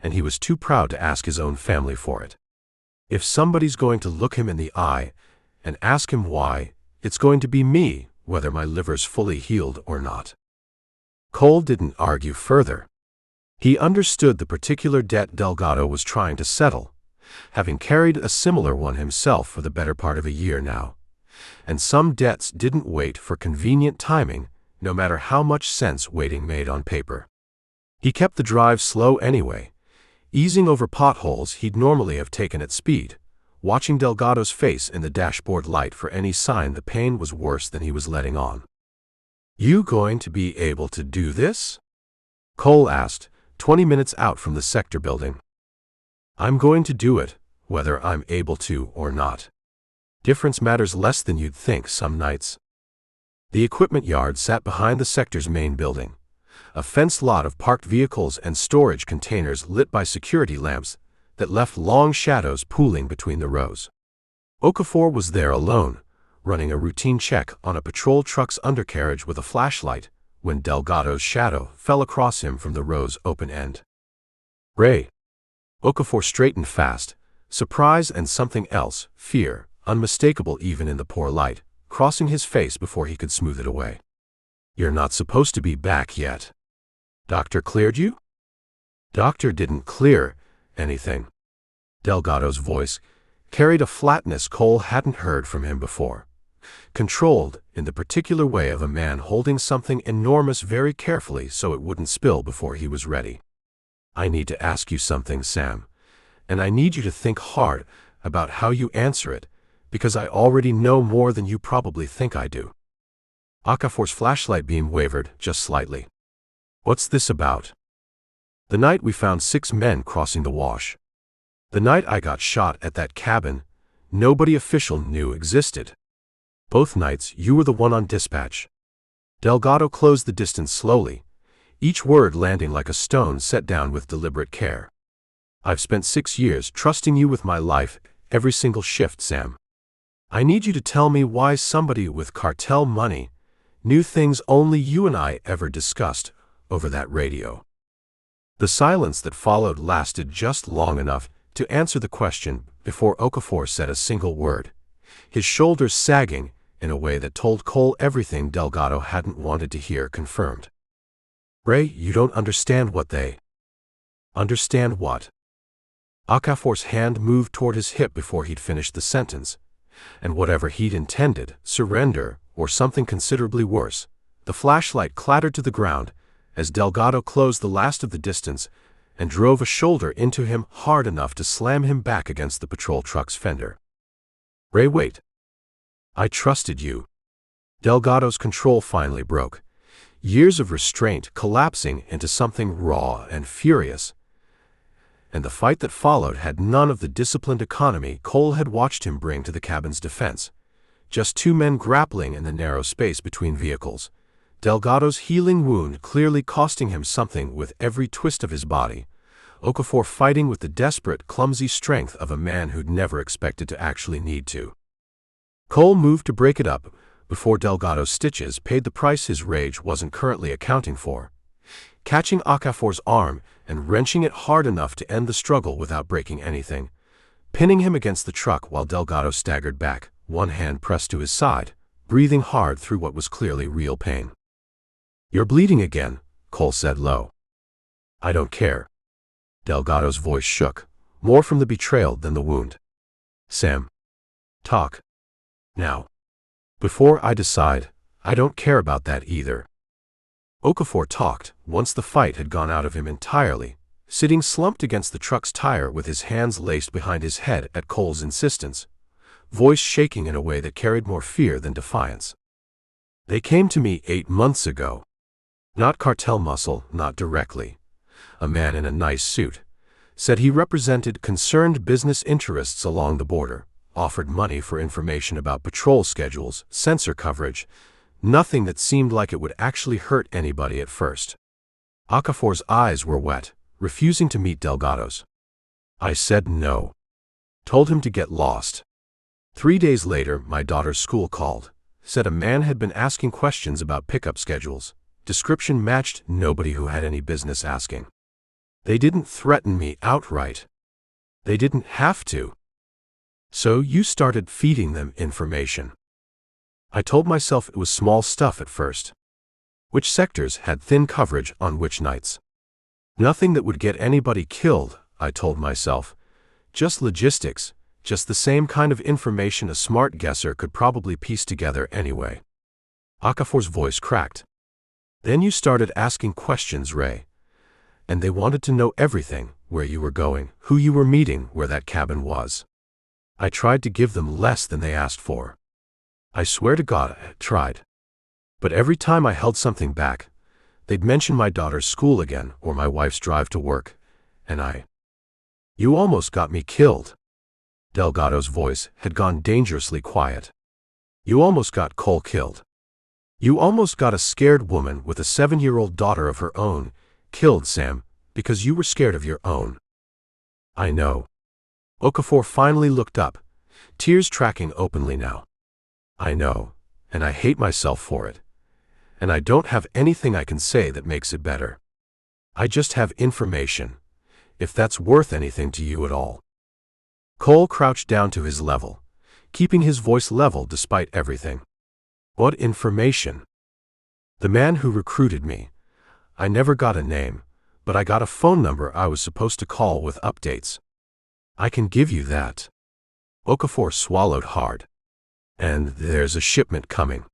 and he was too proud to ask his own family for it. If somebody's going to look him in the eye and ask him why, it's going to be me, whether my liver's fully healed or not." Cole didn't argue further. He understood the particular debt Delgado was trying to settle, having carried a similar one himself for the better part of a year now. And some debts didn't wait for convenient timing, no matter how much sense waiting made on paper. He kept the drive slow anyway, easing over potholes he'd normally have taken at speed, watching Delgado's face in the dashboard light for any sign the pain was worse than he was letting on. "You going to be able to do this?" Cole asked, 20 minutes out from the sector building. "I'm going to do it, whether I'm able to or not. Difference matters less than you'd think some nights." The equipment yard sat behind the sector's main building, a fenced lot of parked vehicles and storage containers lit by security lamps that left long shadows pooling between the rows. Okafor was there alone, running a routine check on a patrol truck's undercarriage with a flashlight, when Delgado's shadow fell across him from the row's open end. "Ray." Okafor straightened fast, surprise and something else, fear, unmistakable even in the poor light, crossing his face before he could smooth it away. "You're not supposed to be back yet. Doctor cleared you?" "Doctor didn't clear anything." Delgado's voice carried a flatness Cole hadn't heard from him before, controlled in the particular way of a man holding something enormous very carefully so it wouldn't spill before he was ready. "I need to ask you something, Sam, and I need you to think hard about how you answer it, because I already know more than you probably think I do." Okafor's flashlight beam wavered just slightly. "What's this about?" "The night we found 6 men crossing the wash. The night I got shot at that cabin nobody official knew existed. Both nights you were the one on dispatch." Delgado closed the distance slowly, each word landing like a stone set down with deliberate care. "I've spent 6 years trusting you with my life, every single shift, Sam. I need you to tell me why somebody with cartel money knew things only you and I ever discussed over that radio." The silence that followed lasted just long enough to answer the question before Okafor said a single word, his shoulders sagging in a way that told Cole everything Delgado hadn't wanted to hear confirmed. "Ray, you don't understand what they—" "Understand what?" Okafor's hand moved toward his hip before he'd finished the sentence, and whatever he'd intended, surrender, or something considerably worse, the flashlight clattered to the ground as Delgado closed the last of the distance and drove a shoulder into him hard enough to slam him back against the patrol truck's fender. "Ray, wait. I trusted you." Delgado's control finally broke, years of restraint collapsing into something raw and furious, and the fight that followed had none of the disciplined economy Cole had watched him bring to the cabin's defense. Just 2 men grappling in the narrow space between vehicles, Delgado's healing wound clearly costing him something with every twist of his body, Okafor fighting with the desperate, clumsy strength of a man who'd never expected to actually need to. Cole moved to break it up before Delgado's stitches paid the price his rage wasn't currently accounting for, catching Okafor's arm and wrenching it hard enough to end the struggle without breaking anything, pinning him against the truck while Delgado staggered back, one hand pressed to his side, breathing hard through what was clearly real pain. "You're bleeding again," Cole said low. "I don't care." Delgado's voice shook, more from the betrayal than the wound. "Sam. Talk. Now. Before I decide, I don't care about that either." Okafor talked once the fight had gone out of him entirely, sitting slumped against the truck's tire with his hands laced behind his head at Cole's insistence, voice shaking in a way that carried more fear than defiance. "They came to me 8 months ago. Not cartel muscle, not directly. A man in a nice suit. Said he represented concerned business interests along the border, offered money for information about patrol schedules, sensor coverage, nothing that seemed like it would actually hurt anybody at first." Okafor's eyes were wet, refusing to meet Delgado's. "I said no. Told him to get lost. 3 days later, my daughter's school called. Said a man had been asking questions about pickup schedules. Description matched nobody who had any business asking. They didn't threaten me outright. They didn't have to. So you started feeding them information." I told myself it was small stuff at first. Which sectors had thin coverage on which nights. Nothing that would get anybody killed, I told myself. Just logistics, just the same kind of information a smart guesser could probably piece together anyway. Okafor's voice cracked. "Then you started asking questions, Ray. And they wanted to know everything, where you were going, who you were meeting, where that cabin was. I tried to give them less than they asked for. I swear to God I tried. But every time I held something back, they'd mention my daughter's school again or my wife's drive to work, and You almost got me killed." Delgado's voice had gone dangerously quiet. "You almost got Cole killed. You almost got a scared woman with a 7-year-old daughter of her own killed, Sam, because you were scared of your own." "I know." Okafor finally looked up, tears tracking openly now. "I know, and I hate myself for it. And I don't have anything I can say that makes it better. I just have information, if that's worth anything to you at all." Cole crouched down to his level, keeping his voice level despite everything. "What information?" "The man who recruited me. I never got a name, but I got a phone number I was supposed to call with updates. I can give you that." Okafor swallowed hard. "And there's a shipment coming.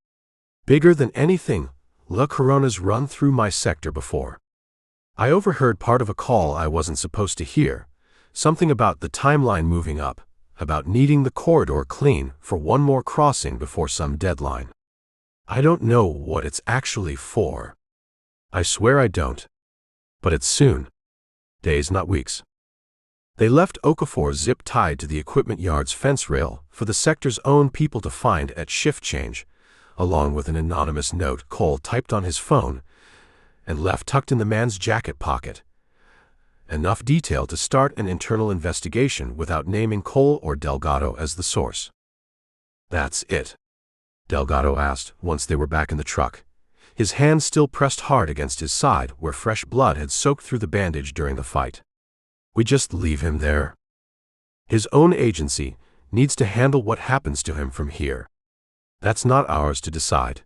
Bigger than anything La Corona's run through my sector before. I overheard part of a call I wasn't supposed to hear, something about the timeline moving up, about needing the corridor clean for one more crossing before some deadline. I don't know what it's actually for. I swear I don't. But it's soon. Days, not weeks." They left Okafor zip-tied to the equipment yard's fence rail for the sector's own people to find at shift change, along with an anonymous note Cole typed on his phone and left tucked in the man's jacket pocket. Enough detail to start an internal investigation without naming Cole or Delgado as the source. "That's it?" Delgado asked once they were back in the truck, his hand still pressed hard against his side where fresh blood had soaked through the bandage during the fight. "We just leave him there? His own agency needs to handle what happens to him from here. That's not ours to decide,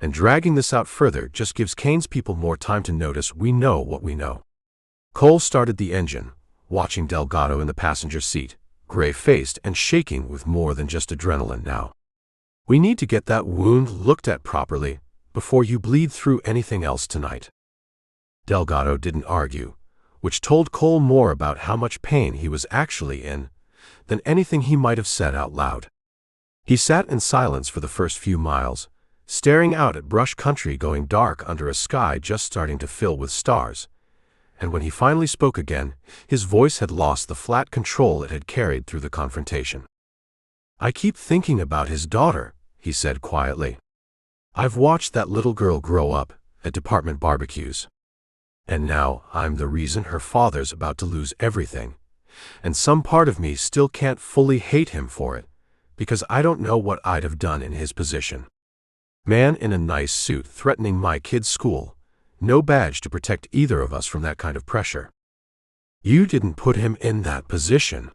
and dragging this out further just gives Kane's people more time to notice we know what we know." Cole started the engine, watching Delgado in the passenger seat, gray-faced and shaking with more than just adrenaline now. "We need to get that wound looked at properly before you bleed through anything else tonight." Delgado didn't argue, which told Cole more about how much pain he was actually in than anything he might have said out loud. He sat in silence for the first few miles, staring out at brush country going dark under a sky just starting to fill with stars, and when he finally spoke again, his voice had lost the flat control it had carried through the confrontation. "I keep thinking about his daughter," he said quietly. "I've watched that little girl grow up at department barbecues. And now I'm the reason her father's about to lose everything. And some part of me still can't fully hate him for it, because I don't know what I'd have done in his position. Man in a nice suit threatening my kid's school. No badge to protect either of us from that kind of pressure. You didn't put him in that position.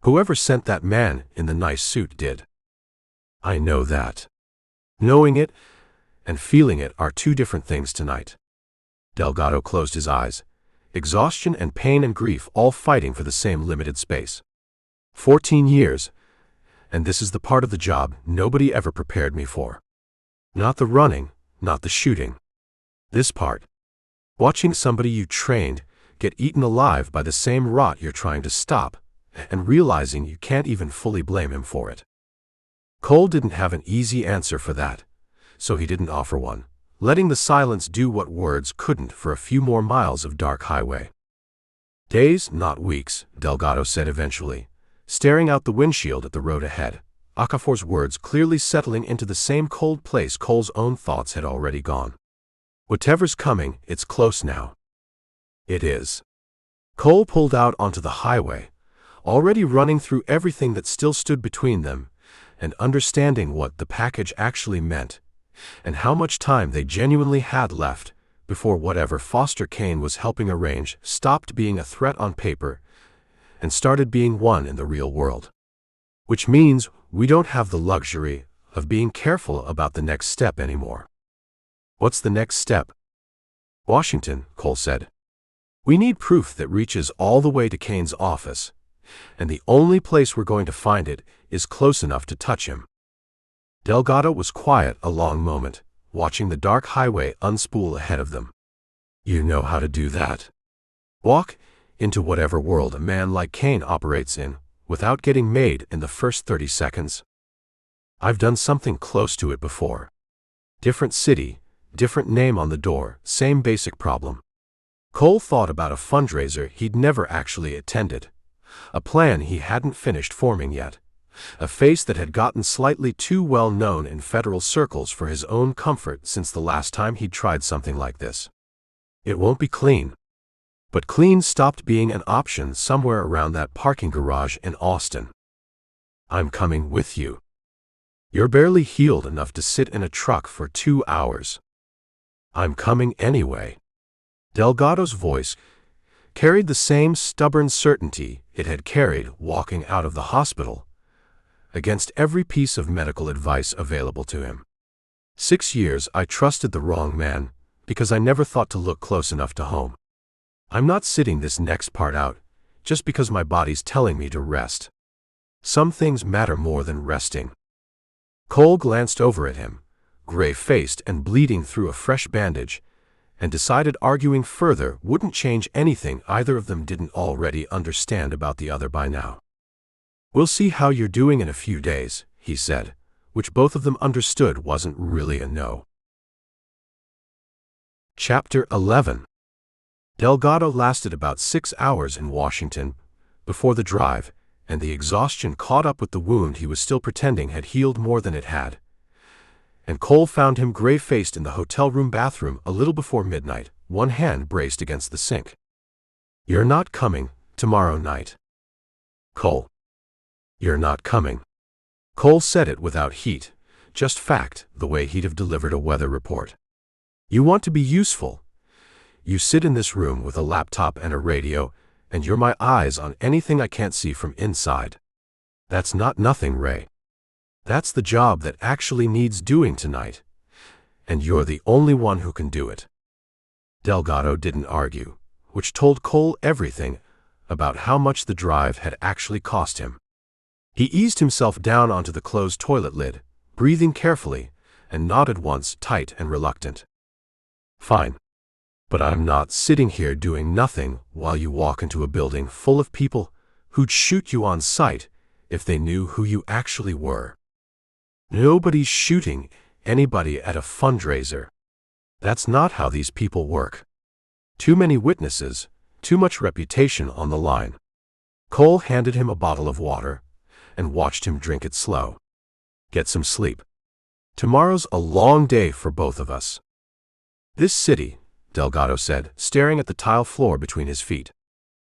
Whoever sent that man in the nice suit did. I know that. Knowing it and feeling it are two different things tonight. Delgado closed his eyes. Exhaustion and pain and grief all fighting for the same limited space. 14 years, and this is the part of the job nobody ever prepared me for. Not the running, not the shooting. This part. Watching somebody you trained get eaten alive by the same rot you're trying to stop, and realizing you can't even fully blame him for it. Cole didn't have an easy answer for that, so he didn't offer one, letting the silence do what words couldn't for a few more miles of dark highway. Days, not weeks, Delgado said eventually, staring out the windshield at the road ahead, Okafor's words clearly settling into the same cold place Cole's own thoughts had already gone. Whatever's coming, it's close now. It is. Cole pulled out onto the highway, already running through everything that still stood between them, and understanding what the package actually meant, and how much time they genuinely had left before whatever Foster Kane was helping arrange stopped being a threat on paper and started being one in the real world. Which means we don't have the luxury of being careful about the next step anymore. What's the next step? Washington, Cole said. We need proof that reaches all the way to Kane's office, and the only place we're going to find it is close enough to touch him. Delgado was quiet a long moment, watching the dark highway unspool ahead of them. You know how to do that. Walk into whatever world a man like Kane operates in, without getting made in the first 30 seconds. I've done something close to it before. Different city, different name on the door, same basic problem. Cole thought about a fundraiser he'd never actually attended. A plan he hadn't finished forming yet. A face that had gotten slightly too well known in federal circles for his own comfort since the last time he'd tried something like this. It won't be clean. But clean stopped being an option somewhere around that parking garage in Austin. I'm coming with you. You're barely healed enough to sit in a truck for 2 hours. I'm coming anyway. Delgado's voice carried the same stubborn certainty it had carried walking out of the hospital, against every piece of medical advice available to him. 6 years I trusted the wrong man because I never thought to look close enough to home. I'm not sitting this next part out just because my body's telling me to rest. Some things matter more than resting. Cole glanced over at him, gray-faced and bleeding through a fresh bandage, and decided arguing further wouldn't change anything either of them didn't already understand about the other by now. We'll see how you're doing in a few days, he said, which both of them understood wasn't really a no. Chapter 11. Delgado lasted about 6 hours in Washington before the drive, and the exhaustion caught up with the wound he was still pretending had healed more than it had. And Cole found him gray-faced in the hotel room bathroom a little before midnight, one hand braced against the sink. You're not coming tomorrow night. Cole. You're not coming. Cole said it without heat, just fact, the way he'd have delivered a weather report. You want to be useful. You sit in this room with a laptop and a radio, and you're my eyes on anything I can't see from inside. That's not nothing, Ray. That's the job that actually needs doing tonight, and you're the only one who can do it. Delgado didn't argue, which told Cole everything about how much the drive had actually cost him. He eased himself down onto the closed toilet lid, breathing carefully, and nodded once, tight and reluctant. Fine. But I'm not sitting here doing nothing while you walk into a building full of people who'd shoot you on sight if they knew who you actually were. Nobody's shooting anybody at a fundraiser. That's not how these people work. Too many witnesses, too much reputation on the line. Cole handed him a bottle of water and watched him drink it slow. Get some sleep. Tomorrow's a long day for both of us. This city, Delgado said, staring at the tile floor between his feet.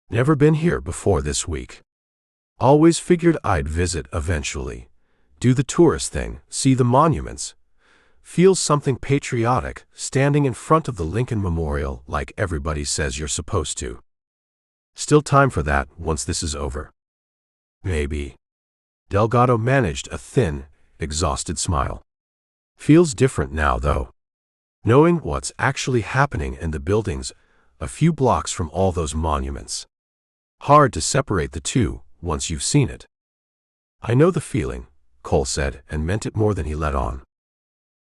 Never been here before this week. Always figured I'd visit eventually. Do the tourist thing, see the monuments. Feel something patriotic, standing in front of the Lincoln Memorial like everybody says you're supposed to. Still time for that once this is over. Maybe. Delgado managed a thin, exhausted smile. Feels different now, though. Knowing what's actually happening in the buildings a few blocks from all those monuments. Hard to separate the two once you've seen it. I know the feeling, Cole said, and meant it more than he let on.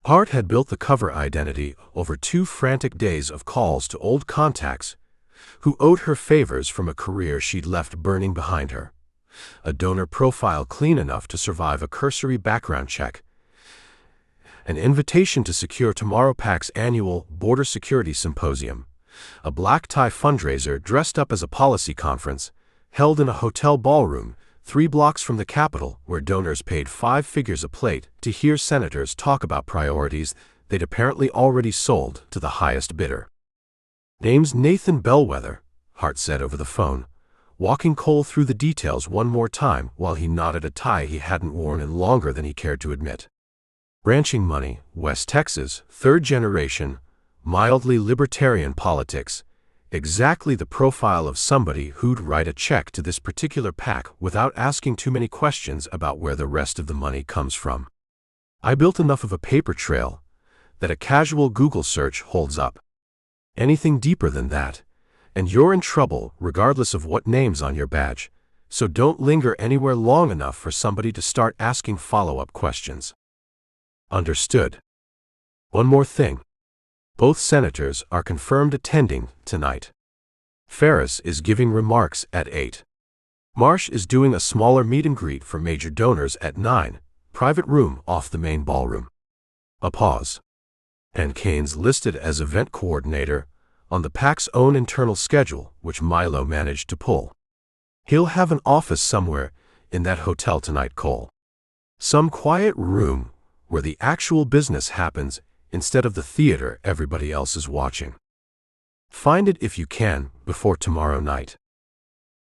Hart had built the cover identity over 2 frantic days of calls to old contacts who owed her favors from a career she'd left burning behind her. A donor profile clean enough to survive a cursory background check. An invitation to secure Tomorrow PAC's annual Border Security Symposium. A black-tie fundraiser dressed up as a policy conference, held in a hotel ballroom 3 blocks from the Capitol, where donors paid 5 figures a plate to hear senators talk about priorities they'd apparently already sold to the highest bidder. Name's Nathan Bellwether, Hart said over the phone, walking Cole through the details one more time while he knotted a tie he hadn't worn in longer than he cared to admit. Ranching money, West Texas, 3rd generation, mildly libertarian politics. Exactly the profile of somebody who'd write a check to this particular PAC without asking too many questions about where the rest of the money comes from. I built enough of a paper trail that a casual Google search holds up. Anything deeper than that, and you're in trouble regardless of what name's on your badge, so don't linger anywhere long enough for somebody to start asking follow-up questions. Understood. One more thing. Both senators are confirmed attending tonight. Ferris is giving remarks at 8. Marsh is doing a smaller meet and greet for major donors at 9, private room off the main ballroom. A pause. And Kane's listed as event coordinator on the PAC's own internal schedule, which Milo managed to pull. He'll have an office somewhere in that hotel tonight, Cole. Some quiet room where the actual business happens instead of the theater everybody else is watching. Find it if you can before tomorrow night.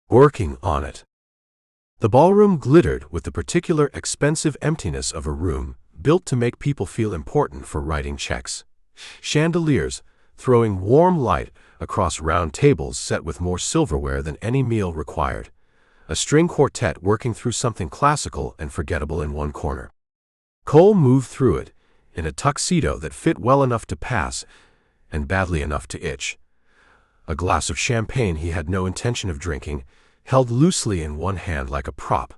Working on it. The ballroom glittered with the particular expensive emptiness of a room built to make people feel important for writing checks. Chandeliers throwing warm light across round tables set with more silverware than any meal required. A string quartet working through something classical and forgettable in one corner. Cole moved through it in a tuxedo that fit well enough to pass and badly enough to itch. A glass of champagne he had no intention of drinking, held loosely in one hand like a prop,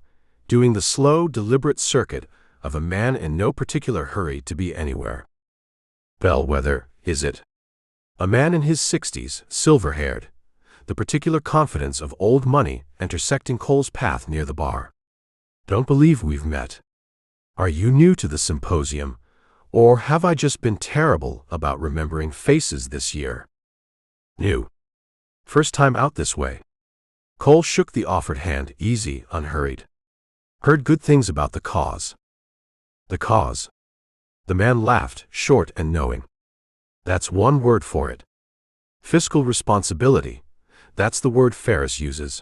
doing the slow, deliberate circuit of a man in no particular hurry to be anywhere. Bellwether, is it? A man in his 60s, silver-haired, the particular confidence of old money intersecting Cole's path near the bar. Don't believe we've met. Are you new to the symposium? Or have I just been terrible about remembering faces this year? New. First time out this way. Cole shook the offered hand, easy, unhurried. Heard good things about the cause. The cause. The man laughed, short and knowing. That's one word for it. Fiscal responsibility. That's the word Ferris uses.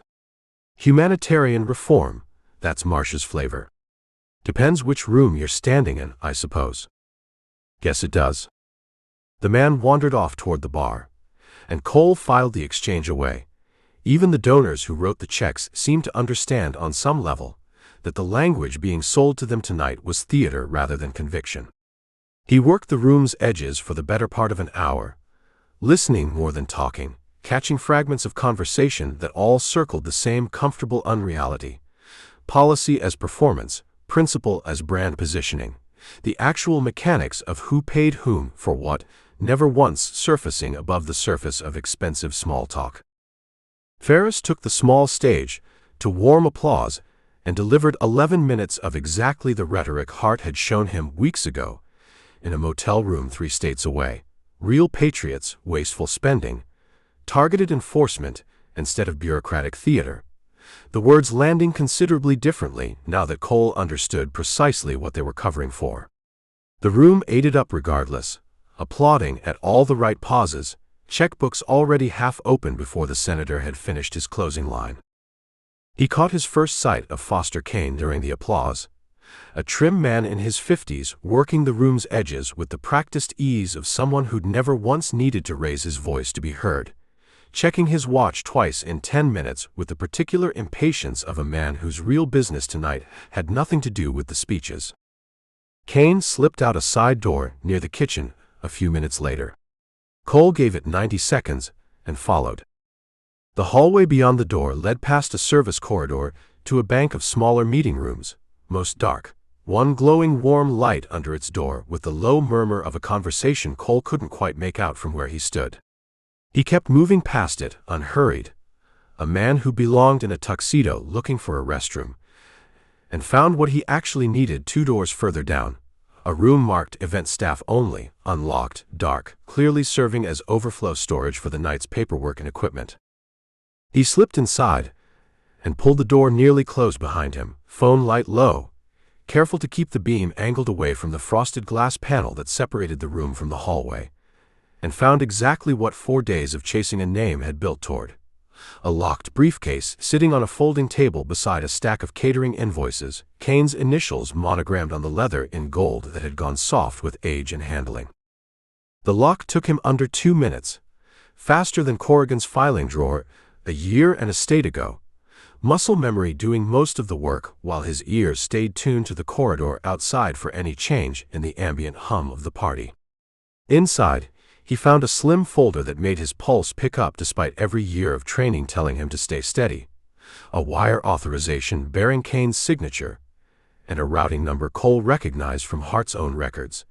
Humanitarian reform. That's Marsh's flavor. Depends which room you're standing in, I suppose. Guess it does. The man wandered off toward the bar, and Cole filed the exchange away. Even the donors who wrote the checks seemed to understand on some level that the language being sold to them tonight was theater rather than conviction. He worked the room's edges for the better part of an hour, listening more than talking, catching fragments of conversation that all circled the same comfortable unreality. Policy as performance, principle as brand positioning. The actual mechanics of who paid whom for what, never once surfacing above the surface of expensive small talk. Ferris took the small stage to warm applause and delivered 11 minutes of exactly the rhetoric Hart had shown him weeks ago in a motel room 3 states away. Real patriots, wasteful spending, targeted enforcement instead of bureaucratic theater. The words landing considerably differently now that Cole understood precisely what they were covering for. The room ate it up regardless, applauding at all the right pauses, checkbooks already half open before the senator had finished his closing line. He caught his first sight of Foster Kane during the applause, a trim man in his 50s working the room's edges with the practiced ease of someone who'd never once needed to raise his voice to be heard, checking his watch twice in 10 minutes with the particular impatience of a man whose real business tonight had nothing to do with the speeches. Kane slipped out a side door near the kitchen a few minutes later. Cole gave it 90 seconds and followed. The hallway beyond the door led past a service corridor to a bank of smaller meeting rooms, most dark, one glowing warm light under its door with the low murmur of a conversation Cole couldn't quite make out from where he stood. He kept moving past it, unhurried, a man who belonged in a tuxedo looking for a restroom, and found what he actually needed 2 doors further down, a room marked event staff only, unlocked, dark, clearly serving as overflow storage for the night's paperwork and equipment. He slipped inside and pulled the door nearly closed behind him, phone light low, careful to keep the beam angled away from the frosted glass panel that separated the room from the hallway, and found exactly what 4 days of chasing a name had built toward. A locked briefcase sitting on a folding table beside a stack of catering invoices, Kane's initials monogrammed on the leather in gold that had gone soft with age and handling. The lock took him under 2 minutes, faster than Corrigan's filing drawer a year and a state ago, muscle memory doing most of the work while his ears stayed tuned to the corridor outside for any change in the ambient hum of the party. Inside, he found a slim folder that made his pulse pick up despite every year of training telling him to stay steady, a wire authorization bearing Kane's signature, and a routing number Cole recognized from Hart's own records,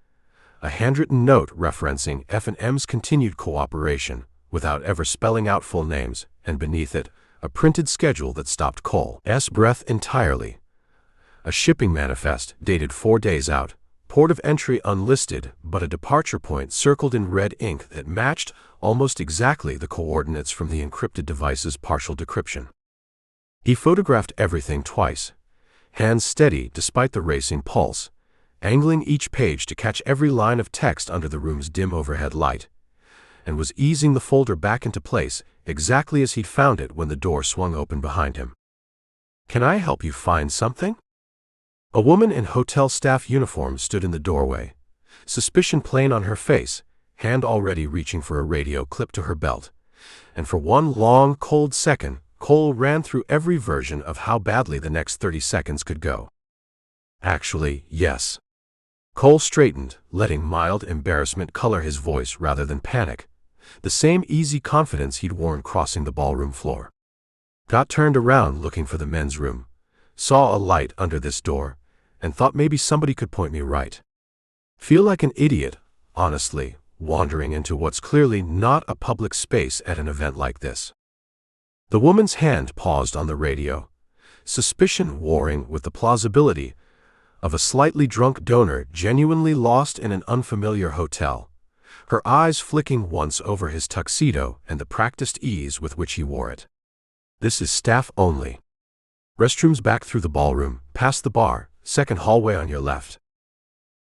a handwritten note referencing F&M's continued cooperation without ever spelling out full names, and beneath it, a printed schedule that stopped Cole's breath entirely, a shipping manifest dated 4 days out, port of entry unlisted, but a departure point circled in red ink that matched almost exactly the coordinates from the encrypted device's partial decryption. He photographed everything twice, hands steady despite the racing pulse, angling each page to catch every line of text under the room's dim overhead light, and was easing the folder back into place exactly as he'd found it when the door swung open behind him. "Can I help you find something?" A woman in hotel staff uniform stood in the doorway, suspicion plain on her face, hand already reaching for a radio clipped to her belt, and for one long, cold second, Cole ran through every version of how badly the next 30 seconds could go. Actually, yes. Cole straightened, letting mild embarrassment color his voice rather than panic, the same easy confidence he'd worn crossing the ballroom floor. Got turned around looking for the men's room, saw a light under this door, and thought maybe somebody could point me right. Feel like an idiot, honestly, wandering into what's clearly not a public space at an event like this. The woman's hand paused on the radio, suspicion warring with the plausibility of a slightly drunk donor genuinely lost in an unfamiliar hotel, her eyes flicking once over his tuxedo and the practiced ease with which he wore it. "This is staff only. Restrooms back through the ballroom, past the bar, second hallway on your left."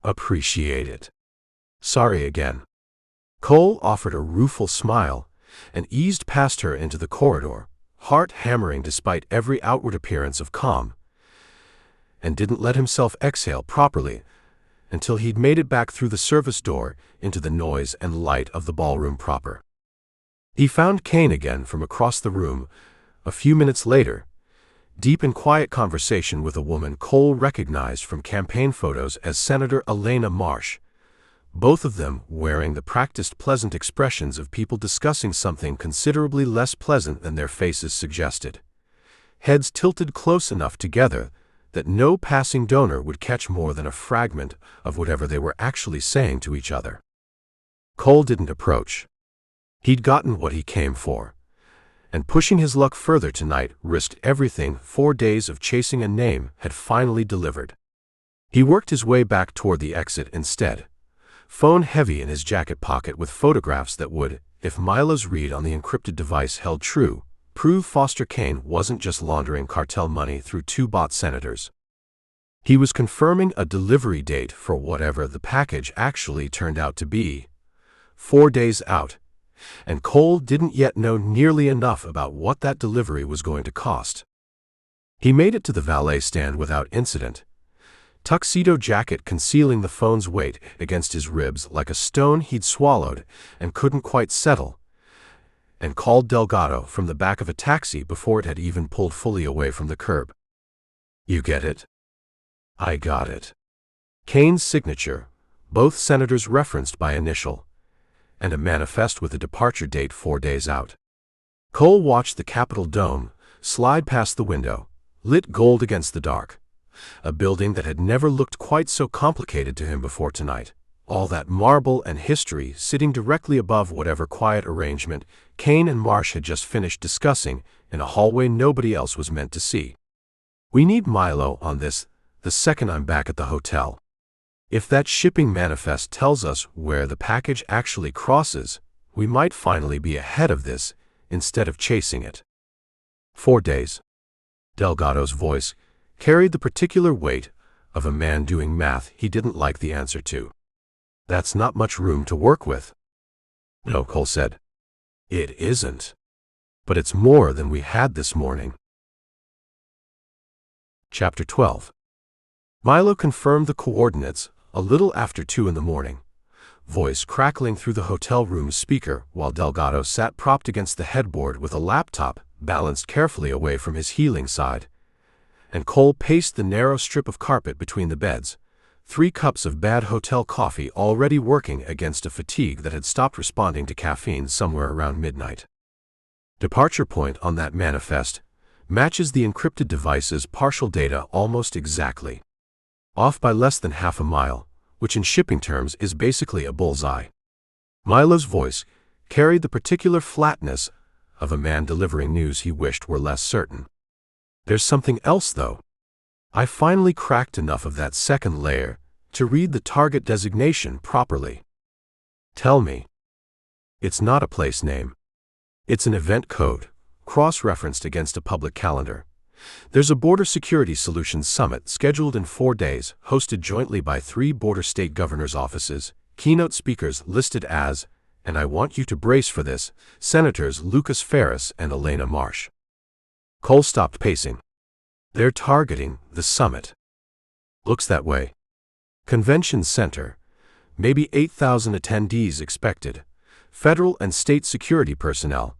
"Appreciate it. Sorry again." Cole offered a rueful smile and eased past her into the corridor, heart hammering despite every outward appearance of calm, and didn't let himself exhale properly until he'd made it back through the service door into the noise and light of the ballroom proper. He found Kane again from across the room a few minutes later, deep in quiet conversation with a woman Cole recognized from campaign photos as Senator Elena Marsh, both of them wearing the practiced pleasant expressions of people discussing something considerably less pleasant than their faces suggested, heads tilted close enough together that no passing donor would catch more than a fragment of whatever they were actually saying to each other. Cole didn't approach. He'd gotten what he came for, and pushing his luck further tonight risked everything 4 days of chasing a name had finally delivered. He worked his way back toward the exit instead, phone heavy in his jacket pocket with photographs that would, if Milo's read on the encrypted device held true, prove Foster Kane wasn't just laundering cartel money through 2 bot senators. He was confirming a delivery date for whatever the package actually turned out to be, 4 days out, and Cole didn't yet know nearly enough about what that delivery was going to cost. He made it to the valet stand without incident, tuxedo jacket concealing the phone's weight against his ribs like a stone he'd swallowed and couldn't quite settle, and called Delgado from the back of a taxi before it had even pulled fully away from the curb. "You get it?" "I got it." Kane's signature, both senators referenced by initial, and a manifest with a departure date 4 days out. Cole watched the Capitol dome slide past the window, lit gold against the dark. A building that had never looked quite so complicated to him before tonight. All that marble and history sitting directly above whatever quiet arrangement Kane and Marsh had just finished discussing in a hallway nobody else was meant to see. "We need Milo on this the second I'm back at the hotel. If that shipping manifest tells us where the package actually crosses, we might finally be ahead of this instead of chasing it." 4 days. Delgado's voice carried the particular weight of a man doing math he didn't like the answer to. "That's not much room to work with." "No," Cole said. "It isn't. But it's more than we had this morning." Chapter 12. Milo confirmed the coordinates a little after 2 in the morning, voice crackling through the hotel room's speaker while Delgado sat propped against the headboard with a laptop balanced carefully away from his healing side, and Cole paced the narrow strip of carpet between the beds, 3 cups of bad hotel coffee already working against a fatigue that had stopped responding to caffeine somewhere around midnight. Departure point on that manifest matches the encrypted device's partial data almost exactly. Off by less than half a mile, which in shipping terms is basically a bullseye. Milo's voice carried the particular flatness of a man delivering news he wished were less certain. "There's something else, though. I finally cracked enough of that second layer to read the target designation properly." "Tell me." "It's not a place name. It's an event code, cross-referenced against a public calendar. There's a Border Security Solutions Summit scheduled in 4 days, hosted jointly by 3 border state governors' offices, keynote speakers listed as, and I want you to brace for this, Senators Lucas Ferris and Elena Marsh." Cole stopped pacing. "They're targeting the summit." "Looks that way. Convention center, maybe 8,000 attendees expected, federal and state security personnel,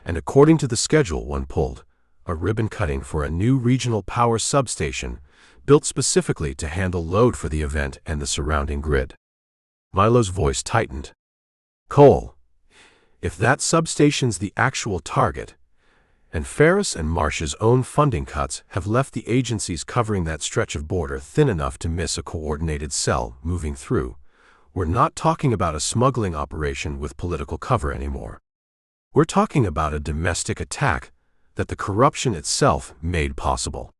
and according to the schedule one pulled, a ribbon cutting for a new regional power substation built specifically to handle load for the event and the surrounding grid." Milo's voice tightened. "Cole, if that substation's the actual target, and Ferris and Marsh's own funding cuts have left the agencies covering that stretch of border thin enough to miss a coordinated cell moving through, we're not talking about a smuggling operation with political cover anymore. We're talking about a domestic attack that the corruption itself made possible."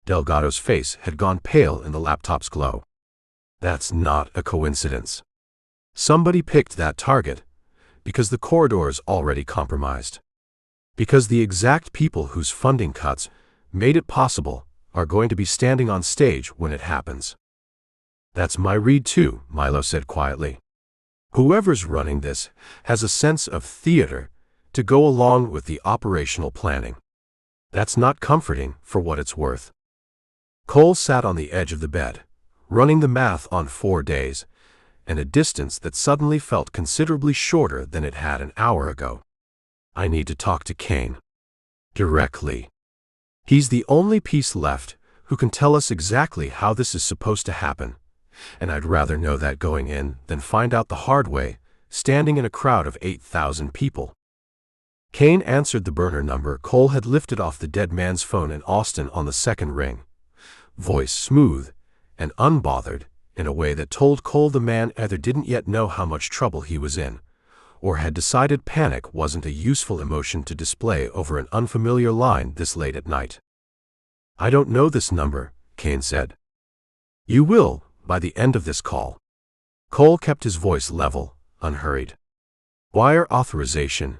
Delgado's face had gone pale in the laptop's glow. "That's not a coincidence. Somebody picked that target because the corridor's already compromised. Because the exact people whose funding cuts made it possible are going to be standing on stage when it happens." "That's my read too," Milo said quietly. "Whoever's running this has a sense of theater to go along with the operational planning. That's not comforting for what it's worth." Cole sat on the edge of the bed, running the math on 4 days, and a distance that suddenly felt considerably shorter than it had an hour ago. "I need to talk to Kane. Directly. He's the only piece left who can tell us exactly how this is supposed to happen, and I'd rather know that going in than find out the hard way, standing in a crowd of 8,000 people." Kane answered the burner number Cole had lifted off the dead man's phone in Austin on the second ring, voice smooth and unbothered in a way that told Cole the man either didn't yet know how much trouble he was in, or had decided panic wasn't a useful emotion to display over an unfamiliar line this late at night. "I don't know this number," Kane said. "You will by the end of this call." Cole kept his voice level, unhurried. "Wire authorization.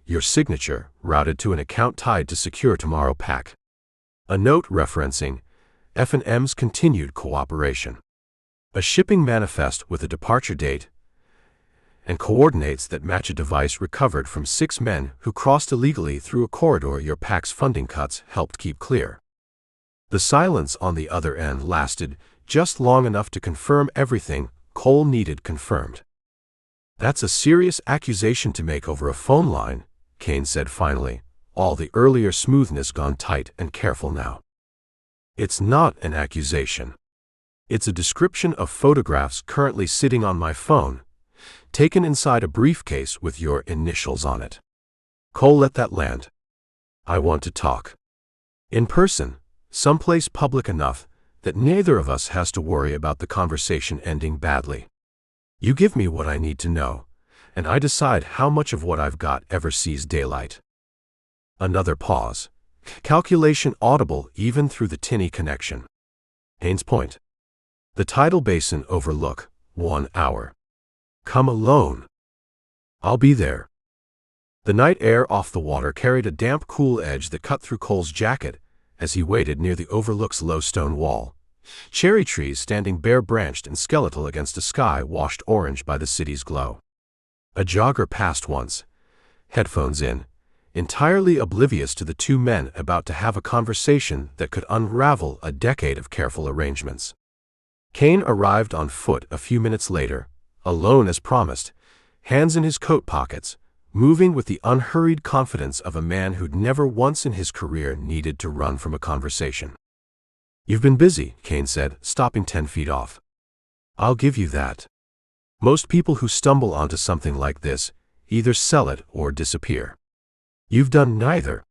Your signature routed to an account tied to Secure Tomorrow Pack. A note referencing F&M's continued cooperation. A shipping manifest with a departure date, and coordinates that match a device recovered from 6 men who crossed illegally through a corridor your PAC's funding cuts helped keep clear. The silence on the other end lasted just long enough to confirm everything Cole needed confirmed. "That's a serious accusation to make over a phone line," Kane said finally, all the earlier smoothness gone tight and careful now. "It's not an accusation. It's a description of photographs currently sitting on my phone, taken inside a briefcase with your initials on it." Cole let that land. "I want to talk. In person, someplace public enough that neither of us has to worry about the conversation ending badly. You give me what I need to know, and I decide how much of what I've got ever sees daylight." Another pause. Calculation audible even through the tinny connection. Haynes Point. The tidal basin overlook, 1 hour. "Come alone." "I'll be there." The night air off the water carried a damp, cool edge that cut through Cole's jacket as he waited near the overlook's low stone wall. Cherry trees standing bare-branched and skeletal against a sky washed orange by the city's glow. A jogger passed once, headphones in, entirely oblivious to the 2 men about to have a conversation that could unravel a decade of careful arrangements. Kane arrived on foot a few minutes later, alone as promised, hands in his coat pockets, moving with the unhurried confidence of a man who'd never once in his career needed to run from a conversation. "You've been busy," Kane said, stopping 10 feet off. "I'll give you that. Most people who stumble onto something like this either sell it or disappear. You've done neither.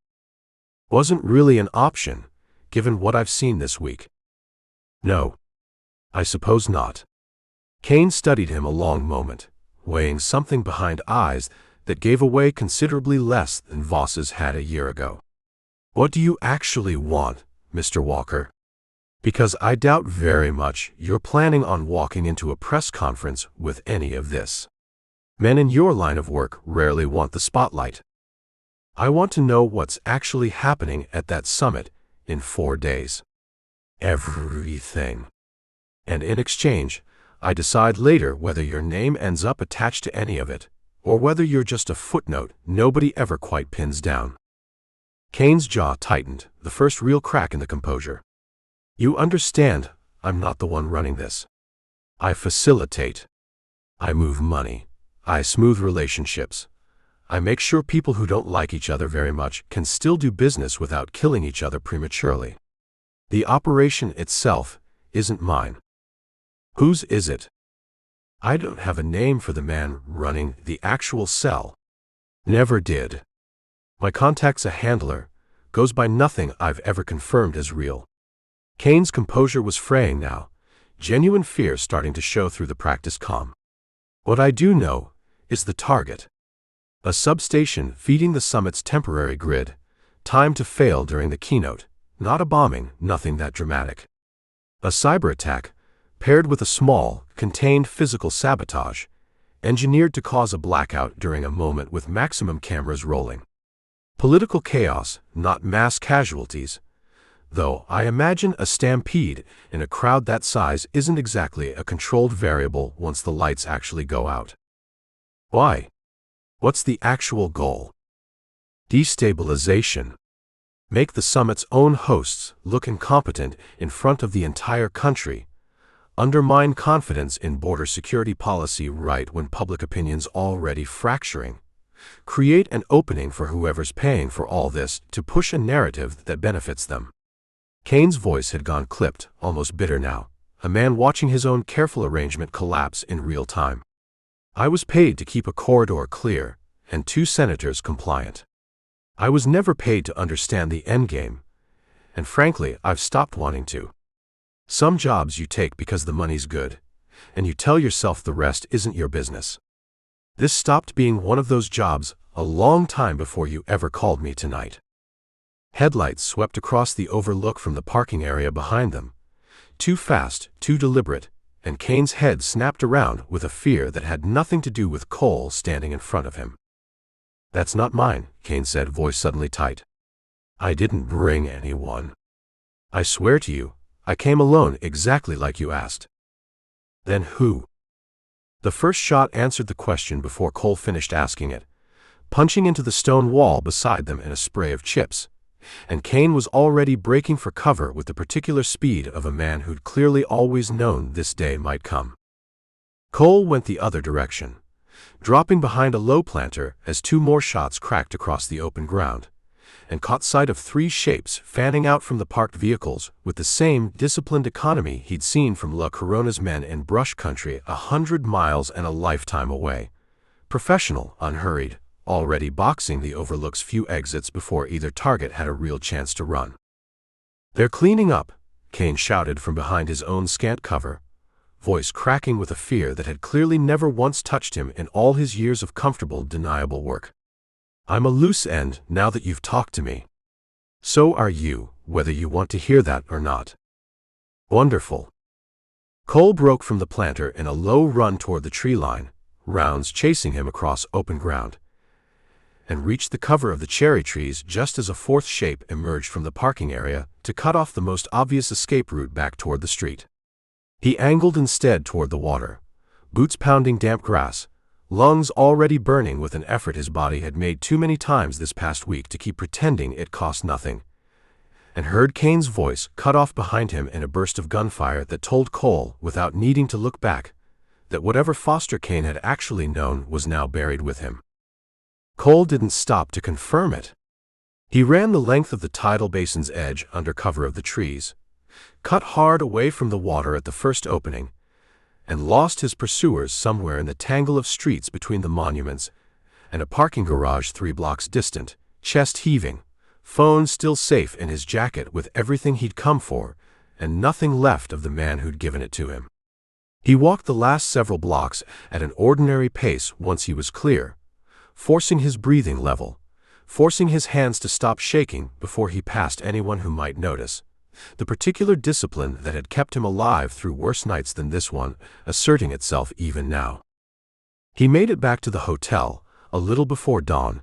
Wasn't really an option, given what I've seen this week." "No. I suppose not." Kane studied him a long moment, weighing something behind eyes that gave away considerably less than Voss's had a year ago. "What do you actually want, Mr. Walker? Because I doubt very much you're planning on walking into a press conference with any of this. Men in your line of work rarely want the spotlight. I want to know what's actually happening at that summit in 4 days. Everything. And in exchange, I decide later whether your name ends up attached to any of it, or whether you're just a footnote nobody ever quite pins down." Kane's jaw tightened, the first real crack in the composure. "You understand, I'm not the one running this. I facilitate. I move money. I smooth relationships. I make sure people who don't like each other very much can still do business without killing each other prematurely. The operation itself isn't mine. Whose is it? I don't have a name for the man running the actual cell. Never did. My contact's a handler, goes by nothing I've ever confirmed as real." Kane's composure was fraying now, genuine fear starting to show through the practiced calm. "What I do know is the target. A substation feeding the summit's temporary grid, timed to fail during the keynote, not a bombing, nothing that dramatic. A cyber attack, paired with a small, contained physical sabotage, engineered to cause a blackout during a moment with maximum cameras rolling. Political chaos, not mass casualties, though I imagine a stampede in a crowd that size isn't exactly a controlled variable once the lights actually go out. Why? What's the actual goal? Destabilization. Make the summit's own hosts look incompetent in front of the entire country. Undermine confidence in border security policy right when public opinion's already fracturing. Create an opening for whoever's paying for all this to push a narrative that benefits them." Kane's voice had gone clipped, almost bitter now, a man watching his own careful arrangement collapse in real time. "I was paid to keep a corridor clear, and 2 senators compliant. I was never paid to understand the endgame, and frankly, I've stopped wanting to. Some jobs you take because the money's good, and you tell yourself the rest isn't your business. This stopped being one of those jobs a long time before you ever called me tonight." Headlights swept across the overlook from the parking area behind them. Too fast, too deliberate, and Kane's head snapped around with a fear that had nothing to do with Cole standing in front of him. "That's not mine," Kane said, voice suddenly tight. "I didn't bring anyone. I swear to you, I came alone exactly like you asked." "Then who?" The first shot answered the question before Cole finished asking it, punching into the stone wall beside them in a spray of chips, and Kane was already breaking for cover with the particular speed of a man who'd clearly always known this day might come. Cole went the other direction, dropping behind a low planter as two more shots cracked across the open ground, and caught sight of three shapes fanning out from the parked vehicles with the same disciplined economy he'd seen from La Corona's men in brush country 100 miles and a lifetime away. Professional, unhurried, already boxing the Overlook's few exits before either target had a real chance to run. "They're cleaning up," Kane shouted from behind his own scant cover, voice cracking with a fear that had clearly never once touched him in all his years of comfortable, deniable work. "I'm a loose end now that you've talked to me. So are you, whether you want to hear that or not." "Wonderful." Cole broke from the planter in a low run toward the tree line, rounds chasing him across open ground, and reached the cover of the cherry trees just as a fourth shape emerged from the parking area to cut off the most obvious escape route back toward the street. He angled instead toward the water, boots pounding damp grass, lungs already burning with an effort his body had made too many times this past week to keep pretending it cost nothing, and heard Kane's voice cut off behind him in a burst of gunfire that told Cole, without needing to look back, that whatever Foster Kane had actually known was now buried with him. Cole didn't stop to confirm it. He ran the length of the tidal basin's edge under cover of the trees, cut hard away from the water at the first opening, and lost his pursuers somewhere in the tangle of streets between the monuments and a parking garage 3 blocks distant, chest heaving, phone still safe in his jacket with everything he'd come for and nothing left of the man who'd given it to him. He walked the last several blocks at an ordinary pace once he was clear, forcing his breathing level, forcing his hands to stop shaking before he passed anyone who might notice, the particular discipline that had kept him alive through worse nights than this one asserting itself even now. He made it back to the hotel a little before dawn,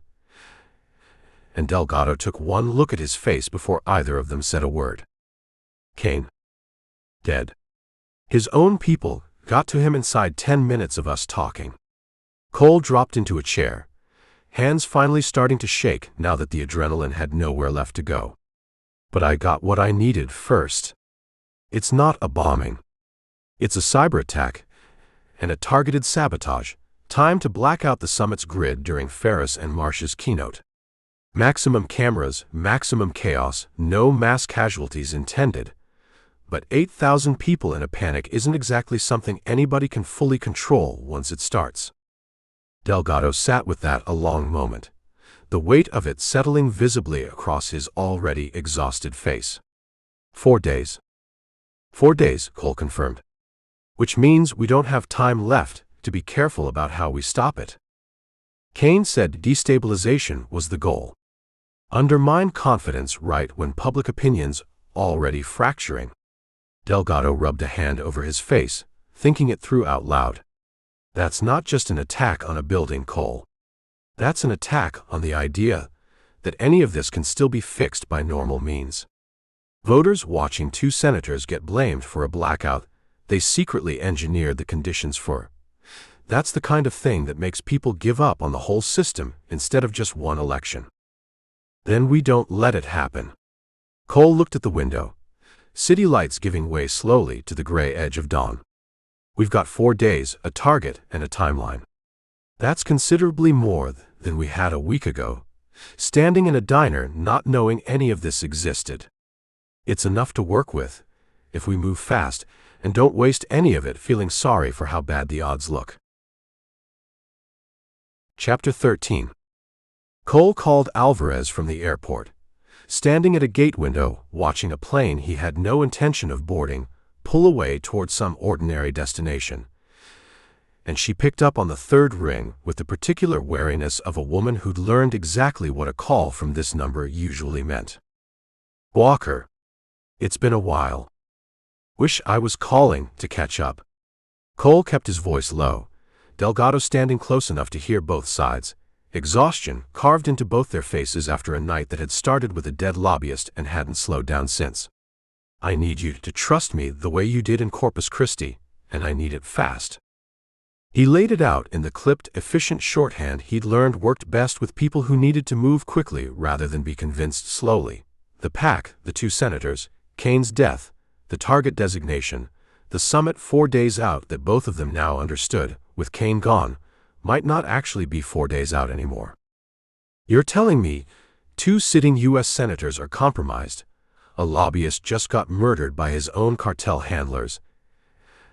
and Delgado took one look at his face before either of them said a word. Kane. Dead. His own people got to him inside 10 minutes of us talking. Cole dropped into a chair, hands finally starting to shake now that the adrenaline had nowhere left to go. But I got what I needed first. It's not a bombing. It's a cyber attack and a targeted sabotage, timed to black out the summit's grid during Ferris and Marsh's keynote. Maximum cameras, maximum chaos, no mass casualties intended. But 8,000 people in a panic isn't exactly something anybody can fully control once it starts. Delgado sat with that a long moment, the weight of it settling visibly across his already exhausted face. 4 days. 4 days, Cole confirmed. Which means we don't have time left to be careful about how we stop it. Kane said destabilization was the goal. Undermine confidence right when public opinion's already fracturing. Delgado rubbed a hand over his face, thinking it through out loud. That's not just an attack on a building, Cole. That's an attack on the idea that any of this can still be fixed by normal means. Voters watching 2 senators get blamed for a blackout they secretly engineered the conditions for. That's the kind of thing that makes people give up on the whole system instead of just one election. Then we don't let it happen. Cole looked at the window, city lights giving way slowly to the gray edge of dawn. We've got 4 days, a target, and a timeline. That's considerably more than we had a week ago, standing in a diner not knowing any of this existed. It's enough to work with, if we move fast and don't waste any of it feeling sorry for how bad the odds look. Chapter 13. Cole called Alvarez from the airport, standing at a gate window watching a plane he had no intention of boarding pull away toward some ordinary destination, and she picked up on the 3rd ring with the particular wariness of a woman who'd learned exactly what a call from this number usually meant. Walker. It's been a while. Wish I was calling to catch up. Cole kept his voice low, Delgado standing close enough to hear both sides, exhaustion carved into both their faces after a night that had started with a dead lobbyist and hadn't slowed down since. I need you to trust me the way you did in Corpus Christi, and I need it fast. He laid it out in the clipped, efficient shorthand he'd learned worked best with people who needed to move quickly rather than be convinced slowly. The pack, the 2 senators, Kane's death, the target designation, the summit 4 days out that both of them now understood, with Kane gone, might not actually be 4 days out anymore. You're telling me 2 sitting U.S. senators are compromised, a lobbyist just got murdered by his own cartel handlers,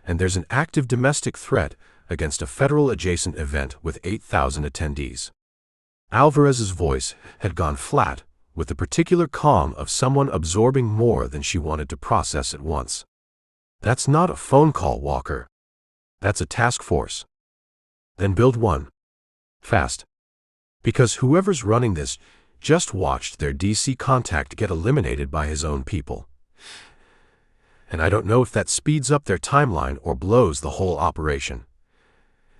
and there's an active domestic threat against a federal-adjacent event with 8,000 attendees. Alvarez's voice had gone flat, with the particular calm of someone absorbing more than she wanted to process at once. That's not a phone call, Walker. That's a task force. Then build one. Fast. Because whoever's running this just watched their DC contact get eliminated by his own people. And I don't know if that speeds up their timeline or blows the whole operation.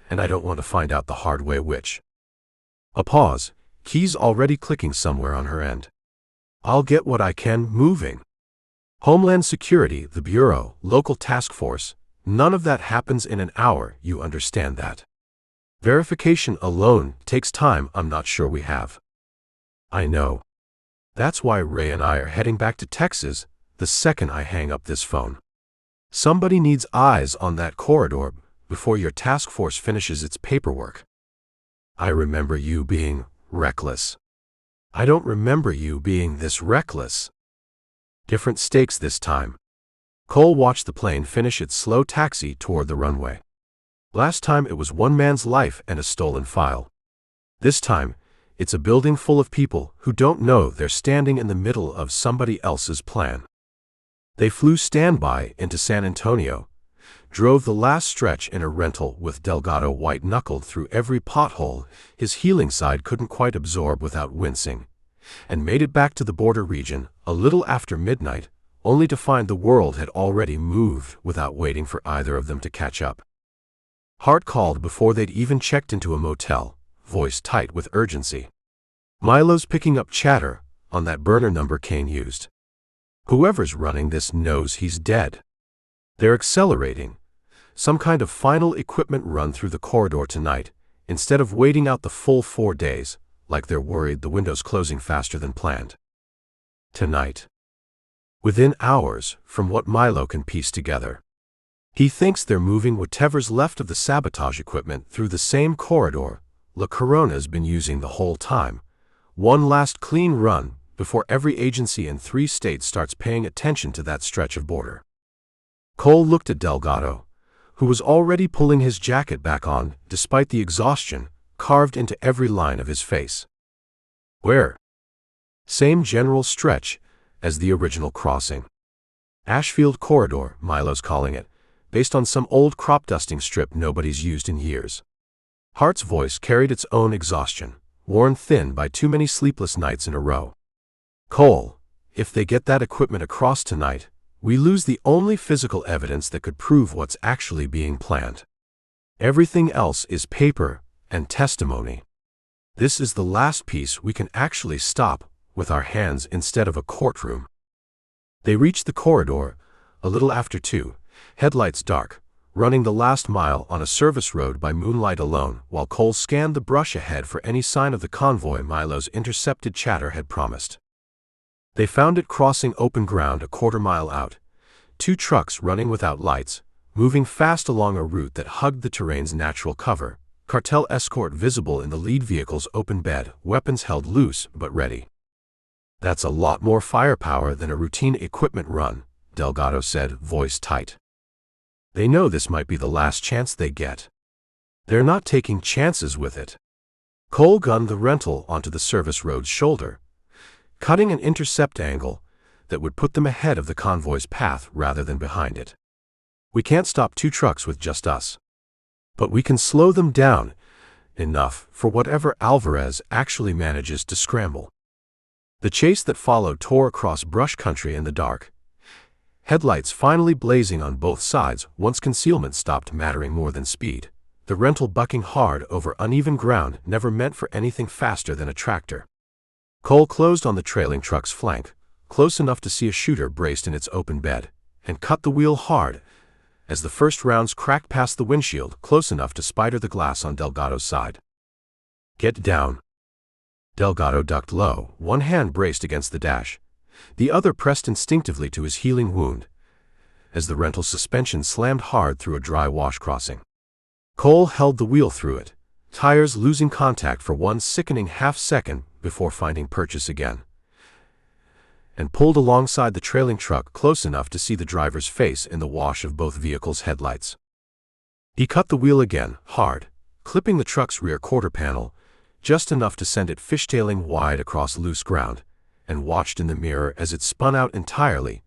And I don't want to find out the hard way which. A pause, keys already clicking somewhere on her end. I'll get what I can moving. Homeland Security, the Bureau, local task force, none of that happens in an hour, you understand that. Verification alone takes time I'm not sure we have. I know. That's why Ray and I are heading back to Texas the second I hang up this phone. Somebody needs eyes on that corridor before your task force finishes its paperwork. I remember you being reckless. I don't remember you being this reckless. Different stakes this time. Cole watched the plane finish its slow taxi toward the runway. Last time it was one man's life and a stolen file. This time, it's a building full of people who don't know they're standing in the middle of somebody else's plan. They flew standby into San Antonio, drove the last stretch in a rental with Delgado white-knuckled through every pothole his healing side couldn't quite absorb without wincing, and made it back to the border region a little after midnight, only to find the world had already moved without waiting for either of them to catch up. Hart called before they'd even checked into a motel, voice tight with urgency. Milo's picking up chatter on that burner number Kane used. Whoever's running this knows he's dead. They're accelerating, some kind of final equipment run through the corridor tonight, instead of waiting out the full 4 days, like they're worried the window's closing faster than planned. Tonight. Within hours, from what Milo can piece together. He thinks they're moving whatever's left of the sabotage equipment through the same corridor La Corona's been using the whole time. One last clean run before every agency in 3 states starts paying attention to that stretch of border. Cole looked at Delgado, who was already pulling his jacket back on despite the exhaustion carved into every line of his face. Where? Same general stretch as the original crossing. Ashfield Corridor, Milo's calling it, based on some old crop dusting strip nobody's used in years. Hart's voice carried its own exhaustion, worn thin by too many sleepless nights in a row. Cole, if they get that equipment across tonight, we lose the only physical evidence that could prove what's actually being planned. Everything else is paper and testimony. This is the last piece we can actually stop with our hands instead of a courtroom. They reached the corridor a little after 2, headlights dark, running the last mile on a service road by moonlight alone, while Cole scanned the brush ahead for any sign of the convoy Milo's intercepted chatter had promised. They found it crossing open ground a quarter-mile out, 2 trucks running without lights, moving fast along a route that hugged the terrain's natural cover, cartel escort visible in the lead vehicle's open bed, weapons held loose but ready. That's a lot more firepower than a routine equipment run, Delgado said, voice tight. They know this might be the last chance they get. They're not taking chances with it. Cole gunned the rental onto the service road's shoulder, cutting an intercept angle that would put them ahead of the convoy's path rather than behind it. We can't stop 2 trucks with just us. But we can slow them down enough for whatever Alvarez actually manages to scramble. The chase that followed tore across brush country in the dark, headlights finally blazing on both sides once concealment stopped mattering more than speed, the rental bucking hard over uneven ground never meant for anything faster than a tractor. Cole closed on the trailing truck's flank, close enough to see a shooter braced in its open bed, and cut the wheel hard as the first rounds cracked past the windshield close enough to spider the glass on Delgado's side. "Get down." Delgado ducked low, one hand braced against the dash, the other pressed instinctively to his healing wound, as the rental suspension slammed hard through a dry wash crossing. Cole held the wheel through it, tires losing contact for one sickening half-second before finding purchase again, and pulled alongside the trailing truck close enough to see the driver's face in the wash of both vehicles' headlights. He cut the wheel again, hard, clipping the truck's rear quarter panel, just enough to send it fishtailing wide across loose ground, and watched in the mirror as it spun out entirely,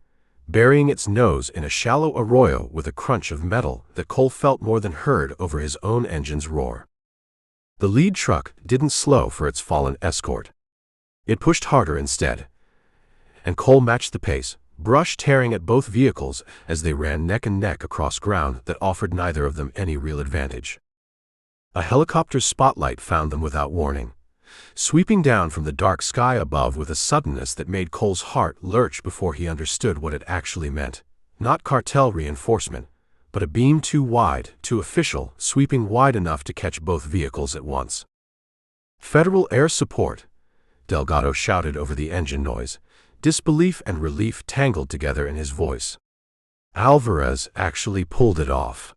burying its nose in a shallow arroyo with a crunch of metal that Cole felt more than heard over his own engine's roar. The lead truck didn't slow for its fallen escort. It pushed harder instead, and Cole matched the pace, brush tearing at both vehicles as they ran neck and neck across ground that offered neither of them any real advantage. A helicopter's spotlight found them without warning, sweeping down from the dark sky above with a suddenness that made Cole's heart lurch before he understood what it actually meant. Not cartel reinforcement, but a beam too wide, too official, sweeping wide enough to catch both vehicles at once. "Federal air support," Delgado shouted over the engine noise, disbelief and relief tangled together in his voice. Alvarez actually pulled it off.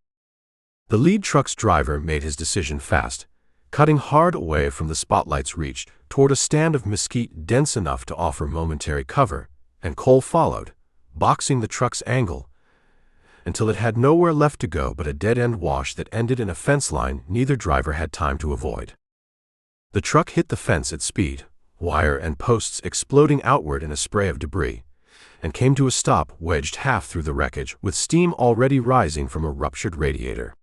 The lead truck's driver made his decision fast, cutting hard away from the spotlight's reach toward a stand of mesquite dense enough to offer momentary cover, and Cole followed, boxing the truck's angle, until it had nowhere left to go but a dead-end wash that ended in a fence line neither driver had time to avoid. The truck hit the fence at speed, wire and posts exploding outward in a spray of debris, and came to a stop wedged half through the wreckage with steam already rising from a ruptured radiator.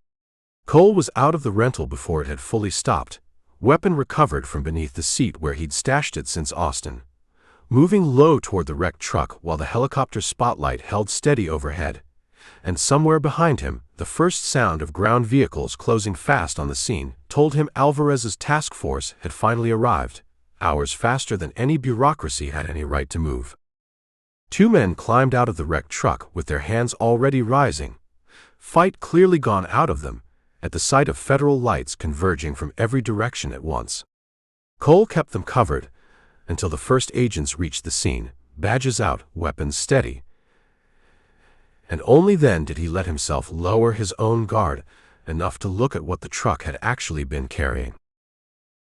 Cole was out of the rental before it had fully stopped, weapon recovered from beneath the seat where he'd stashed it since Austin, moving low toward the wrecked truck while the helicopter's spotlight held steady overhead, and somewhere behind him, the first sound of ground vehicles closing fast on the scene told him Alvarez's task force had finally arrived, hours faster than any bureaucracy had any right to move. Two men climbed out of the wrecked truck with their hands already rising, fight clearly gone out of them, at the sight of federal lights converging from every direction at once. Cole kept them covered until the first agents reached the scene, badges out, weapons steady, and only then did he let himself lower his own guard enough to look at what the truck had actually been carrying.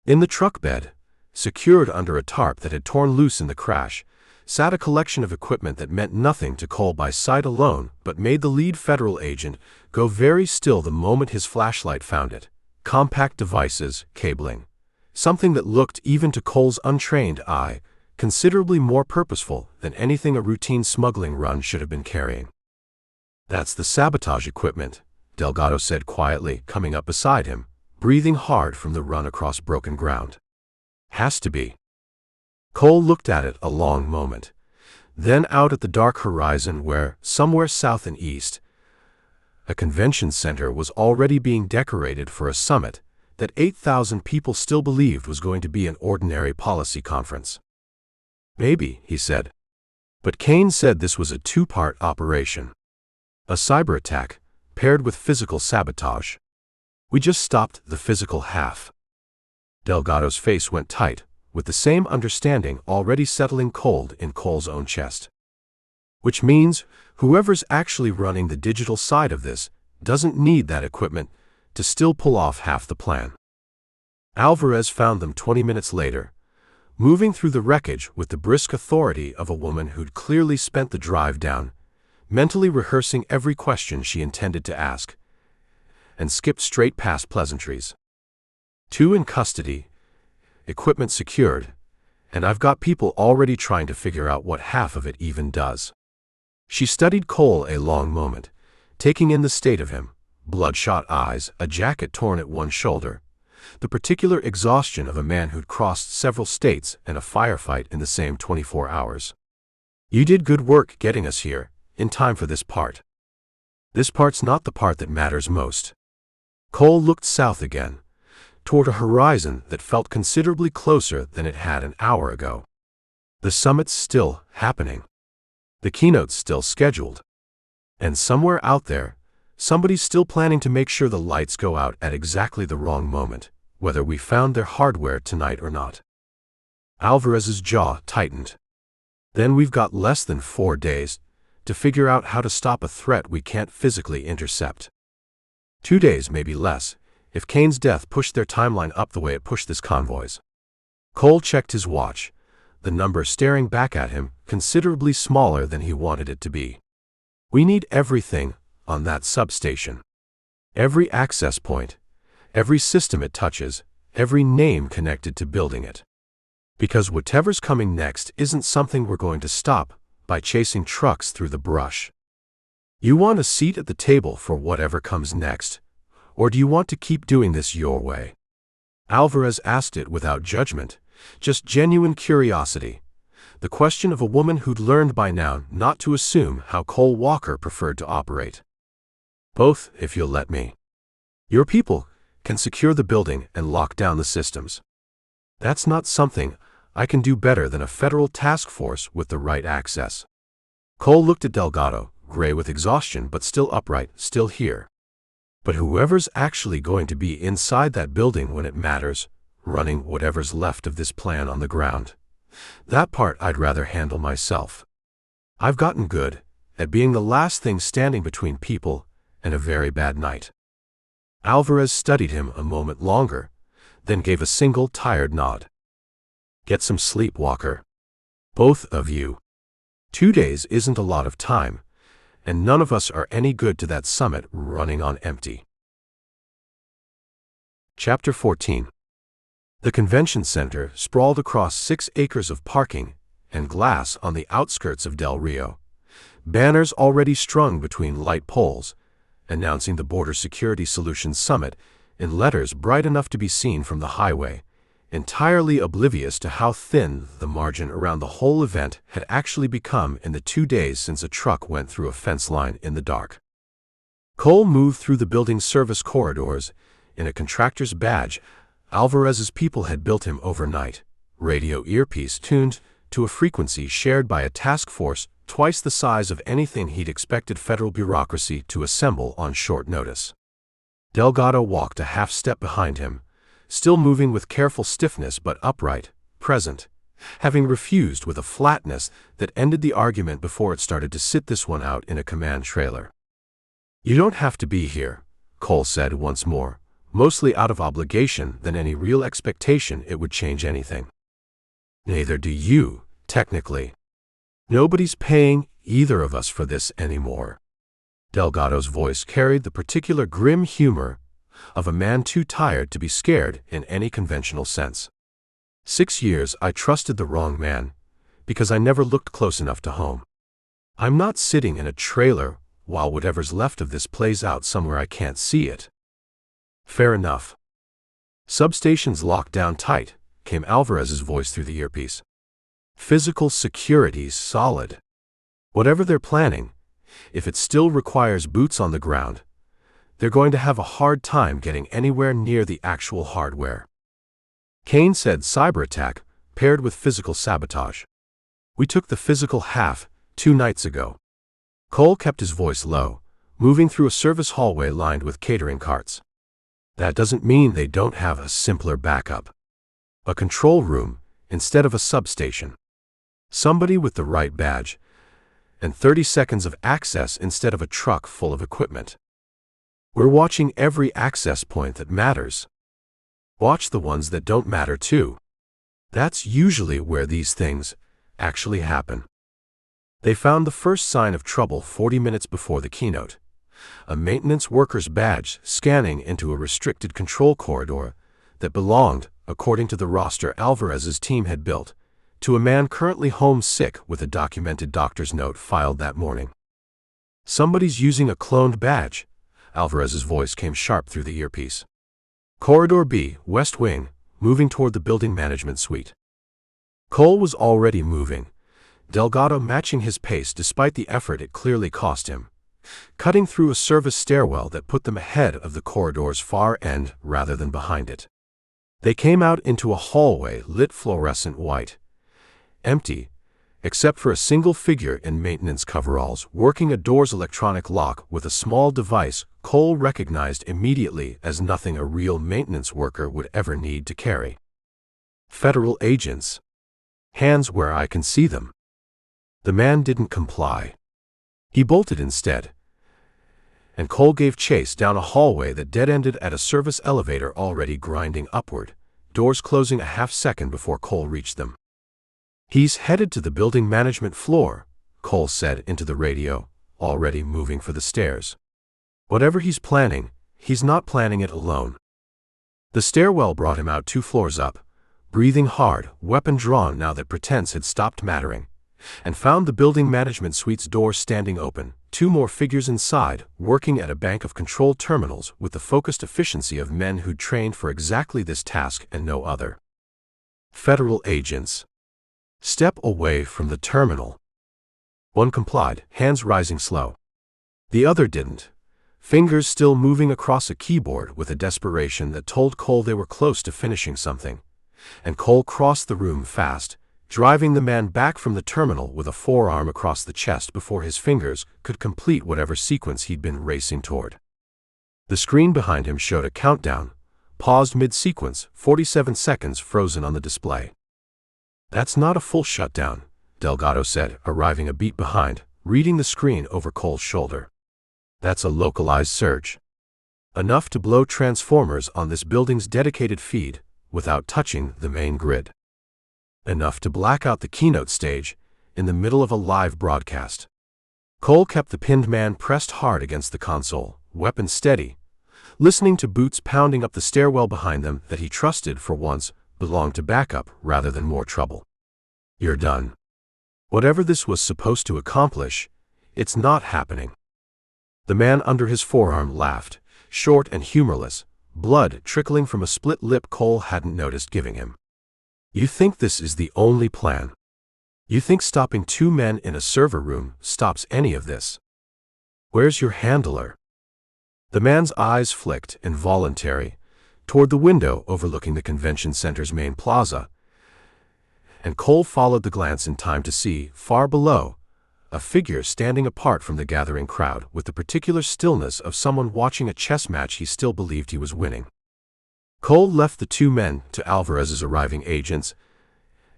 In the truck bed, secured under a tarp that had torn loose in the crash, sat a collection of equipment that meant nothing to Cole by sight alone but made the lead federal agent go very still the moment his flashlight found it. Compact devices, cabling, something that looked, even to Cole's untrained eye, considerably more purposeful than anything a routine smuggling run should have been carrying. "That's the sabotage equipment," Delgado said quietly, coming up beside him, breathing hard from the run across broken ground. "Has to be." Cole looked at it a long moment, then out at the dark horizon where, somewhere south and east, a convention center was already being decorated for a summit that 8,000 people still believed was going to be an ordinary policy conference. "Maybe," he said. But Kane said this was a two-part operation. A cyber attack, paired with physical sabotage. "We just stopped the physical half." Delgado's face went tight, with the same understanding already settling cold in Cole's own chest. "Which means, whoever's actually running the digital side of this doesn't need that equipment to still pull off half the plan." Alvarez found them 20 minutes later, moving through the wreckage with the brisk authority of a woman who'd clearly spent the drive down, mentally rehearsing every question she intended to ask, and skipped straight past pleasantries. "Two in custody, equipment secured, and I've got people already trying to figure out what half of it even does." She studied Cole a long moment, taking in the state of him, bloodshot eyes, a jacket torn at one shoulder, the particular exhaustion of a man who'd crossed several states and a firefight in the same 24 hours. "You did good work getting us here, in time for this part. This part's not the part that matters most." Cole looked south again, toward a horizon that felt considerably closer than it had an hour ago. The summit's still happening. The keynote's still scheduled. And somewhere out there, Somebody's still planning to make sure the lights go out at exactly the wrong moment, whether we found their hardware tonight or not. Alvarez's jaw tightened. Then we've got less than 4 days to figure out how to stop a threat we can't physically intercept. 2 days, maybe less, if Kane's death pushed their timeline up the way it pushed this convoy's. Cole checked his watch, the number staring back at him considerably smaller than he wanted it to be. We need everything on that substation. Every access point, every system it touches, every name connected to building it. Because whatever's coming next isn't something we're going to stop by chasing trucks through the brush. You want a seat at the table for whatever comes next, or do you want to keep doing this your way? Alvarez asked it without judgment, just genuine curiosity, the question of a woman who'd learned by now not to assume how Cole Walker preferred to operate. Both, if you'll let me. Your people can secure the building and lock down the systems. That's not something I can do better than a federal task force with the right access. Cole looked at Delgado, gray with exhaustion but still upright, still here. But whoever's actually going to be inside that building when it matters, running whatever's left of this plan on the ground, that part I'd rather handle myself. I've gotten good at being the last thing standing between people and a very bad night. Alvarez studied him a moment longer, then gave a single tired nod. Get some sleep, Walker. Both of you. 2 days isn't a lot of time, and none of us are any good to that summit running on empty. Chapter 14. The convention center sprawled across 6 acres of parking and glass on the outskirts of Del Rio, banners already strung between light poles, announcing the Border Security Solutions Summit in letters bright enough to be seen from the highway, entirely oblivious to how thin the margin around the whole event had actually become in the 2 days since a truck went through a fence line in the dark. Cole moved through the building's service corridors in a contractor's badge Alvarez's people had built him overnight, radio earpiece tuned to a frequency shared by a task force twice the size of anything he'd expected federal bureaucracy to assemble on short notice. Delgado walked a half step behind him, still moving with careful stiffness but upright, present, having refused with a flatness that ended the argument before it started to sit this one out in a command trailer. You don't have to be here, Cole said once more, mostly out of obligation than any real expectation it would change anything. Neither do you, technically. Nobody's paying either of us for this anymore. Delgado's voice carried the particular grim humor of a man too tired to be scared in any conventional sense. 6 years I trusted the wrong man, because I never looked close enough to home. I'm not sitting in a trailer while whatever's left of this plays out somewhere I can't see it. Fair enough. Substations locked down tight, came Alvarez's voice through the earpiece. Physical security's solid. Whatever they're planning, if it still requires boots on the ground, they're going to have a hard time getting anywhere near the actual hardware. Kane said cyber attack paired with physical sabotage. We took the physical half 2 nights ago. Cole kept his voice low, moving through a service hallway lined with catering carts. That doesn't mean they don't have a simpler backup. A control room instead of a substation. Somebody with the right badge, and 30 seconds of access instead of a truck full of equipment. We're watching every access point that matters. Watch the ones that don't matter too. That's usually where these things actually happen. They found the first sign of trouble 40 minutes before the keynote. A maintenance worker's badge scanning into a restricted control corridor that belonged, according to the roster Alvarez's team had built, to a man currently homesick with a documented doctor's note filed that morning. Somebody's using a cloned badge. Alvarez's voice came sharp through the earpiece. Corridor B, West Wing, moving toward the building management suite. Cole was already moving, Delgado matching his pace despite the effort it clearly cost him, cutting through a service stairwell that put them ahead of the corridor's far end rather than behind it. They came out into a hallway lit fluorescent white, empty, except for a single figure in maintenance coveralls working a door's electronic lock with a small device Cole recognized immediately as nothing a real maintenance worker would ever need to carry. Federal agents. Hands where I can see them. The man didn't comply. He bolted instead, and Cole gave chase down a hallway that dead-ended at a service elevator already grinding upward, doors closing a half-second before Cole reached them. "He's headed to the building management floor," Cole said into the radio, already moving for the stairs. "Whatever he's planning, he's not planning it alone." The stairwell brought him out 2 floors up, breathing hard, weapon drawn now that pretense had stopped mattering, and found the building management suite's door standing open, 2 more figures inside, working at a bank of control terminals with the focused efficiency of men who'd trained for exactly this task and no other. Federal agents. "Step away from the terminal." One complied, hands rising slow. The other didn't, fingers still moving across a keyboard with a desperation that told Cole they were close to finishing something. And Cole crossed the room fast, driving the man back from the terminal with a forearm across the chest before his fingers could complete whatever sequence he'd been racing toward. The screen behind him showed a countdown, paused mid-sequence, 47 seconds frozen on the display. "That's not a full shutdown," Delgado said, arriving a beat behind, reading the screen over Cole's shoulder. "That's a localized surge. Enough to blow transformers on this building's dedicated feed without touching the main grid. Enough to black out the keynote stage in the middle of a live broadcast." Cole kept the pinned man pressed hard against the console, weapon steady, listening to boots pounding up the stairwell behind them that he trusted for once belonged to backup rather than more trouble. "You're done. Whatever this was supposed to accomplish, it's not happening." The man under his forearm laughed, short and humorless, blood trickling from a split lip Cole hadn't noticed giving him. "You think this is the only plan? You think stopping 2 men in a server room stops any of this? Where's your handler?" The man's eyes flicked, involuntary, toward the window overlooking the convention center's main plaza, and Cole followed the glance in time to see, far below, a figure standing apart from the gathering crowd with the particular stillness of someone watching a chess match he still believed he was winning. Cole left the 2 men to Alvarez's arriving agents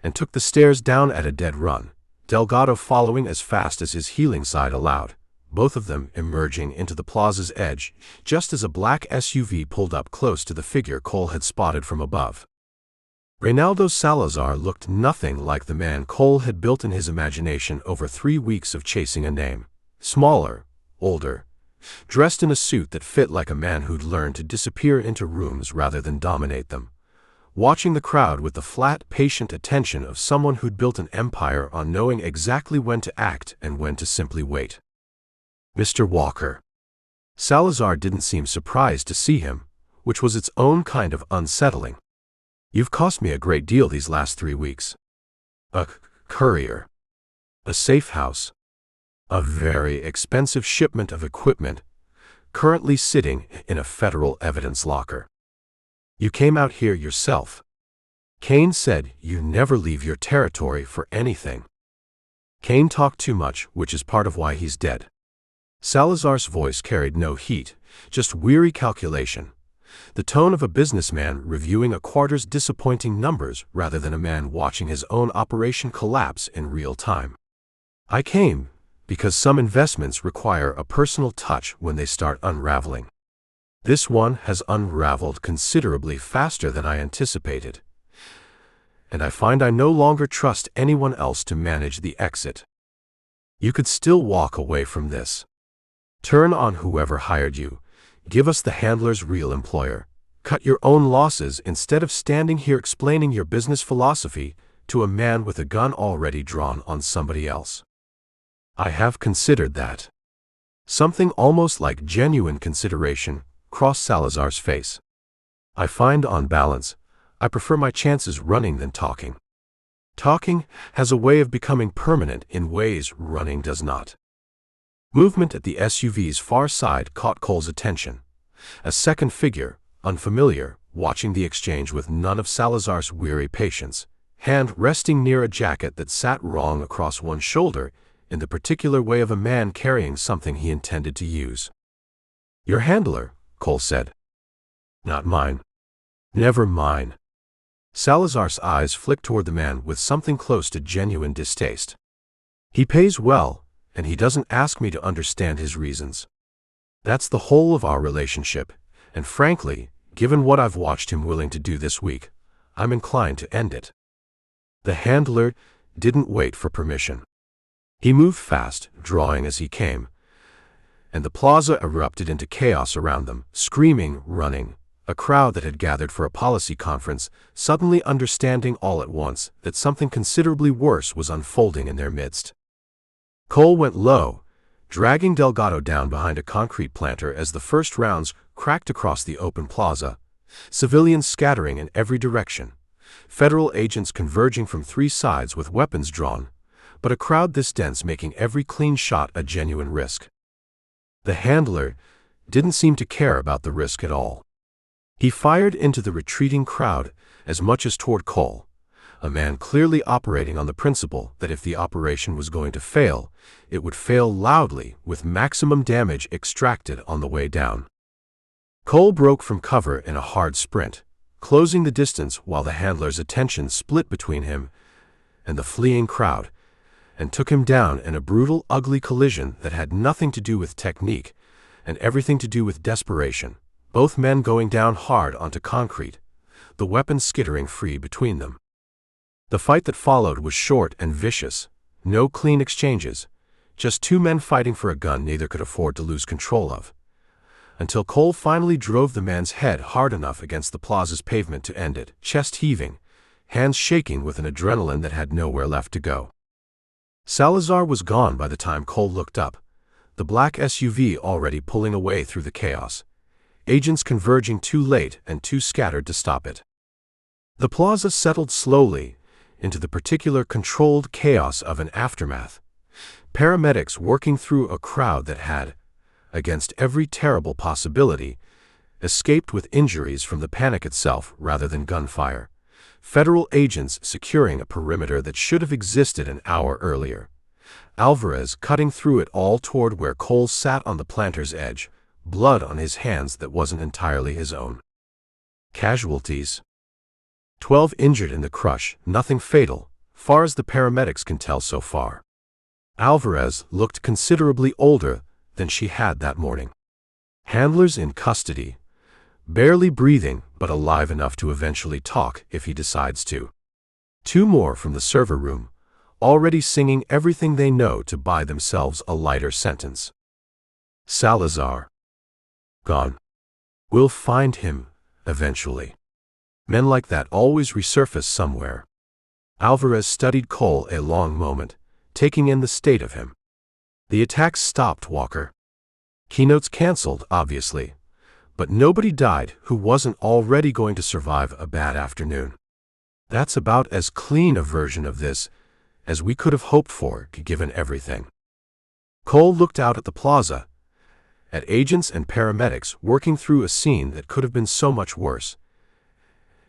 and took the stairs down at a dead run, Delgado following as fast as his healing side allowed, both of them emerging into the plaza's edge just as a black SUV pulled up close to the figure Cole had spotted from above. Reynaldo Salazar looked nothing like the man Cole had built in his imagination over 3 weeks of chasing a name. Smaller, older, dressed in a suit that fit like a man who'd learned to disappear into rooms rather than dominate them, watching the crowd with the flat, patient attention of someone who'd built an empire on knowing exactly when to act and when to simply wait. "Mr. Walker." Salazar didn't seem surprised to see him, which was its own kind of unsettling. "You've cost me a great deal these last 3 weeks. A courier. A safe house. A very expensive shipment of equipment, currently sitting in a federal evidence locker. You came out here yourself. Kane said you never leave your territory for anything. Kane talked too much, which is part of why he's dead." Salazar's voice carried no heat, just weary calculation, the tone of a businessman reviewing a quarter's disappointing numbers rather than a man watching his own operation collapse in real time. "I came because some investments require a personal touch when they start unraveling. This one has unraveled considerably faster than I anticipated, and I find I no longer trust anyone else to manage the exit. You could still walk away from this. Turn on whoever hired you. Give us the handler's real employer. Cut your own losses instead of standing here explaining your business philosophy to a man with a gun already drawn on somebody else." "I have considered that." Something almost like genuine consideration crossed Salazar's face. "I find on balance, I prefer my chances running than talking. Talking has a way of becoming permanent in ways running does not." Movement at the SUV's far side caught Cole's attention. A second figure, unfamiliar, watching the exchange with none of Salazar's weary patience, hand resting near a jacket that sat wrong across one shoulder in the particular way of a man carrying something he intended to use. "Your handler," Cole said. "Not mine." "Never mine." Salazar's eyes flicked toward the man with something close to genuine distaste. "He pays well, and he doesn't ask me to understand his reasons. That's the whole of our relationship, and frankly, given what I've watched him willing to do this week, I'm inclined to end it." The handler didn't wait for permission. He moved fast, drawing as he came, and the plaza erupted into chaos around them, screaming, running. A crowd that had gathered for a policy conference, suddenly understanding all at once that something considerably worse was unfolding in their midst. Cole went low, dragging Delgado down behind a concrete planter as the first rounds cracked across the open plaza, civilians scattering in every direction, federal agents converging from three sides with weapons drawn, but a crowd this dense making every clean shot a genuine risk. The handler didn't seem to care about the risk at all. He fired into the retreating crowd as much as toward Cole, a man clearly operating on the principle that if the operation was going to fail, it would fail loudly with maximum damage extracted on the way down. Cole broke from cover in a hard sprint, closing the distance while the handler's attention split between him and the fleeing crowd, and took him down in a brutal, ugly collision that had nothing to do with technique and everything to do with desperation, both men going down hard onto concrete, the weapons skittering free between them. The fight that followed was short and vicious, no clean exchanges, just two men fighting for a gun neither could afford to lose control of, until Cole finally drove the man's head hard enough against the plaza's pavement to end it, chest heaving, hands shaking with an adrenaline that had nowhere left to go. Salazar was gone by the time Cole looked up, the black SUV already pulling away through the chaos, agents converging too late and too scattered to stop it. The plaza settled slowly into the particular controlled chaos of an aftermath, paramedics working through a crowd that had, against every terrible possibility, escaped with injuries from the panic itself rather than gunfire, federal agents securing a perimeter that should have existed an hour earlier, Alvarez cutting through it all toward where Cole sat on the planter's edge, blood on his hands that wasn't entirely his own. Casualties: 12 injured in the crush, nothing fatal, far as the paramedics can tell so far. Alvarez looked considerably older than she had that morning. Handlers in custody, barely breathing but alive enough to eventually talk if he decides to. 2 more from the server room, already singing everything they know to buy themselves a lighter sentence. Salazar. Gone. We'll find him, eventually. Men like that always resurface somewhere. Alvarez studied Cole a long moment, taking in the state of him. The attacks stopped, Walker. Keynotes canceled, obviously, but nobody died who wasn't already going to survive a bad afternoon. That's about as clean a version of this as we could have hoped for, given everything. Cole looked out at the plaza, at agents and paramedics working through a scene that could have been so much worse,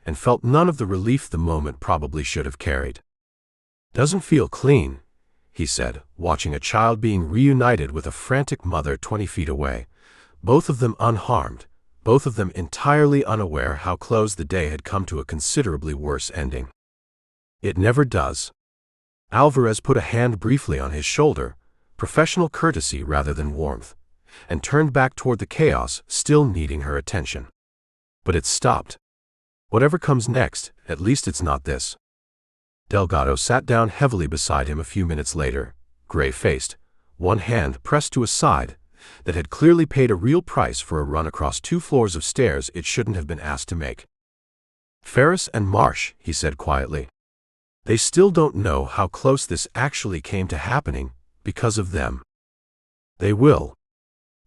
and felt none of the relief the moment probably should have carried. Doesn't feel clean, he said, watching a child being reunited with a frantic mother 20 feet away, both of them unharmed, both of them entirely unaware how close the day had come to a considerably worse ending. It never does. Alvarez put a hand briefly on his shoulder, professional courtesy rather than warmth, and turned back toward the chaos, still needing her attention. But it stopped. Whatever comes next, at least it's not this. Delgado sat down heavily beside him a few minutes later, gray-faced, one hand pressed to his side, that had clearly paid a real price for a run across 2 floors of stairs it shouldn't have been asked to make. Ferris and Marsh, he said quietly. They still don't know how close this actually came to happening, because of them. They will.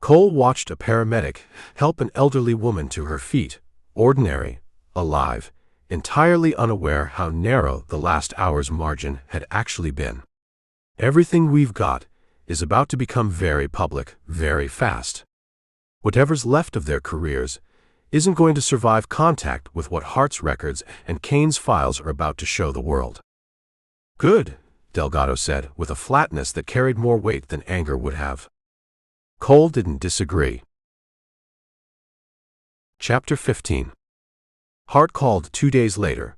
Cole watched a paramedic help an elderly woman to her feet, ordinary, alive, entirely unaware how narrow the last hour's margin had actually been. Everything we've got is about to become very public, very fast. Whatever's left of their careers isn't going to survive contact with what Hart's records and Kane's files are about to show the world. Good, Delgado said, with a flatness that carried more weight than anger would have. Cole didn't disagree. Chapter 15. Hart called 2 days later,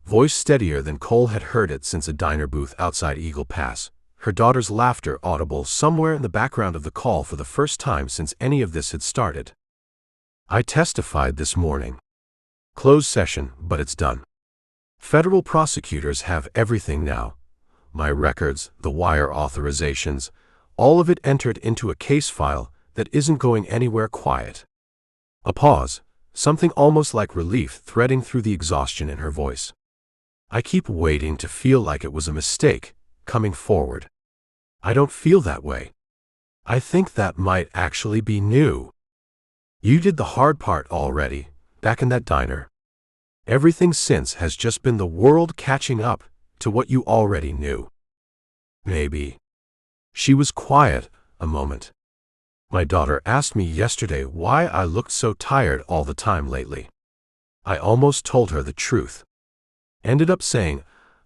voice steadier than Cole had heard it since a diner booth outside Eagle Pass, her daughter's laughter audible somewhere in the background of the call for the first time since any of this had started. I testified this morning. Closed session, but it's done. Federal prosecutors have everything now. My records, the wire authorizations, all of it entered into a case file that isn't going anywhere quiet. A pause, something almost like relief threading through the exhaustion in her voice. I keep waiting to feel like it was a mistake, coming forward. I don't feel that way. I think that might actually be new. You did the hard part already, back in that diner. Everything since has just been the world catching up to what you already knew. Maybe. She was quiet a moment. My daughter asked me yesterday why I looked so tired all the time lately. I almost told her the truth. Ended up saying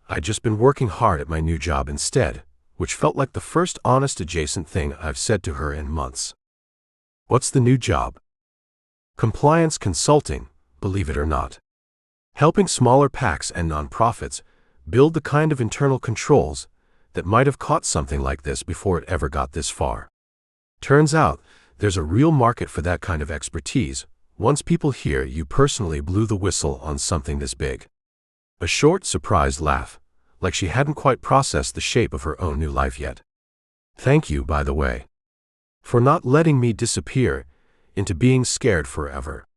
I'd just been working hard at my new job instead, which felt like the first honest adjacent thing I've said to her in months. What's the new job? Compliance consulting, believe it or not. Helping smaller PACs and nonprofits build the kind of internal controls that might have caught something like this before it ever got this far. Turns out, there's a real market for that kind of expertise once people hear you personally blew the whistle on something this big. A short, surprised laugh, like she hadn't quite processed the shape of her own new life yet. Thank you, by the way, for not letting me disappear into being scared forever.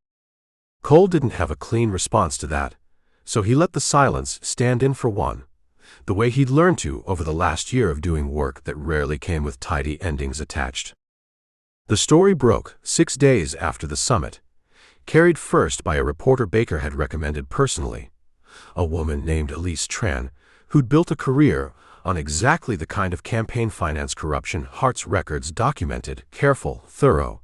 Cole didn't have a clean response to that, so he let the silence stand in for one, the way he'd learned to over the last year of doing work that rarely came with tidy endings attached. The story broke 6 days after the summit, carried first by a reporter Baker had recommended personally, a woman named Elise Tran, who'd built a career on exactly the kind of campaign finance corruption Hart's records documented, careful, thorough,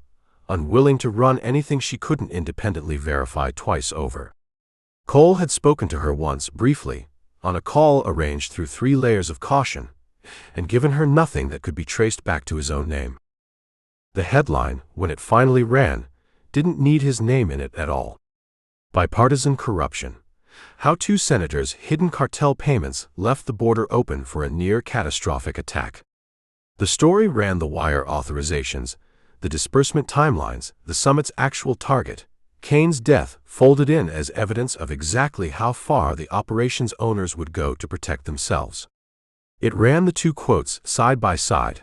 unwilling to run anything she couldn't independently verify twice over. Cole had spoken to her once, briefly, on a call arranged through 3 layers of caution, and given her nothing that could be traced back to his own name. The headline, when it finally ran, didn't need his name in it at all. Bipartisan corruption. How 2 senators' hidden cartel payments left the border open for a near-catastrophic attack. The story ran the wire authorizations, the disbursement timelines, the summit's actual target, Kane's death folded in as evidence of exactly how far the operation's owners would go to protect themselves. It ran the 2 quotes side by side,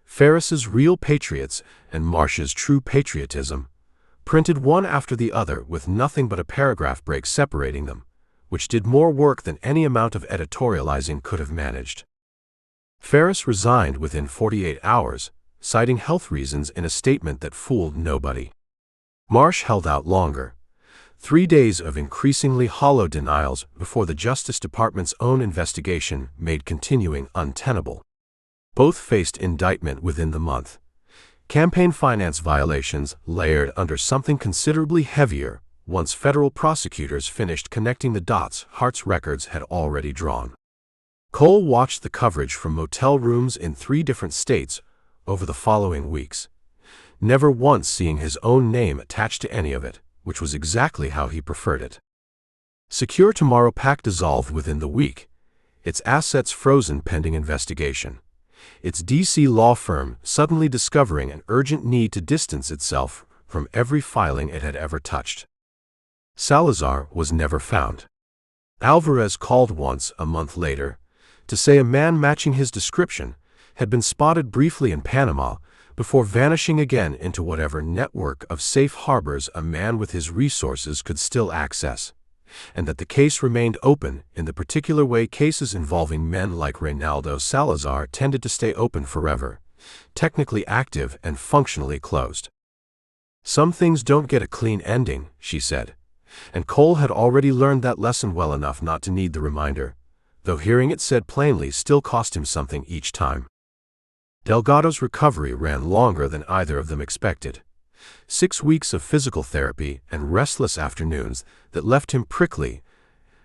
Ferris's real patriots and Marsh's true patriotism, printed one after the other with nothing but a paragraph break separating them, which did more work than any amount of editorializing could have managed. Ferris resigned within 48 hours, citing health reasons in a statement that fooled nobody. Marsh held out longer, 3 days of increasingly hollow denials before the Justice Department's own investigation made continuing untenable. Both faced indictment within the month. Campaign finance violations layered under something considerably heavier once federal prosecutors finished connecting the dots Hart's records had already drawn. Cole watched the coverage from motel rooms in 3 different states over the following weeks, never once seeing his own name attached to any of it, which was exactly how he preferred it. Secure Tomorrow PAC dissolved within the week, its assets frozen pending investigation, its D.C. law firm suddenly discovering an urgent need to distance itself from every filing it had ever touched. Salazar was never found. Alvarez called once a month later to say a man matching his description had been spotted briefly in Panama before vanishing again into whatever network of safe harbors a man with his resources could still access, and that the case remained open in the particular way cases involving men like Reynaldo Salazar tended to stay open forever, technically active and functionally closed. Some things don't get a clean ending, she said, and Cole had already learned that lesson well enough not to need the reminder, though hearing it said plainly still cost him something each time. Delgado's recovery ran longer than either of them expected, 6 weeks of physical therapy and restless afternoons that left him prickly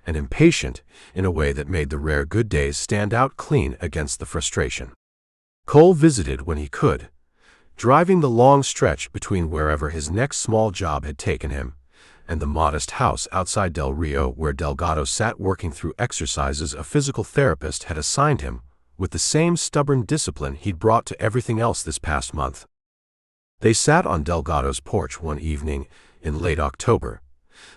and impatient in a way that made the rare good days stand out clean against the frustration. Cole visited when he could, driving the long stretch between wherever his next small job had taken him and the modest house outside Del Rio where Delgado sat working through exercises a physical therapist had assigned him with the same stubborn discipline he'd brought to everything else this past month. They sat on Delgado's porch one evening in late October,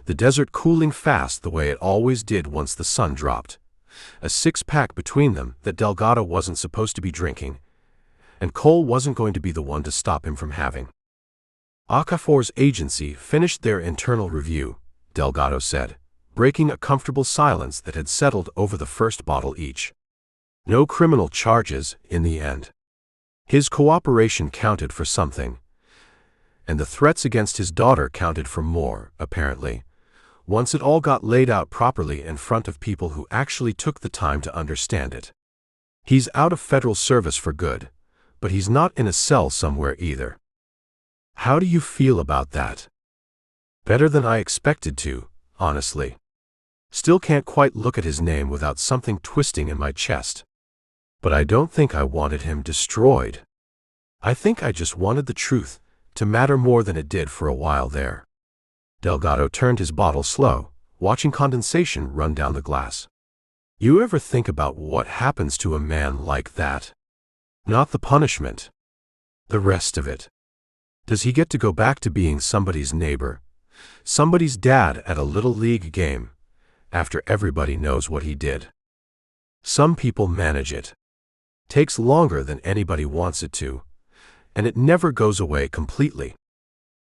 the desert cooling fast the way it always did once the sun dropped, a six-pack between them that Delgado wasn't supposed to be drinking, and Cole wasn't going to be the one to stop him from having. Okafor's agency finished their internal review, Delgado said, breaking a comfortable silence that had settled over the first bottle each. No criminal charges in the end. His cooperation counted for something, and the threats against his daughter counted for more, apparently, once it all got laid out properly in front of people who actually took the time to understand it. He's out of federal service for good, but he's not in a cell somewhere either. How do you feel about that? Better than I expected to, honestly. Still can't quite look at his name without something twisting in my chest. But I don't think I wanted him destroyed. I think I just wanted the truth to matter more than it did for a while there. Delgado turned his bottle slow, watching condensation run down the glass. You ever think about what happens to a man like that? Not the punishment. The rest of it. Does he get to go back to being somebody's neighbor, somebody's dad at a little league game, after everybody knows what he did? Some people manage it. Takes longer than anybody wants it to, and it never goes away completely.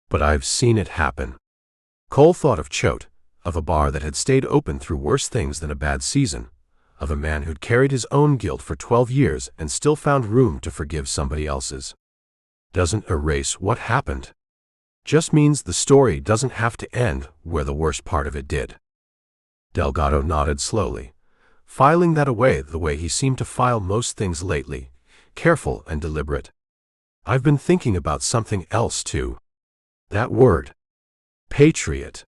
But I've seen it happen. Cole thought of Choate, of a bar that had stayed open through worse things than a bad season, of a man who'd carried his own guilt for 12 years and still found room to forgive somebody else's. Doesn't erase what happened. Just means the story doesn't have to end where the worst part of it did. Delgado nodded slowly, filing that away the way he seemed to file most things lately, careful and deliberate. I've been thinking about something else too. That word. Patriot.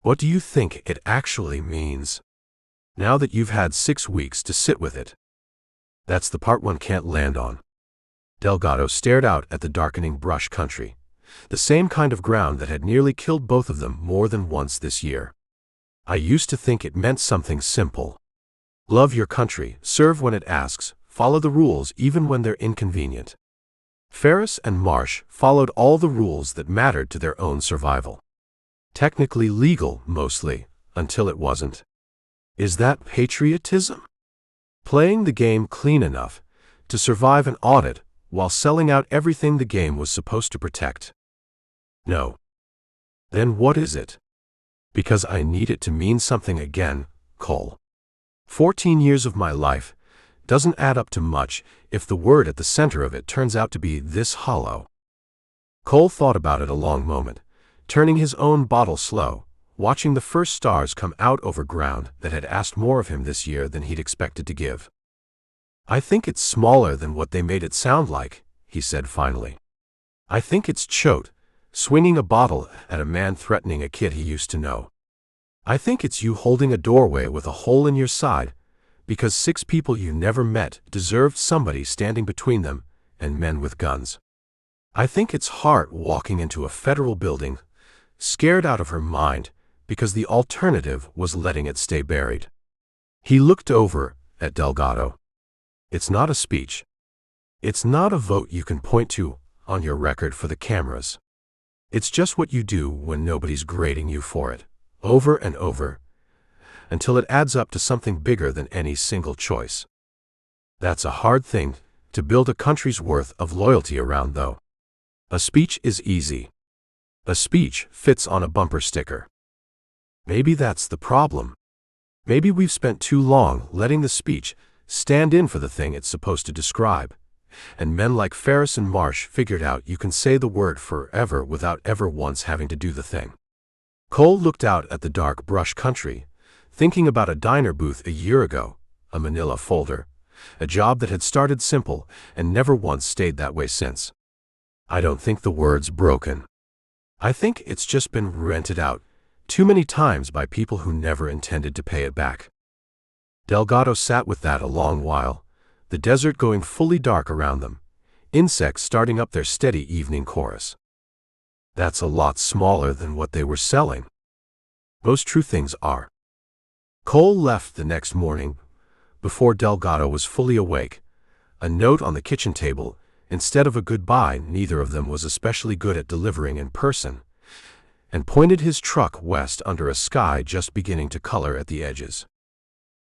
What do you think it actually means? Now that you've had 6 weeks to sit with it. That's the part one can't land on. Delgado stared out at the darkening brush country, the same kind of ground that had nearly killed both of them more than once this year. I used to think it meant something simple. Love your country, serve when it asks, follow the rules even when they're inconvenient. Ferris and Marsh followed all the rules that mattered to their own survival. Technically legal, mostly, until it wasn't. Is that patriotism? Playing the game clean enough to survive an audit while selling out everything the game was supposed to protect? No. Then what is it? Because I need it to mean something again, Cole. 14 years of my life doesn't add up to much if the word at the center of it turns out to be this hollow. Cole thought about it a long moment, turning his own bottle slow, watching the first stars come out over ground that had asked more of him this year than he'd expected to give. I think it's smaller than what they made it sound like, he said finally. I think it's Choate, swinging a bottle at a man threatening a kid he used to know. I think it's you holding a doorway with a hole in your side, because 6 people you never met deserved somebody standing between them and men with guns. I think it's Hart walking into a federal building, scared out of her mind, because the alternative was letting it stay buried. He looked over at Delgado. It's not a speech. It's not a vote you can point to on your record for the cameras. It's just what you do when nobody's grading you for it, over and over, until it adds up to something bigger than any single choice. That's a hard thing to build a country's worth of loyalty around, though. A speech is easy. A speech fits on a bumper sticker. Maybe that's the problem. Maybe we've spent too long letting the speech stand in for the thing it's supposed to describe, and men like Ferris and Marsh figured out you can say the word forever without ever once having to do the thing. Cole looked out at the dark brush country, thinking about a diner booth a year ago, a manila folder, a job that had started simple and never once stayed that way since. I don't think the word's broken. I think it's just been rented out too many times by people who never intended to pay it back. Delgado sat with that a long while, the desert going fully dark around them, insects starting up their steady evening chorus. That's a lot smaller than what they were selling. Most true things are. Cole left the next morning, before Delgado was fully awake, a note on the kitchen table. Instead of a goodbye, neither of them was especially good at delivering in person, and pointed his truck west under a sky just beginning to color at the edges.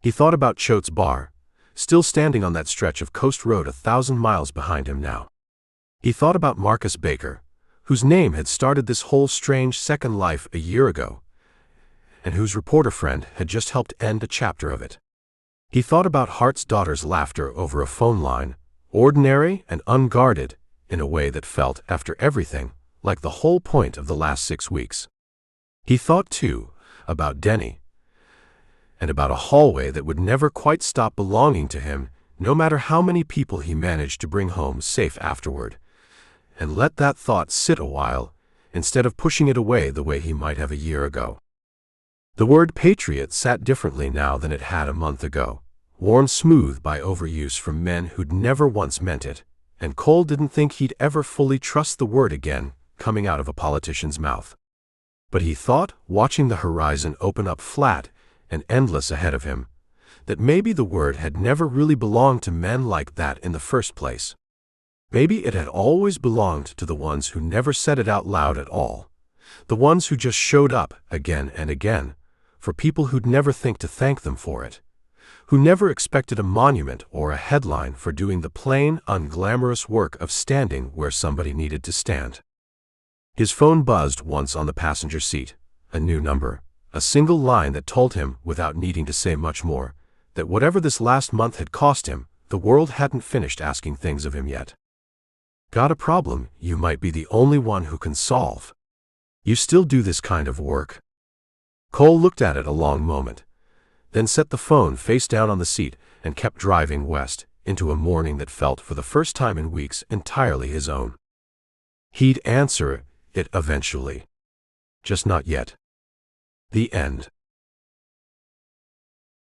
He thought about Choate's bar, still standing on that stretch of coast road 1,000 miles behind him now. He thought about Marcus Baker, whose name had started this whole strange second life a year ago, and whose reporter friend had just helped end a chapter of it. He thought about Hart's daughter's laughter over a phone line, ordinary and unguarded, in a way that felt, after everything, like the whole point of the last 6 weeks. He thought, too, about Denny, and about a hallway that would never quite stop belonging to him, no matter how many people he managed to bring home safe afterward, and let that thought sit a while, instead of pushing it away the way he might have a year ago. The word patriot sat differently now than it had a month ago, worn smooth by overuse from men who'd never once meant it, and Cole didn't think he'd ever fully trust the word again coming out of a politician's mouth. But he thought, watching the horizon open up flat and endless ahead of him, that maybe the word had never really belonged to men like that in the first place. Maybe it had always belonged to the ones who never said it out loud at all, the ones who just showed up again and again, for people who'd never think to thank them for it, who never expected a monument or a headline for doing the plain, unglamorous work of standing where somebody needed to stand. His phone buzzed once on the passenger seat, a new number, a single line that told him, without needing to say much more, that whatever this last month had cost him, the world hadn't finished asking things of him yet. Got a problem you might be the only one who can solve? You still do this kind of work? Cole looked at it a long moment, then set the phone face down on the seat and kept driving west, into a morning that felt, for the first time in weeks, entirely his own. He'd answer it eventually. Just not yet. The end.